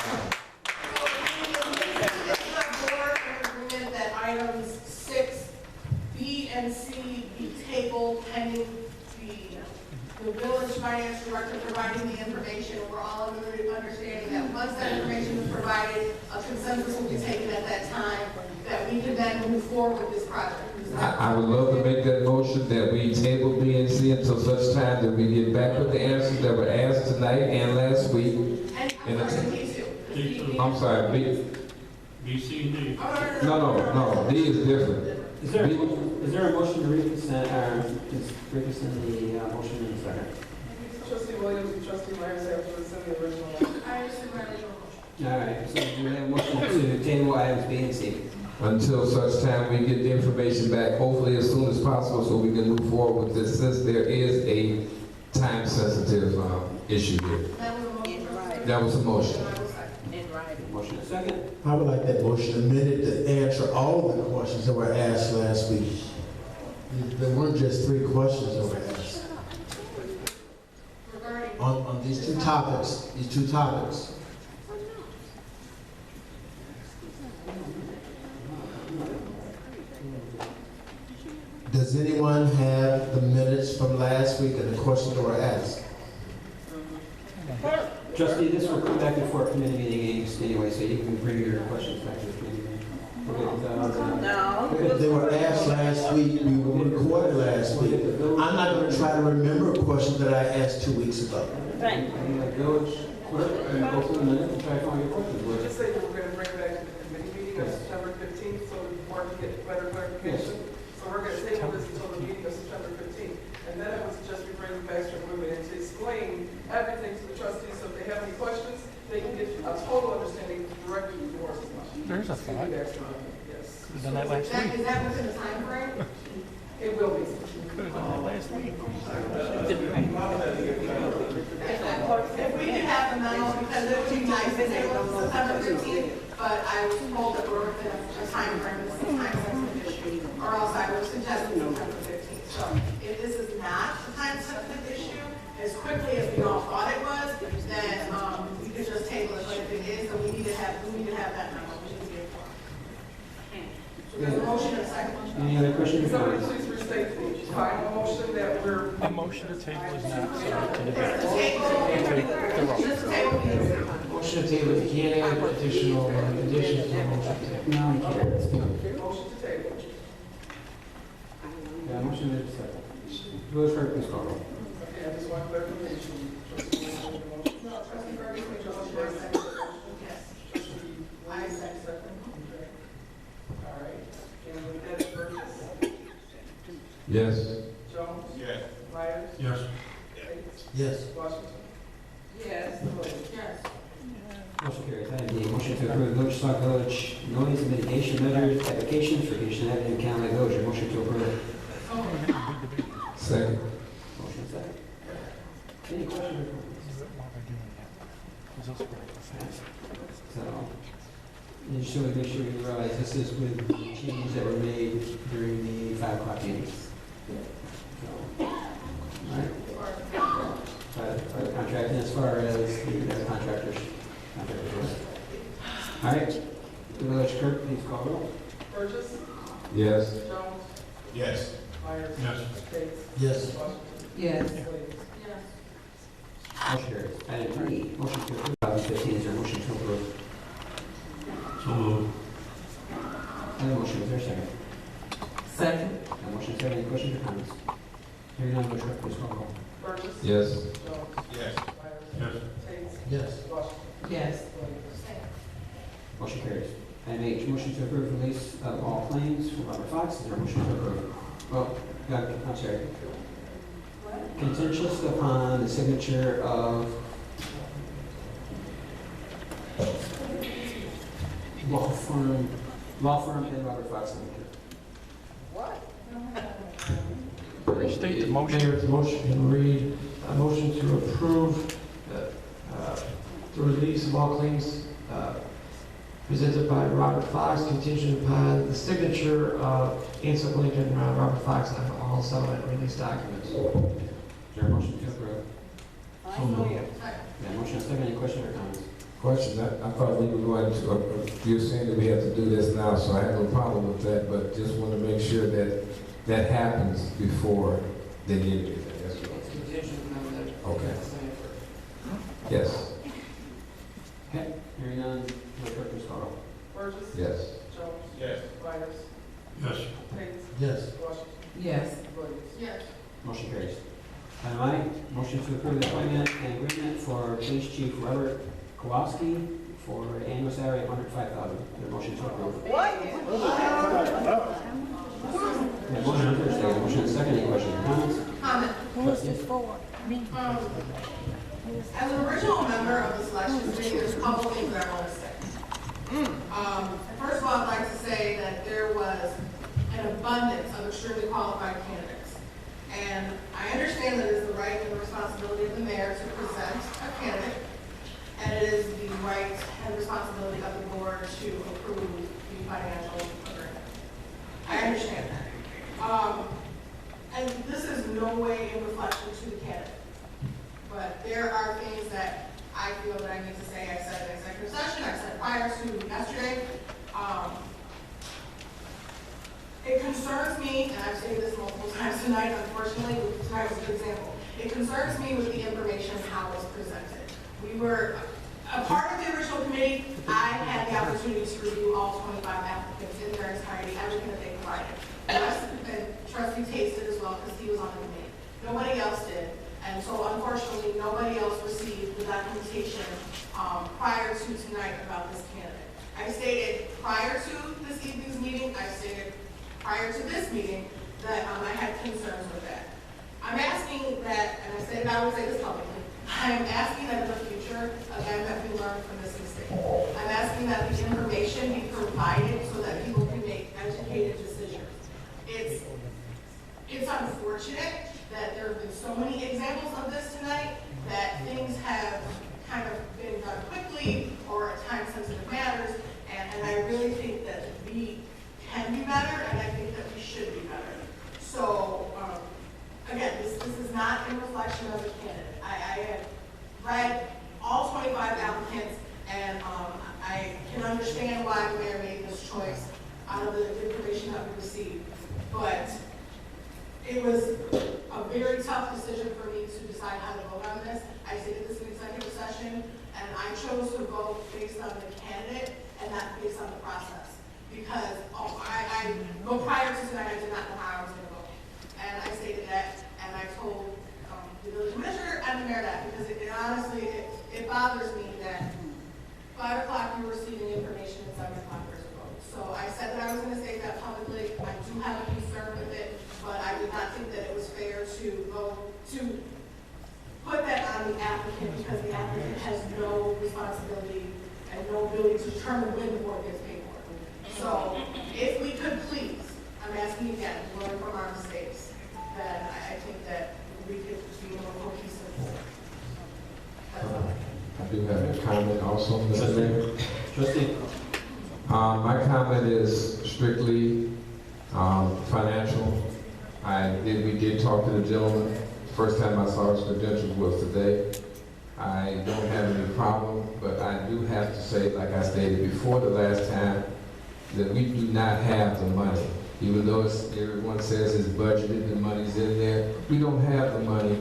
That items 6, B, and C be tabled pending the village finance director providing the information. We're all under the understanding that once that information is provided, a consensus will be taken at that time, that we can then move forward with this project. I would love to make that motion that we table B and C until such time that we get back with the answers that were asked tonight and last week. And I'm sorry, B2. I'm sorry, B. B, C, and D. No, D is different. Is there a motion to reconsider, just reconsider the motion in a second? Trustee Williams and trustee Myers have to rescind the original motion. I rescind my original motion. All right, so do we have a motion to table items B and C? Until such time we get the information back, hopefully as soon as possible, so we can move forward with this, since there is a time-sensitive issue here. That was a motion. That was a motion. In writing. Motion and second? I would like that motion amended to answer all of the questions that were asked last week. There weren't just 3 questions that were asked. Regarding. On these two topics, Does anyone have the minutes from last week and the questions that were asked? Trustee, this will come back before committee meeting anyway, so you can bring your questions back to the committee meeting. No. They were asked last week, we were recorded last week. I'm not going to try to remember questions that I asked 2 weeks ago. Thank you. Village clerk, and go through the minutes and try to find your questions. We'll just say that we're going to bring it back to the committee meeting on September 15th, so the board can get better clarification. So we're going to table this until the meeting of September 15th. And then I would suggest we bring it back to the movement and to explain everything to the trustees, so if they have any questions, they can get a total understanding directly from the horse's mouth. There's a thought. Yes. Could have done that last week. Is that within the time frame? It will be. Could have done that last week. If we could have the memo, because it would be nice if it was September 15th, but I was told that we're within a time frame, it's a time-sensitive issue, or else I would suggest September 15th. So if this is not a time-sensitive issue, as quickly as we all thought it was, then we could just table it, but if it is, then we need to have that memo, which is the important. So there's a motion and a second. Any other questions or Somebody comments? please restate the final motion that we're. A motion to table is not subject to It's debate. the table. Motion to table, you can't add additional conditions to the motion to table. No, you can't. Let's go. Motion to table. Yeah, motion is second. Village clerk, please call roll. Okay, I just want clarification. Trustee Williams made the motion. No, trustee Burgess made your motion. Trustee Burgess seconded the motion. Yes. Trustee Williams second. Okay. All right. And with that, Burgess. Yes. Jones. Yes. Myers. Yes. Bates. Yes. Washington. Yes. Williams. Yes. Motion carries. Item D, motion to approve Village Sauk Village noise mitigation measures applications for Houston Avenue and County Village. Your motion to approve. Second. Motion second. Any questions or comments? So, and just so we make sure you realize, this is with the changes that were made during the 5 o'clock meetings. So, all right. For the contract, and as far as the contractors. All right. The village clerk, please call roll. Burgess. Yes. Jones. Yes. Myers. Yes. Bates. Yes. Washington. Yes. Williams. Yes. Motion carries. Item E, motion to approve 2015, is there a motion to approve? So moved. I have a motion, is there a second? Second. A motion is second, any questions or comments? Hearing none, village clerk, please call roll. Burgess. Yes. Jones. Yes. Myers. Yes. Bates. Yes. Washington. Yes. Williams. Motion carries. Item H, motion to approve release of all claims for Robert Fox, is there a motion to approve? Well, I'm sorry. Contentious upon the signature of law firm and Robert Fox signature. Restate the motion. Mayor, the motion can read, a motion to approve the release of all claims presented by Robert Fox, contingent upon the signature of Ansel Lincoln and Robert Fox on all settlement release documents. Is there a motion to approve? So moved. Yeah, motion second, any questions or comments? Question, I thought we were going to, you're saying that we have to do this now, so I have no problem with that, but just want to make sure that that happens before they need anything. That's all. It's contingent upon that. Okay. Yes. Okay, hearing none, village clerk, please call roll. Burgess. Yes. Jones. Yes. Myers. Yes. Bates. Yes. Washington. Yes. Williams. Yes. Motion carries. Item I, motion to approve the appointment and agreement for Police Chief Robert Kowalski for an annual salary of $105,000. The motion to approve. What? The motion on first, second, motion on second, any questions or comments? Comment. Trustee? As an original member of the selection committee, there's a couple things that I want to say. First of all, I'd like to say that there was an abundance of extremely qualified candidates. And I understand that it is the right and the responsibility of the mayor to present a candidate, and it is the right and responsibility of the board to approve the financial agreement. I understand that. And this is no way in reflection to the candidate. But there are things that I feel that I need to say. I said in executive session, I said prior to yesterday. It concerns me, and I've stated this multiple times tonight, unfortunately, tonight was a good example. It concerns me with the information, how it's presented. We were a part of the original committee. I had the opportunity to review all 25 applicants in their entirety, everything that they provided. And Trustee Taste did as well, because he was on the committee. Nobody else did. And so unfortunately, nobody else received the documentation prior to tonight about this candidate. I stated prior to this evening's meeting, I stated prior to this meeting that I had concerns with that. I'm asking that, and I said I would say this publicly, I am asking that in the future, again, that we learn from this mistake. I'm asking that the information be provided so that people can make educated decisions. It's unfortunate that there have been so many examples of this tonight, that things have kind of been done quickly or at time-sensitive matters, and I really think that we can be better, and I think that we should be better. So, again, this is not in reflection of the candidate. I have read all 25 applicants, and I can understand why the mayor made this choice out of the information that we received. But it was a very tough decision for me to decide how to vote on this. I stated this in executive session, and I chose to vote based on the candidate and not based on the process. Because prior to tonight, I did not know how I was going to vote. And I stated that, and I told the village commissioner and the mayor that, because it honestly, it bothers me that 5 o'clock you're receiving information and 7 o'clock there's a vote. So I said that I was going to state that publicly. I do have a concern with it, but I did not think that it was fair to put that on the applicant, because the applicant has no responsibility and no ability to determine when the board gets paid for. So if we could please, I'm asking again, learn from our mistakes, then I think that we could be more cohesive. That's all. I do have a comment also, Mr. Mayor. Trustee? My comment is strictly financial. We did talk to the gentleman. First time I saw his credentials was today. I don't have any problem, but I do have to say, like I stated before the last time, that we do not have the money. Even though everyone says it's budgeted, the money's in there, we don't have the money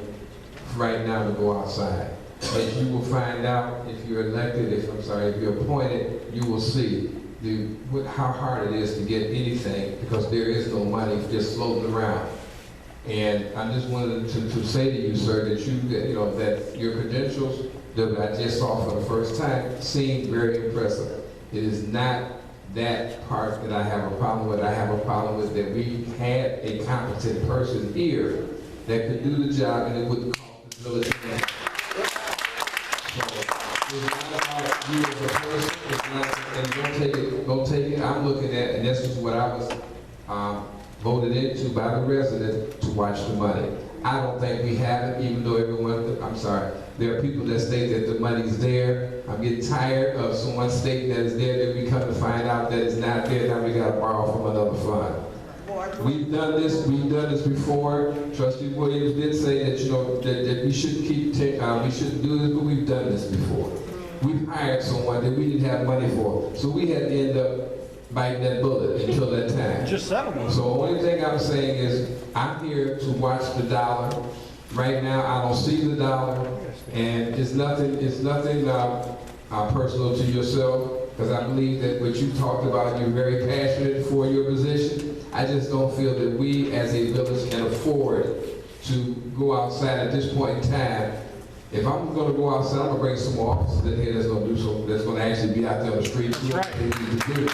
right now to go outside. As you will find out if you're elected, if you're appointed, you will see how hard it is to get anything, because there is no money just floating around. And I just wanted to say to you, sir, that that your credentials that I just saw for the first time seem very impressive. It is not that part that I have a problem with. I have a problem with that we had a competent person here that could do the job, and it wouldn't cost the village anything. So it's not about you as a person. It's not, and don't take it. I'm looking at, and this is what I was voted into by the resident to watch the money. I don't think we have it, even though there are people that state that the money's there. I'm getting tired of someone stating that it's there, then we come to find out that it's not there, now we gotta borrow from another fund. We've done this before. Trustee Williams did say that, that we shouldn't we shouldn't do this, but we've done this before. We've hired someone that we didn't have money for, so we had to end up biting that bullet until that time. Just settle. So the only thing I'm saying is, I'm here to watch the dollar. Right now, I don't see the dollar, and it's nothing personal to yourself, because I believe that what you talked about, you're very passionate for your position. I just don't feel that we as a village can afford to go outside at this point in time If I'm gonna go outside, I'm gonna bring some more officers in here that's gonna do some, that's gonna actually be out there on the street. That's right. They need to do it.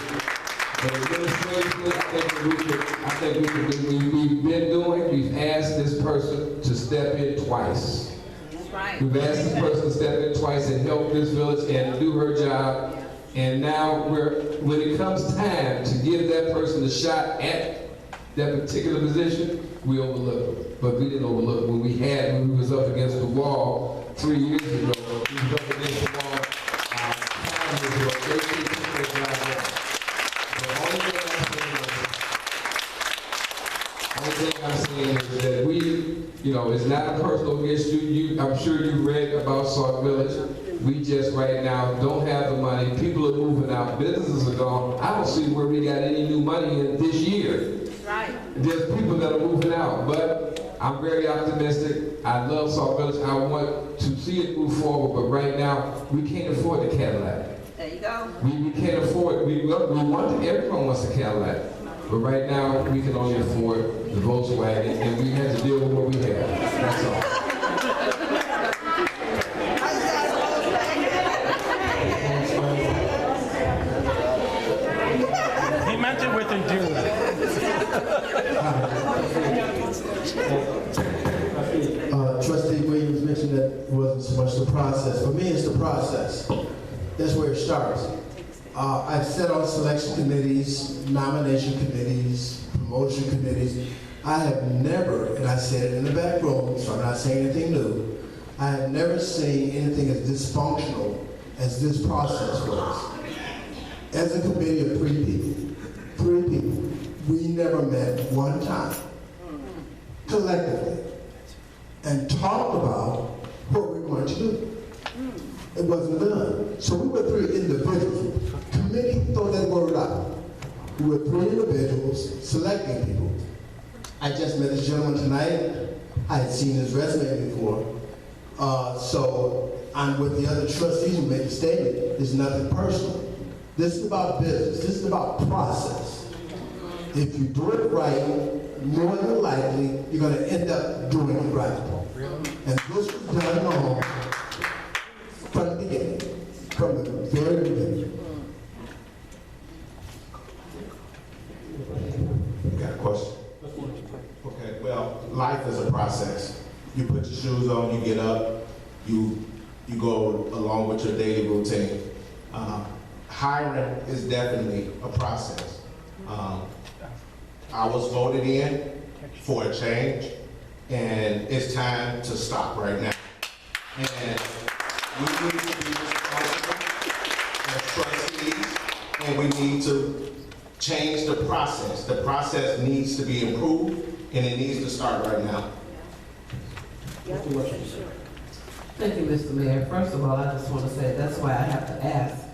But administratively, I think we can do, we've been doing, we've asked this person to step in twice. That's right. We've asked this person to step in twice and help this village and do her job. And now when it comes time to give that person a shot at that particular position, we overlook it. But we didn't overlook it when we was up against the wall 3 years ago. We was up against the wall, time ago, 13 people drive. The only thing I'm saying is that we, it's not a personal against you. I'm sure you read about Sauk Village. We just right now don't have the money. People are moving out. Businesses are gone. I don't see where we got any new money in this year. Right. There's people that are moving out, but I'm very optimistic. I love Sauk Village. I want to see it move forward, but right now we can't afford the Cadillac. There you go. We can't afford. Everyone wants a Cadillac, but right now we can only afford the Volkswagen, and we have to deal with what we have. That's all. He meant it with endearment. Trustee Williams mentioned that it wasn't so much the process. For me, it's the process. That's where it starts. I've sat on selection committees, nomination committees, promotion committees. I have never, and I said it in the back room, so I'm not saying anything new, I have never seen anything as dysfunctional as this process was. As a committee of 3 people, we never met one time, collectively, and talked about what we were going to do. It wasn't done. So we were 3 individuals. Committee, throw that word out. We were 3 individuals selecting people. I just met this gentleman tonight. I had seen his resume before. So I'm with the other trustees who made the statement. It's nothing personal. This is about business. This is about process. If you do it right, more than likely, you're going to end up doing it right. And this was done wrong from the beginning, from the very beginning. You got a question? Okay, well, life is a process. You put your shoes on, you get up, you go along with your daily routine. Hiring is definitely a process. I was voted in for a change, and it's time to stop right now. And we need to be responsible as trustees, and we need to change the process. The process needs to be improved, and it needs to start right now. Thank you, Mr. Mayor. First of all, I just want to say that's why I have to ask,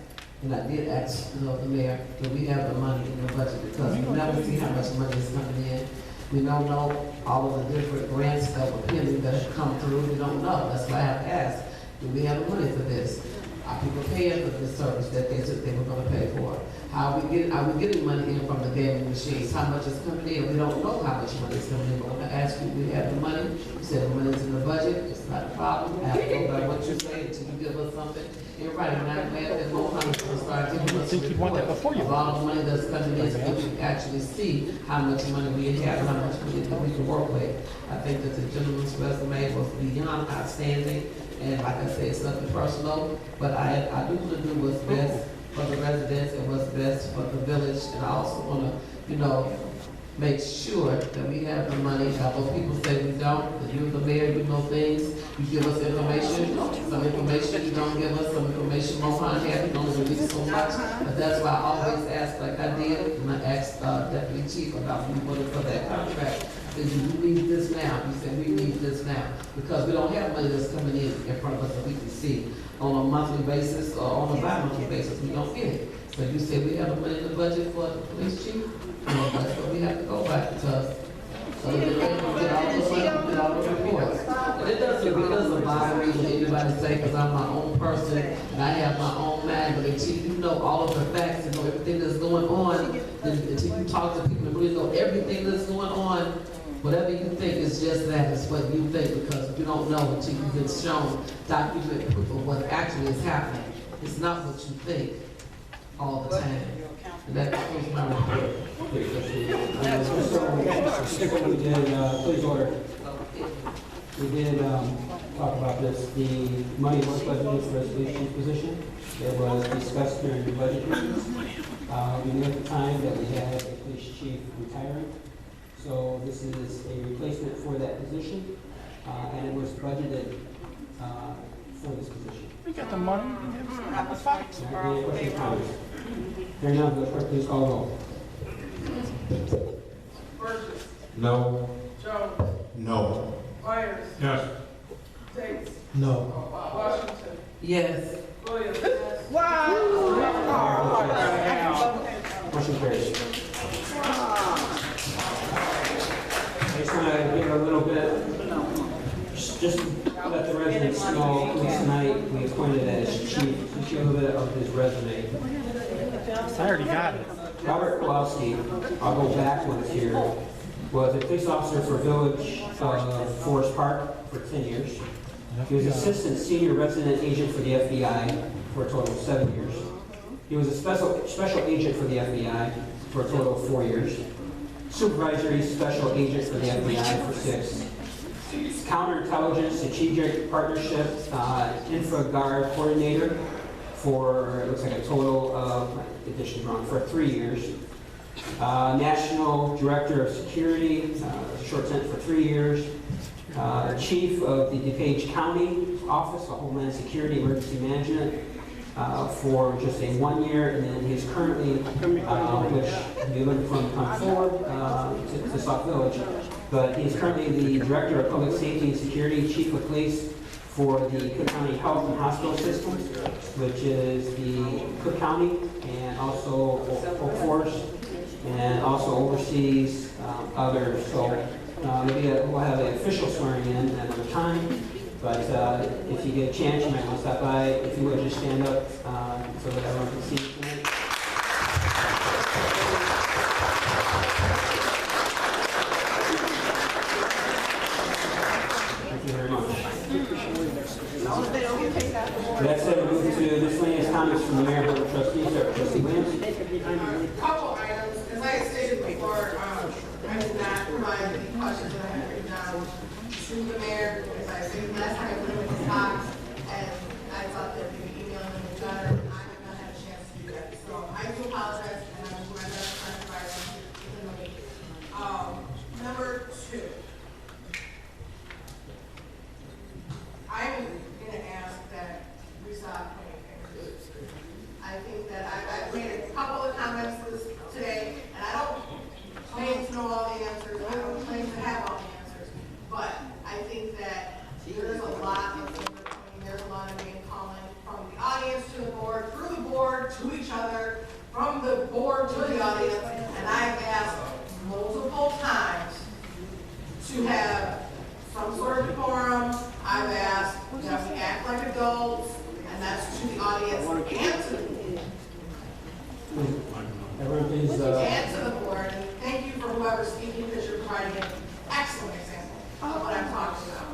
and I did ask, the mayor, do we have the money in the budget? Because we never see how much money is coming in. We don't know all of the different grants that were pending that have come through. We don't know. That's why I have to ask, do we have the money for this? Are people paying for this service that they said they were going to pay for? Are we getting money in from the gaming machines? How much is coming in? We don't know how much money is coming in. But when I ask you, do we have the money? You said the money's in the budget. It's not a problem. I have to go by what you say until you give us something. You're right. And I'm glad that Mohammed will start giving us a report of all the money that's coming in so we can actually see how much money we have and how much money that we can work with. I think that the gentleman's resume was beyond outstanding. And like I said, it's nothing personal, but I do want to do what's best for the residents and what's best for the village. And I also want to, make sure that we have the money. Although people say we don't, that you're the mayor, you know things, you give us information, some information you don't give us, some information Mohan had, you don't release so much. But that's why I always ask, like I did, when I asked Deputy Chief about when we voted for that contract. We need this now. He said, we need this now. Because we don't have money that's coming in front of us that we can see on a monthly basis or on a bi-monthly basis. We don't get it. So you say we have the money in the budget for the police chief? Well, that's what we have to go back to. So we get all the reports. And it doesn't bother me when anybody say, because I'm my own person and I have my own mind, but until you know all of the facts and know everything that's going on, until you talk to people and really know everything that's going on, Whatever you think is just that, is what you think, because you don't know until you've been shown documented proof of what actually is happening. It's not what you think all the time. And that was my report. We did, please order. We did talk about this. The money was budgeted for the police chief position. It was discussed during the budget meetings. We knew at the time that we had a police chief retiring. So this is a replacement for that position, and it was budgeted for this position. We got the money. Have the facts. Any questions, comments? Hearing none, will the clerk please call the roll? Burgess. No. Jones. No. Myers. Yes. Tate. No. Washington. Yes. Williams. Motion carries. I just want to give a little bit, just let the residents know, tonight we appointed as chief, just give a little bit of his resume. I already got it. Robert Kowalski, I'll go backwards here, was a police officer for Village of Forest Park for 10 years. He was assistant senior resident agent for the FBI for a total of 7 years. He was a special agent for the FBI for a total of 4 years. Supervisory special agent for the FBI for 6. Counterintelligence, strategic partnership, infra guard coordinator for, it looks like a total of, addition wrong, for 3 years. National Director of Security, short stint for 3 years. Chief of the DuPage County Office of Homeland Security Emergency Management for just a 1 year, and then he's currently, which you're looking from come forward to Sauk Village, but he's currently the Director of Public Safety and Security, Chief of Police for the Cook County Health and Hospital Systems, which is the Cook County and also Oak Forest, and also oversees others. So maybe we'll have an official swearing in at another time. But if you get a chance, you might want to stop by. If you would, just stand up so that everyone can see you tonight. Thank you very much. That said, we move to miscellaneous comments from the Mayor, Board of Trustees, Trustee Williams. Couple items, as I stated before, I did not provide the questions that I had written down to the mayor, as I stated last time, I put them in his box, and I thought that maybe emailing them was better. I have not had a chance to do that, so I do apologize, and I'm doing my best to try to provide them within the week. Number 2. I'm gonna ask that we stop playing favorites. I think that I've made a couple of comments today, and I don't claim to know all the answers, I don't claim to have all the answers, but I think that there's a lot of finger-pointing, there's a lot of name-calling from the audience to the board, through the board to each other, from the board to the audience, and I've asked multiple times to have some sort of decorum. I've asked that we act like adults, and that's to the audience and to the board. Everyone please. And to the board, and thank you for whoever's speaking, because you're providing an excellent example of what I'm talking about.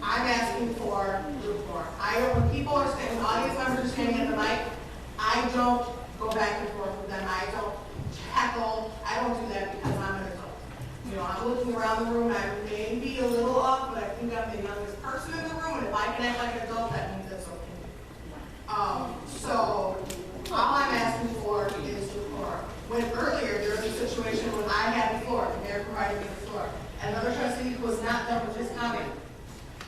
I'm asking for reform. When people are standing, when audience members are standing at the mic, I don't go back and forth with them. I don't heckle. I don't do that because I'm an adult. You know, I'm looking around the room, I may be a little up, but I think I'm the youngest person in the room, and if I can act like an adult, that means that's okay. So, all I'm asking for is reform. When earlier, there was a situation when I had the floor, the mayor provided me the floor, and another trustee who was not done with his comment,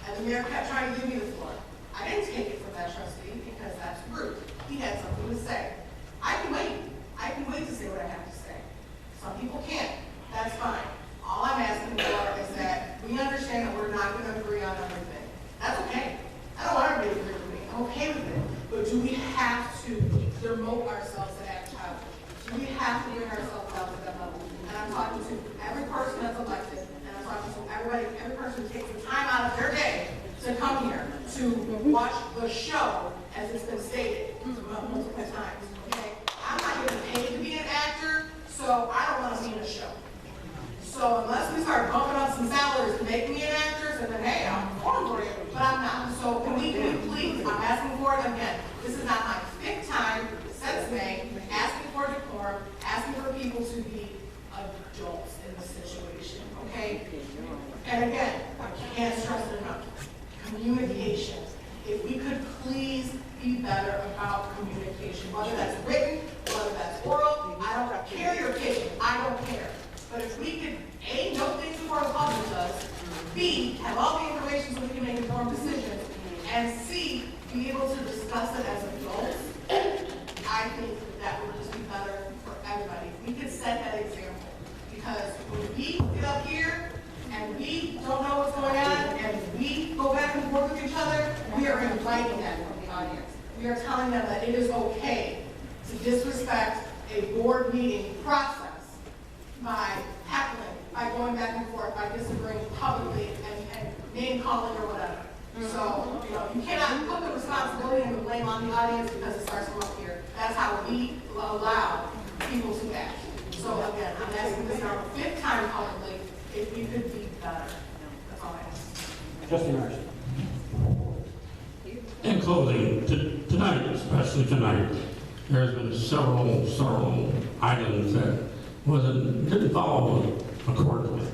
and the mayor kept trying to give me the floor. I didn't take it from that trustee because that's rude. He had something to say. I can wait. I can wait to say what I have to say. Some people can't. That's fine. All I'm asking for is that we understand that we're not going to agree on everything. That's okay. I don't want everybody to agree with me. I'm okay with it. But do we have to demote ourselves to that child? Do we have to bring ourselves out to that level? And I'm talking to every person that's elected, and I'm talking to every person who takes the time out of their day to come here to watch the show, as it's been stated multiple times. Okay? I'm not getting paid to be an actor, so I don't want to be in a show. So So unless we start bumping up some salaries to make me an actress, and then, hey, I'm going for it, but I'm not. So can we please, I'm asking for it again. This is not my fifth time since May, asking for decorum, asking for people to be adults in the situation, okay? And again, I can't stress it enough. Communication. If we could please be better about communication, whether that's written, whether that's oral, I don't care your opinion, I don't care. But if we could, A, know things before the public does, B, have all the information so we can make informed decisions, and C, be able to discuss it as adults, I think that would just be better for everybody. If we could set that example. Because when we get up here and we don't know what's going on and we go back and forth with each other, we are inviting that from the audience. We are telling them that it is okay to disrespect a board meeting process by heckling, by going back and forth, by disagreeing publicly and name calling or whatever. So, you cannot put the responsibility and the blame on the audience because it starts from up here. That's how we allow people to act. So again, I'm asking this our fifth time publicly, if we could be better. That's all I ask. Trustee Marshall. In closing, tonight, especially tonight, there's been several items that didn't follow accordingly.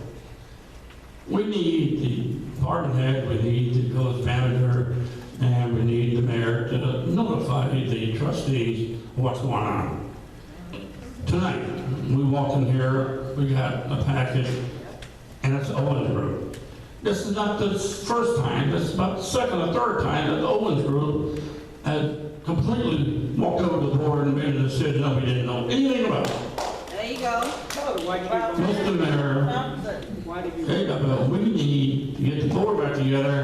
We need the department head, we need the village manager, and we need the mayor to notify the trustees what's going on. Tonight, we walk in here, we got a package, and it's Owens Group. This is not the first time, this is about the second or third time that the Owens Group has completely walked over the board and made a decision that we didn't know anything about. There you go. Mr. Mayor, there you go. We need to get the board back together,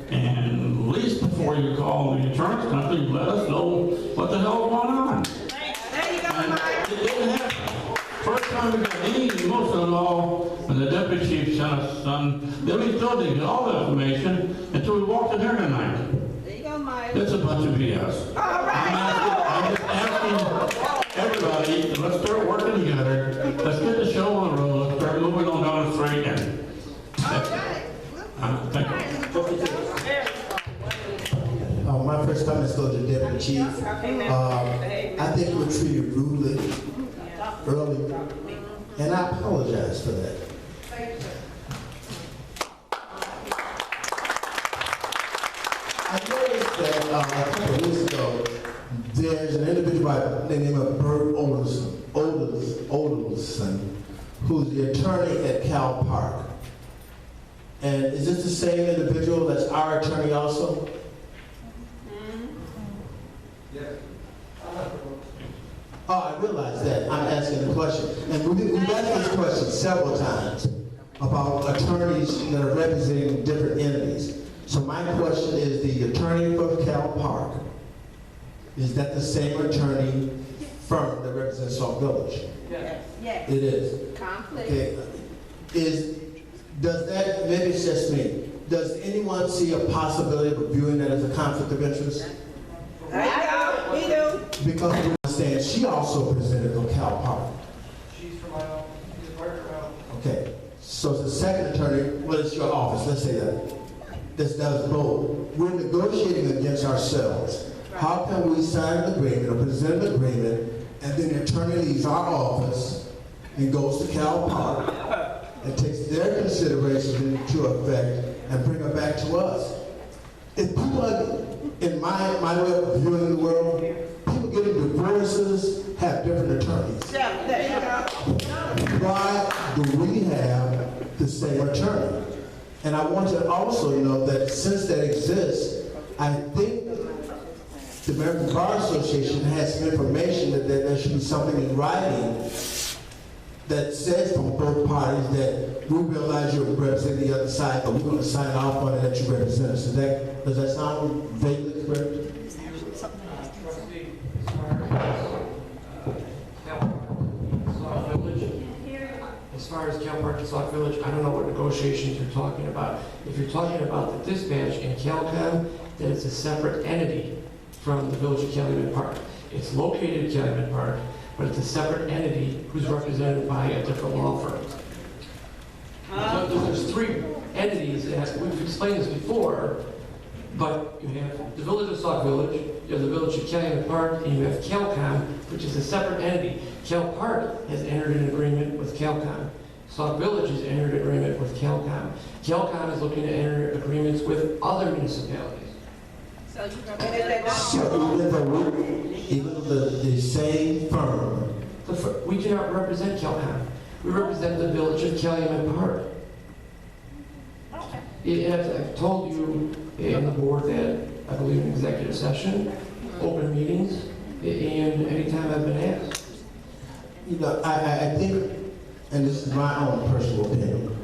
and at least before you call the insurance company, let us know what the hell is going on. There you go, And it didn't happen. First time we got any emotion at all, when the deputy chief sent us then we still didn't get all the information until we walked in here tonight. There you go, Mike. It's a bunch of BS. All right. I'm just asking everybody, let's start working together. Let's get the show on the road. Let's start moving on down the straight end. Thank you. My first comment goes to Deputy Chief. I think you were treated rudely earlier, and I apologize for that. I noticed that a couple of weeks ago, there's an individual by the name of Bert Olderson, who's the attorney at Cal Park. And is this the same individual that's our attorney also? Yes. Oh, I realize that. I'm asking the question. And we've asked this question several times about attorneys that are representing different entities. So my question is, the attorney for Cal Park, is that the same attorney firm that represents Sauk Village? Yes. Yes. It is. Conflict. Okay. Does that, maybe it's just me, does anyone see a possibility of viewing that as a conflict of interest? We do. Because we understand she also presented on Cal Park. She's from my office, she's a partner of my office. Okay, so as the second attorney, well, it's your office, let's say that. This does both. We're negotiating against ourselves. How can we sign an agreement or present an agreement, and then the attorney leaves our office and goes to Cal Park and takes their considerations into effect and bring them back to us? If people are, in my way of viewing the world, people getting divorces have different attorneys. Yeah, there you go. Why do we have the same attorney? And I want you to also know that since that exists, I think the American Bar Association has some information that there should be something in writing that says from both parties that we realize you're representing the other side, but we're going to sign off on it that you represent us. Does that sound vaguely correct? As far as Cal Park and Sauk Village, I don't know what negotiations you're talking about. If you're talking about the dispatch in CalCom, then it's a separate entity from the Village of Calumet Park. It's located in Calumet Park, but it's a separate entity who's represented by a different law firm. there's three entities, we've explained this before, but you have the Village of Sauk Village, you have the Village of Calumet Park, and you have P.L.A.N, which is a separate entity. P.L.A.N Park has entered an agreement with P.L.A.N. Sauk Village has entered an agreement with P.L.A.N. P.L.A.N is looking to enter agreements with other municipalities. So you represent So even the same firm, We do not represent P.L.A.N. We represent the Village of Calumet Park. I've told you and the board that I believe in executive session, open meetings, and anytime I've been asked. you know, I think, and this is my own personal opinion,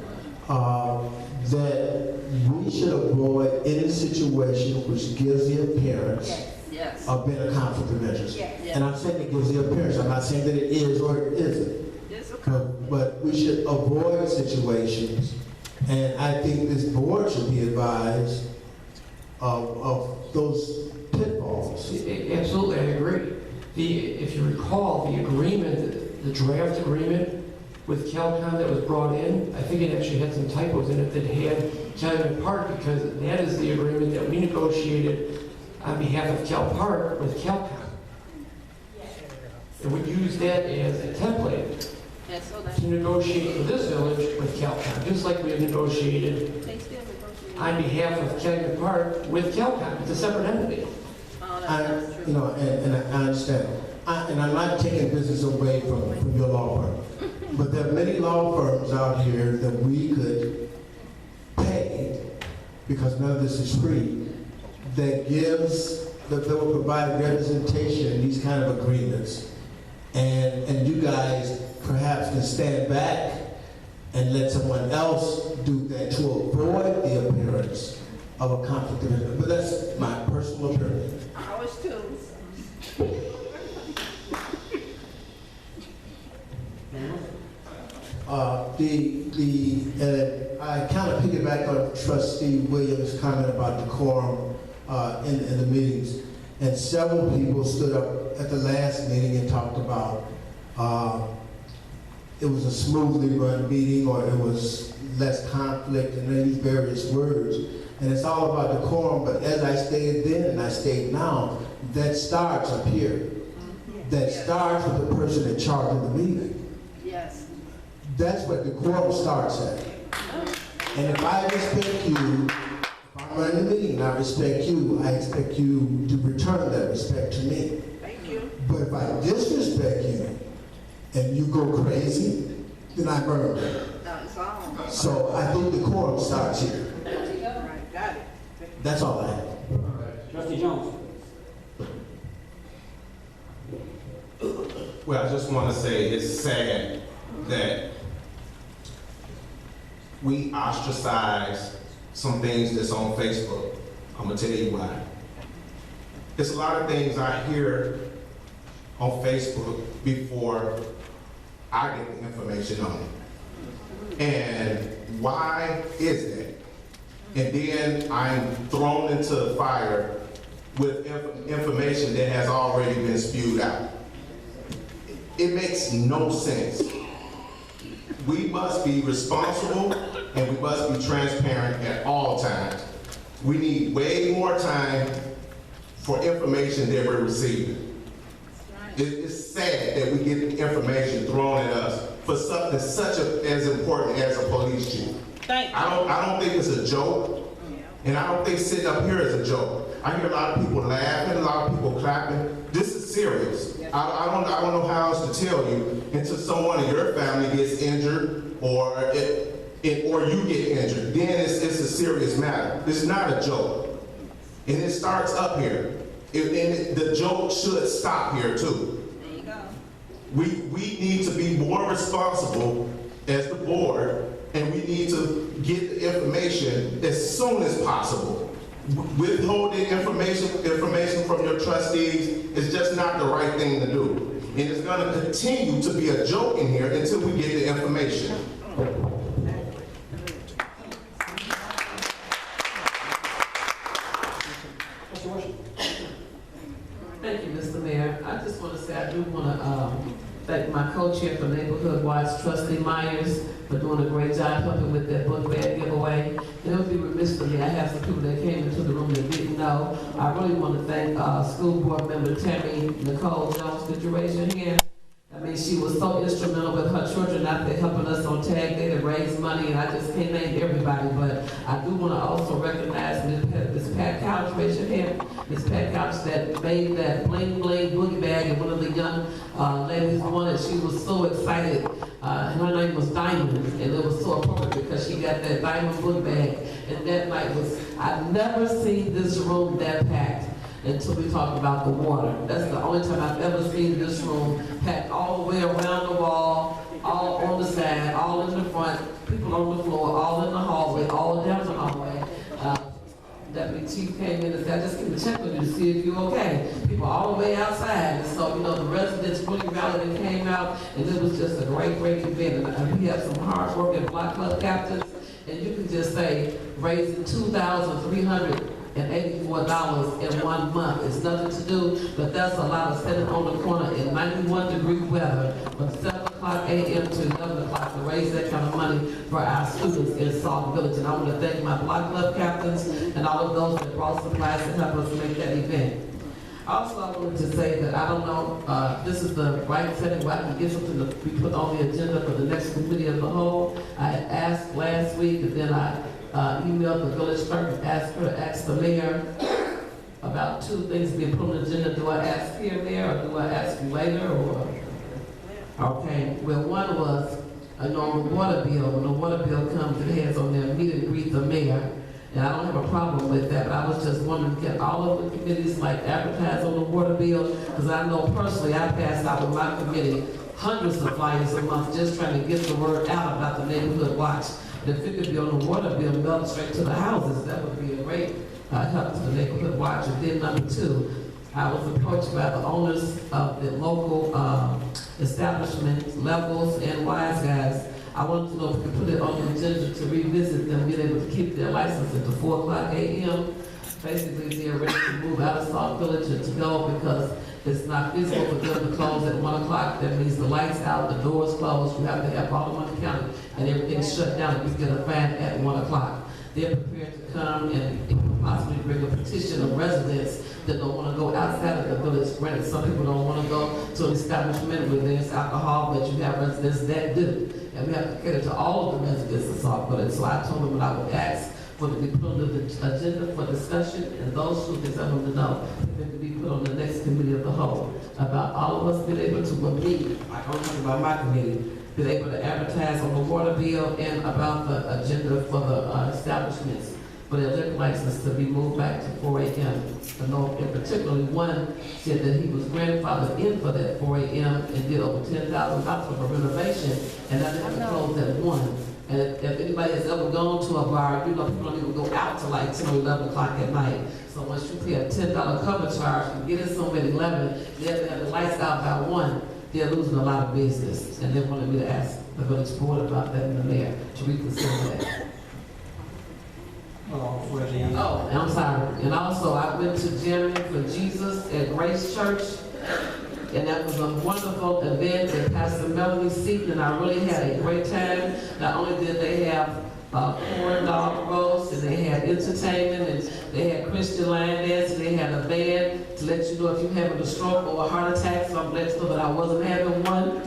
that we should avoid any situation which gives the appearance Yes. of being a conflict of interest. Yes. And I'm saying it gives the appearance, I'm not saying that it is or it isn't. It's a conflict. But we should avoid situations, and I think this board should be advised of those pitfalls. Absolutely, I agree. If you recall, the agreement, the draft agreement with Cal-Con that was brought in, I think it actually had some typos in it that had Calumet Park, because that is the agreement that we negotiated on behalf of Cal Park with Cal-Con. And we used that as a template And so that to negotiate for this village with Cal-Con, just like we have negotiated they still negotiate. on behalf of Calumet Park with Cal-Con. It's a separate entity. Oh, I, that's true. you know, and I understand. And I'm not taking business away from your law firm. But there are many law firms out here that we could pay, because none of this is free, that will provide representation in these kind of agreements. And you guys perhaps can stand back and let someone else do that to avoid the appearance of a conflict of interest. But that's my personal opinion. Ours too. I kind of piggyback on Trustee Williams' comment about decorum in the meetings. And several people stood up at the last meeting and talked about it was a smoothly run meeting, or it was less conflict, and they used various words. And it's all about decorum, but as I stated then and I state now, that starts up here. That starts with the person in charge of the meeting. Yes. That's what decorum starts at. And if I respect you, if I'm running the meeting, I respect you, I expect you to return that respect to me. Thank you. But if I disrespect you and you go crazy, then I burn you. No, it's all. So I think decorum starts here. There you go. Right, got it. That's all I have. Trustee Jones. Well, I just want to say it's sad that we ostracize some things that's on Facebook. I'm gonna tell you why. There's a lot of things I hear on Facebook before I get the information on it. And why is that? And then I'm thrown into the fire with information that has already been spewed out. It makes no sense. We must be responsible and we must be transparent at all times. We need way more time for information that we're receiving. It's sad that we get information thrown at us for something as important as a police chief. I don't think it's a joke, and I don't think sitting up here is a joke. I hear a lot of people laughing, a lot of people clapping. This is serious. I don't know how else to tell you until someone in your family gets injured or you get injured. Then it's a serious matter. It's not a joke. And it starts up here. The joke should stop here too. There you go. We need to be more responsible as the board, and we need to get the information as soon as possible. Withholding information from your trustees is just not the right thing to do. And it's going to continue to be a joke in here until we get the information. Thank you, Mr. Mayor. I just want to say I do want to thank my co-chair for Neighborhood Watch, Trustee Myers, for doing a great job helping with that book bag giveaway. And it would be remiss for me, I have some people that came into the room that didn't know. I really want to thank school board member Tammy Nicole Jones. Could you raise your hand? I mean, she was so instrumental with her children out there helping us on tag day to raise money, and I just can't name everybody, but I do want to also recognize Miss Pat Couch, raise your hand, Miss Pat Couch that made that bling bling boogie bag, and one of the young ladies wanted, she was so excited, and her name was Diamond, and it was so appropriate because she got that diamond book bag, and that night was, I've never seen this room that packed until we talk about the water. That's the only time I've ever seen this room packed all the way around the wall, all on the side, all in the front, people on the floor, all in the hallway, all down the hallway. Deputy Chief came in and said, I just came to check with you to see if you're okay. People all the way outside. And so, you know, the residents really rallied and came out, and it was just a great, great event. And we have some hard-working Block Club captains, and you can just say, raising $2,384 in 1 month. It's nothing to do, but that's a lot of sitting on the corner in 91-degree weather from 7 o'clock a.m. to 11 o'clock to raise that kind of money for our students in Sauk Village. And I want to thank my Block Club captains and all of those that brought supplies to help us make that event. Also, I wanted to say that I don't know, this is the right setting where I can get something to be put on the agenda for the next committee of the whole. I had asked last week, and then I emailed the village clerk and asked her to ask the mayor about 2 things being put on the agenda. Do I ask here, Mayor, or do I ask you later, or? Okay, well, one was, on the water bill. When the water bill comes, it has on there, meet and greet the mayor. And I don't have a problem with that, but I was just wondering, can all of the committees like advertise on the water bill? Because I know personally, I pass out with my committee hundreds of flyers a month just trying to get the word out about the neighborhood watch. If it could be on the water bill, mailed straight to the houses, that would be a great help to the neighborhood watch. And then number 2, I was approached by the owners of the local establishments, Levels and Wise Guys. I wanted to know if we could put it on the agenda to revisit them being able to keep their license at the 4 o'clock a.m. Basically, they're ready to move out of Sauk Village and to go because it's not feasible for them to close at 1 o'clock. That means the lights out, the doors closed, you have to have all the money counted, and everything's shut down if you get a fine at 1 o'clock. They're prepared to come and possibly bring a petition of residents that don't want to go outside of the village. Granted, some people don't want to go to an establishment where there's alcohol, but you have residents that do. And we have to cater to all of the residents of Sauk Village. So I told them that I would ask for it to be put on the agenda for discussion, and those 2 things I want to know, if it could be put on the next committee of the whole, about all of us being able to meet, like I'm talking about my committee, being able to advertise on the water bill and about the agenda for the establishments for their liquor license to be moved back to 4 a.m. I know in particular one said that he was grandfathered in for that 4 a.m. and did over $10,000 for renovation, and that had to close at 1. And if anybody has ever gone to a bar, you know, people don't even go out till like 10 or 11 o'clock at night. So once you pay a $10 cover charge and get in somewhere at 11, they have to have the lights out by 1. They're losing a lot of business. And they wanted me to ask the village board about that and the mayor to reconsider that. Oh, and I'm sorry. And also, I went to Jamming for Jesus at Grace Church. And that was a wonderful event at Pastor Melanie's seat, and I really had a great time. Not only did they have corn dog roast, and they had entertainment, and they had Christian line dance, and they had a band to let you know if you're having a stroke or a heart attack, so I'm glad to know that I wasn't having one.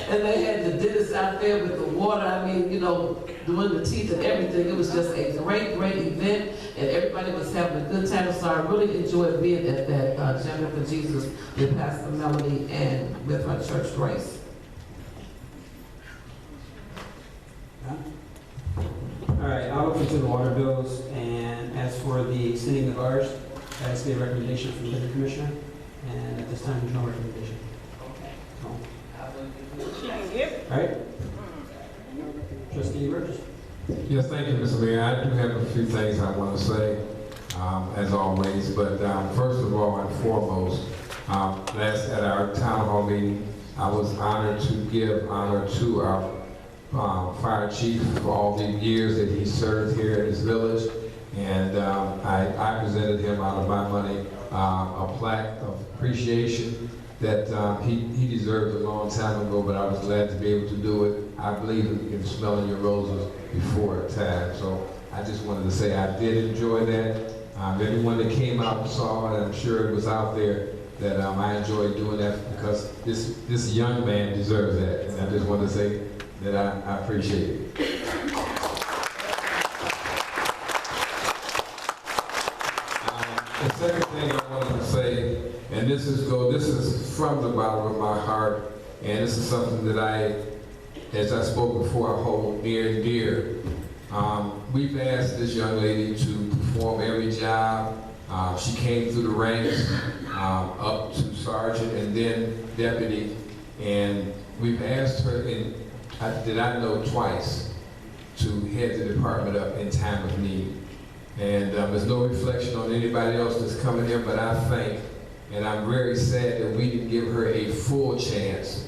And they had the dentist out there with the water, I mean, you know, doing the teeth and everything. It was just a great, great event, and everybody was having a good time. So I really enjoyed being at that Jamming for Jesus with Pastor Melanie and with our church Grace. All right, I'll look into the water bills, and as for the extending of ours, that's the recommendation from the commissioner, and at this time, there's no recommendation. So. All right. Trustee Burgess. Yes, thank you, Mr. Mayor. I do have a few things I want to say, as always, but first of all and foremost, at our town hall meeting, I was honored to give honor to our fire chief for all the years that he served here in this village, and I presented him out of my money a plaque of appreciation that he deserved a long time ago, but I was glad to be able to do it. I believe in smelling your roses before time. So I just wanted to say I did enjoy that. Everyone that came out and saw it, I'm sure it was out there, that I enjoyed doing that because this young man deserves that. And I just want to say that I appreciate it. The second thing I wanted to say, and this is from the bottom of my heart, and this is something that as I spoke before, I hold near and dear. We've asked this young lady to perform every job. She came through the ranks up to sergeant and then deputy, and we've asked her, and did I know twice, to head the department up in time of need. And there's no reflection on anybody else that's coming here, but I think, and I'm very sad that we didn't give her a full chance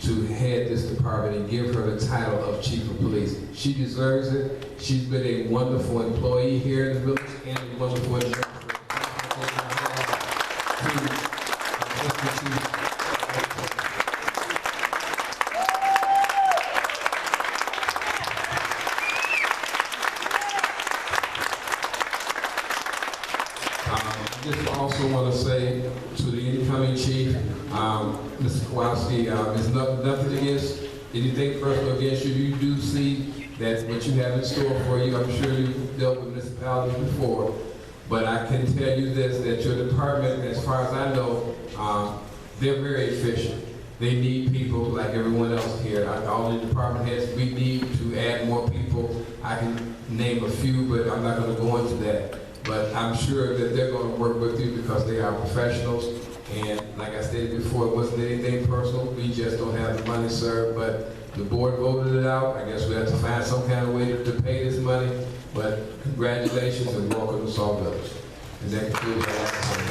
to head this department and give her the title of Chief of Police. She deserves it. She's been a wonderful employee here in the village and a wonderful administrator. I just also want to say to the incoming chief, Mr. Kowalski, there's nothing against, anything personal against you. You do see that what you have in store for you. I'm sure you've dealt with municipalities before, but I can tell you this, that your department, as far as I know, they're very efficient. They need people like everyone else here. All the department heads, we need to add more people. I can name a few, but I'm not going to go into that. But I'm sure that they're going to work with you because they are professionals. And like I stated before, it wasn't anything personal. We just don't have the money, sir. But the board voted it out. I guess we have to find some kind of way to pay this money. But congratulations and welcome to Sauk Village. And that concludes our last.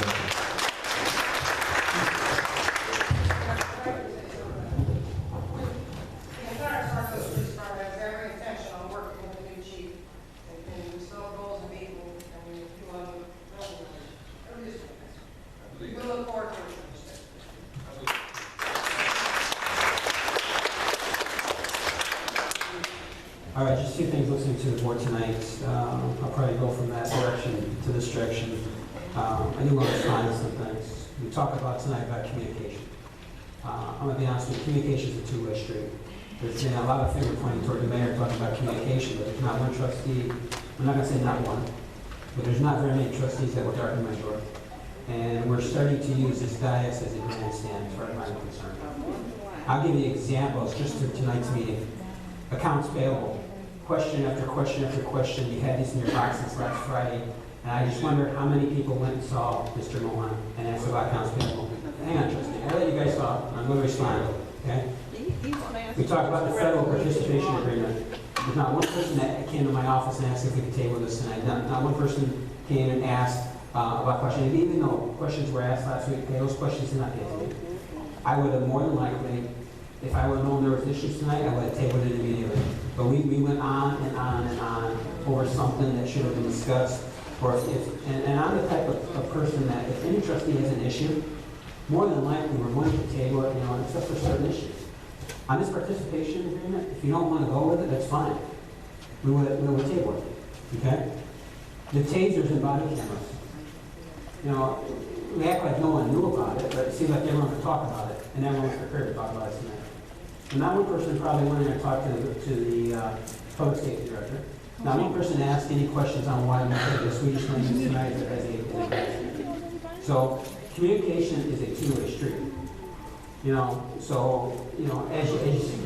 All right, just two things listening to the board tonight. I'll probably go from that direction to this direction. I do want to find some things. We talked about tonight about communication. I'm going to be honest with you, communication is a two-way street. There's been a lot of finger pointing toward the mayor talking about communication, but there's not one trustee, I'm not going to say not one, but there's not very many trustees that will darken my door. And we're starting to use this dais as a grandstand as far as I'm concerned. I'll give you examples just for tonight's meeting. Accounts payable. Question after question after question. You had these in your box since last Friday, and I just wondered how many people went and saw Mr. Mohan and asked about accounts payable. Hang on, trustee. I'll let you guys talk. I'm going to respond. Okay? We talked about the federal participation agreement. There's not one person that came to my office and asked if we could table this tonight. Not one person came and asked about questions. And even though questions were asked last week, okay, those questions did not get to me. I would have more than likely, if I would have known there was issues tonight, I would have tabled it immediately. But we went on and on and on over something that should have been discussed. Or and I'm the type of person that if any trustee has an issue, more than likely we're going to table it, except for certain issues. On this participation agreement, if you don't want to go with it, that's fine. We would table it. Okay? The tasers and body cameras. We act like no one knew about it, but it seems like everyone could talk about it, and everyone was prepared to talk about it tonight. And not one person probably went in and talked to the public safety director. Not one person asked any questions on why we did this. We just went in tonight as a So communication is a two-way street. As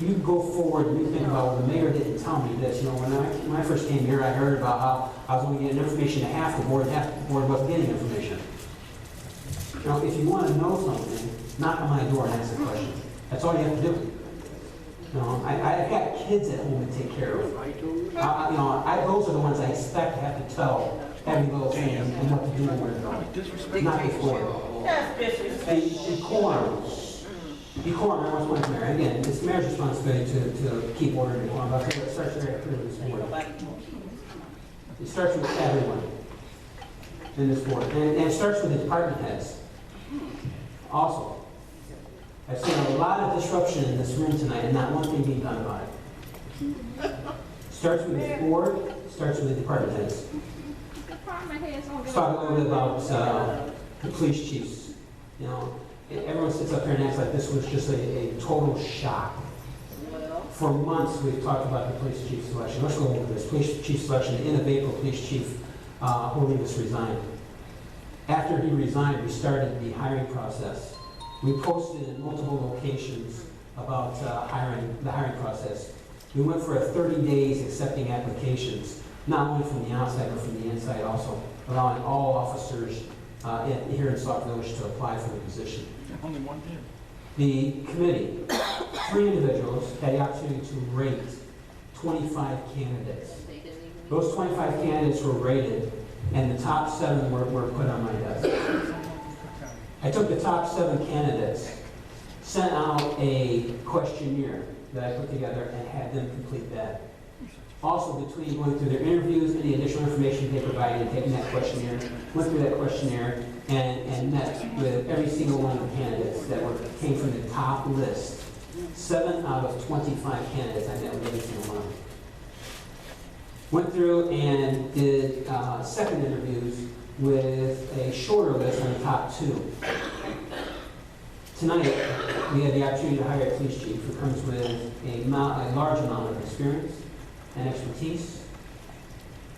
you go forward and you think about, well, the mayor didn't tell me this. When I first came here, I heard about how I was only getting information to half the board, half the board wasn't getting information. If you want to know something, knock on my door and ask a question. That's all you have to do. I've got kids at home to take care of. Those are the ones I expect to have to tell every little thing and what to do and where to go. Not before. Decorum, I was one mayor. Again, it's the mayor's responsibility to keep order and decorum, but it starts very clearly with this board. It starts with everyone in this board. And it starts with the department heads. Also, I've seen a lot of disruption in this room tonight and not one thing being done about it. Starts with the board, starts with the department heads. Let's talk a little bit about the police chiefs. You know, everyone sits up here and acts like this was just a total shock. For months, we've talked about the police chief selection. Let's go over this. Police chief selection, the end of April, police chief Holiness resigned. After he resigned, we started the hiring process. We posted in multiple locations about the hiring process. We went for 30 days accepting applications, not only from the outside, but from the inside also, allowing all officers here in Sauk Village to apply for the position. Only one did. The committee, 3 individuals, had the opportunity to rate 25 candidates. Those 25 candidates were rated, and the top 7 were put on my desk. I took the top 7 candidates, sent out a questionnaire that I put together, and had them complete that. Also, between going through their interviews, any additional information they provided, and taking that questionnaire, went through that questionnaire, and met with every single one of the candidates that came from the top list. 7 out of 25 candidates, I met with every single one of them. Went through and did second interviews with a shorter list on the top 2. Tonight, we had the opportunity to hire a police chief who comes with a large amount of experience and expertise.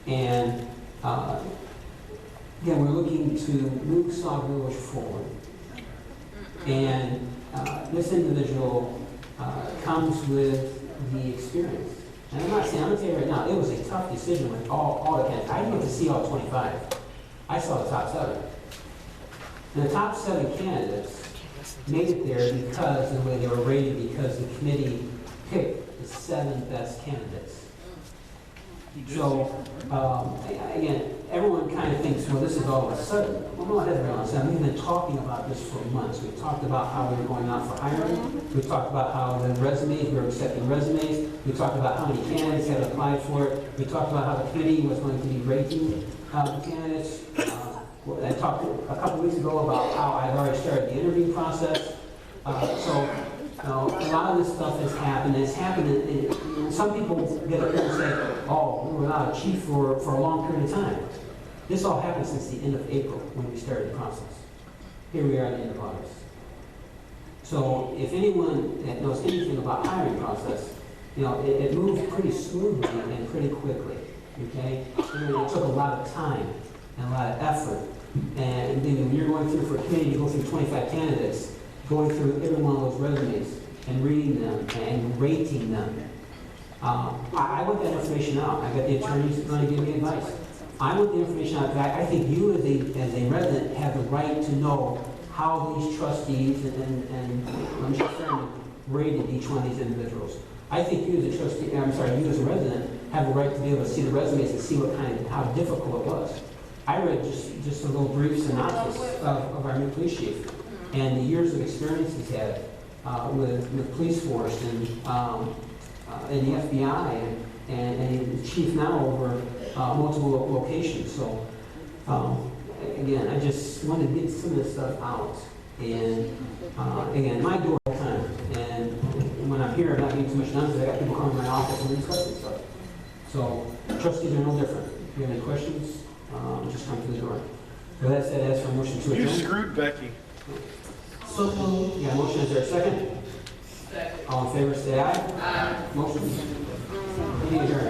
And again, we're looking to move Sauk Village forward. And this individual comes with the experience. And I'm going to tell you right now, it was a tough decision with all the candidates. I didn't get to see all 25. I saw the top 7. And the top 7 candidates made it there because of the way they were rated, because the committee picked the 7 best candidates. So, again, everyone kind of thinks, well, this is all of a sudden. Well, no, it hasn't been all of a sudden. We've been talking about this for months. We've talked about how we were going out for hiring. We've talked about how the resumes, we were accepting resumes. We talked about how many candidates had applied for it. We talked about how the committee was going to be rating the candidates. I talked a couple weeks ago about how I've already started the interview process. So, a lot of this stuff has happened. It's happened. Some people get up here and say, "Oh, we were without a chief for a long period of time." This all happened since the end of April when we started the process. Here we are at the end of August. So, if anyone that knows anything about hiring process, it moved pretty smoothly and pretty quickly. Okay, it took a lot of time and a lot of effort. And then when you're going through for a committee, you go through 25 candidates, going through every one of those resumes and reading them and rating them. I want that information out. I got the attorneys going to give me advice. I want the information out because I think you as a resident have the right to know how these trustees and Mr. Chairman rated each one of these individuals. I think you as a trustee, you as a resident have the right to be able to see the resumes and see how difficult it was. I read just a little brief synopsis of our new police chief and the years of experience he's had with police force and the FBI and the chief now over multiple locations. So again, I just want to get some of this stuff out. And again, my door all the time. And when I'm here, I'm not getting too much done because I got people coming to my office and we're discussing stuff. So trustees are no different. If you have any questions, just come to the door. So that said, ask for a motion to adjourn. You screwed Becky. So moved. Yeah, motion, is there a second? Second. All in favor, say aye. Aye. Motion. Meeting adjourned.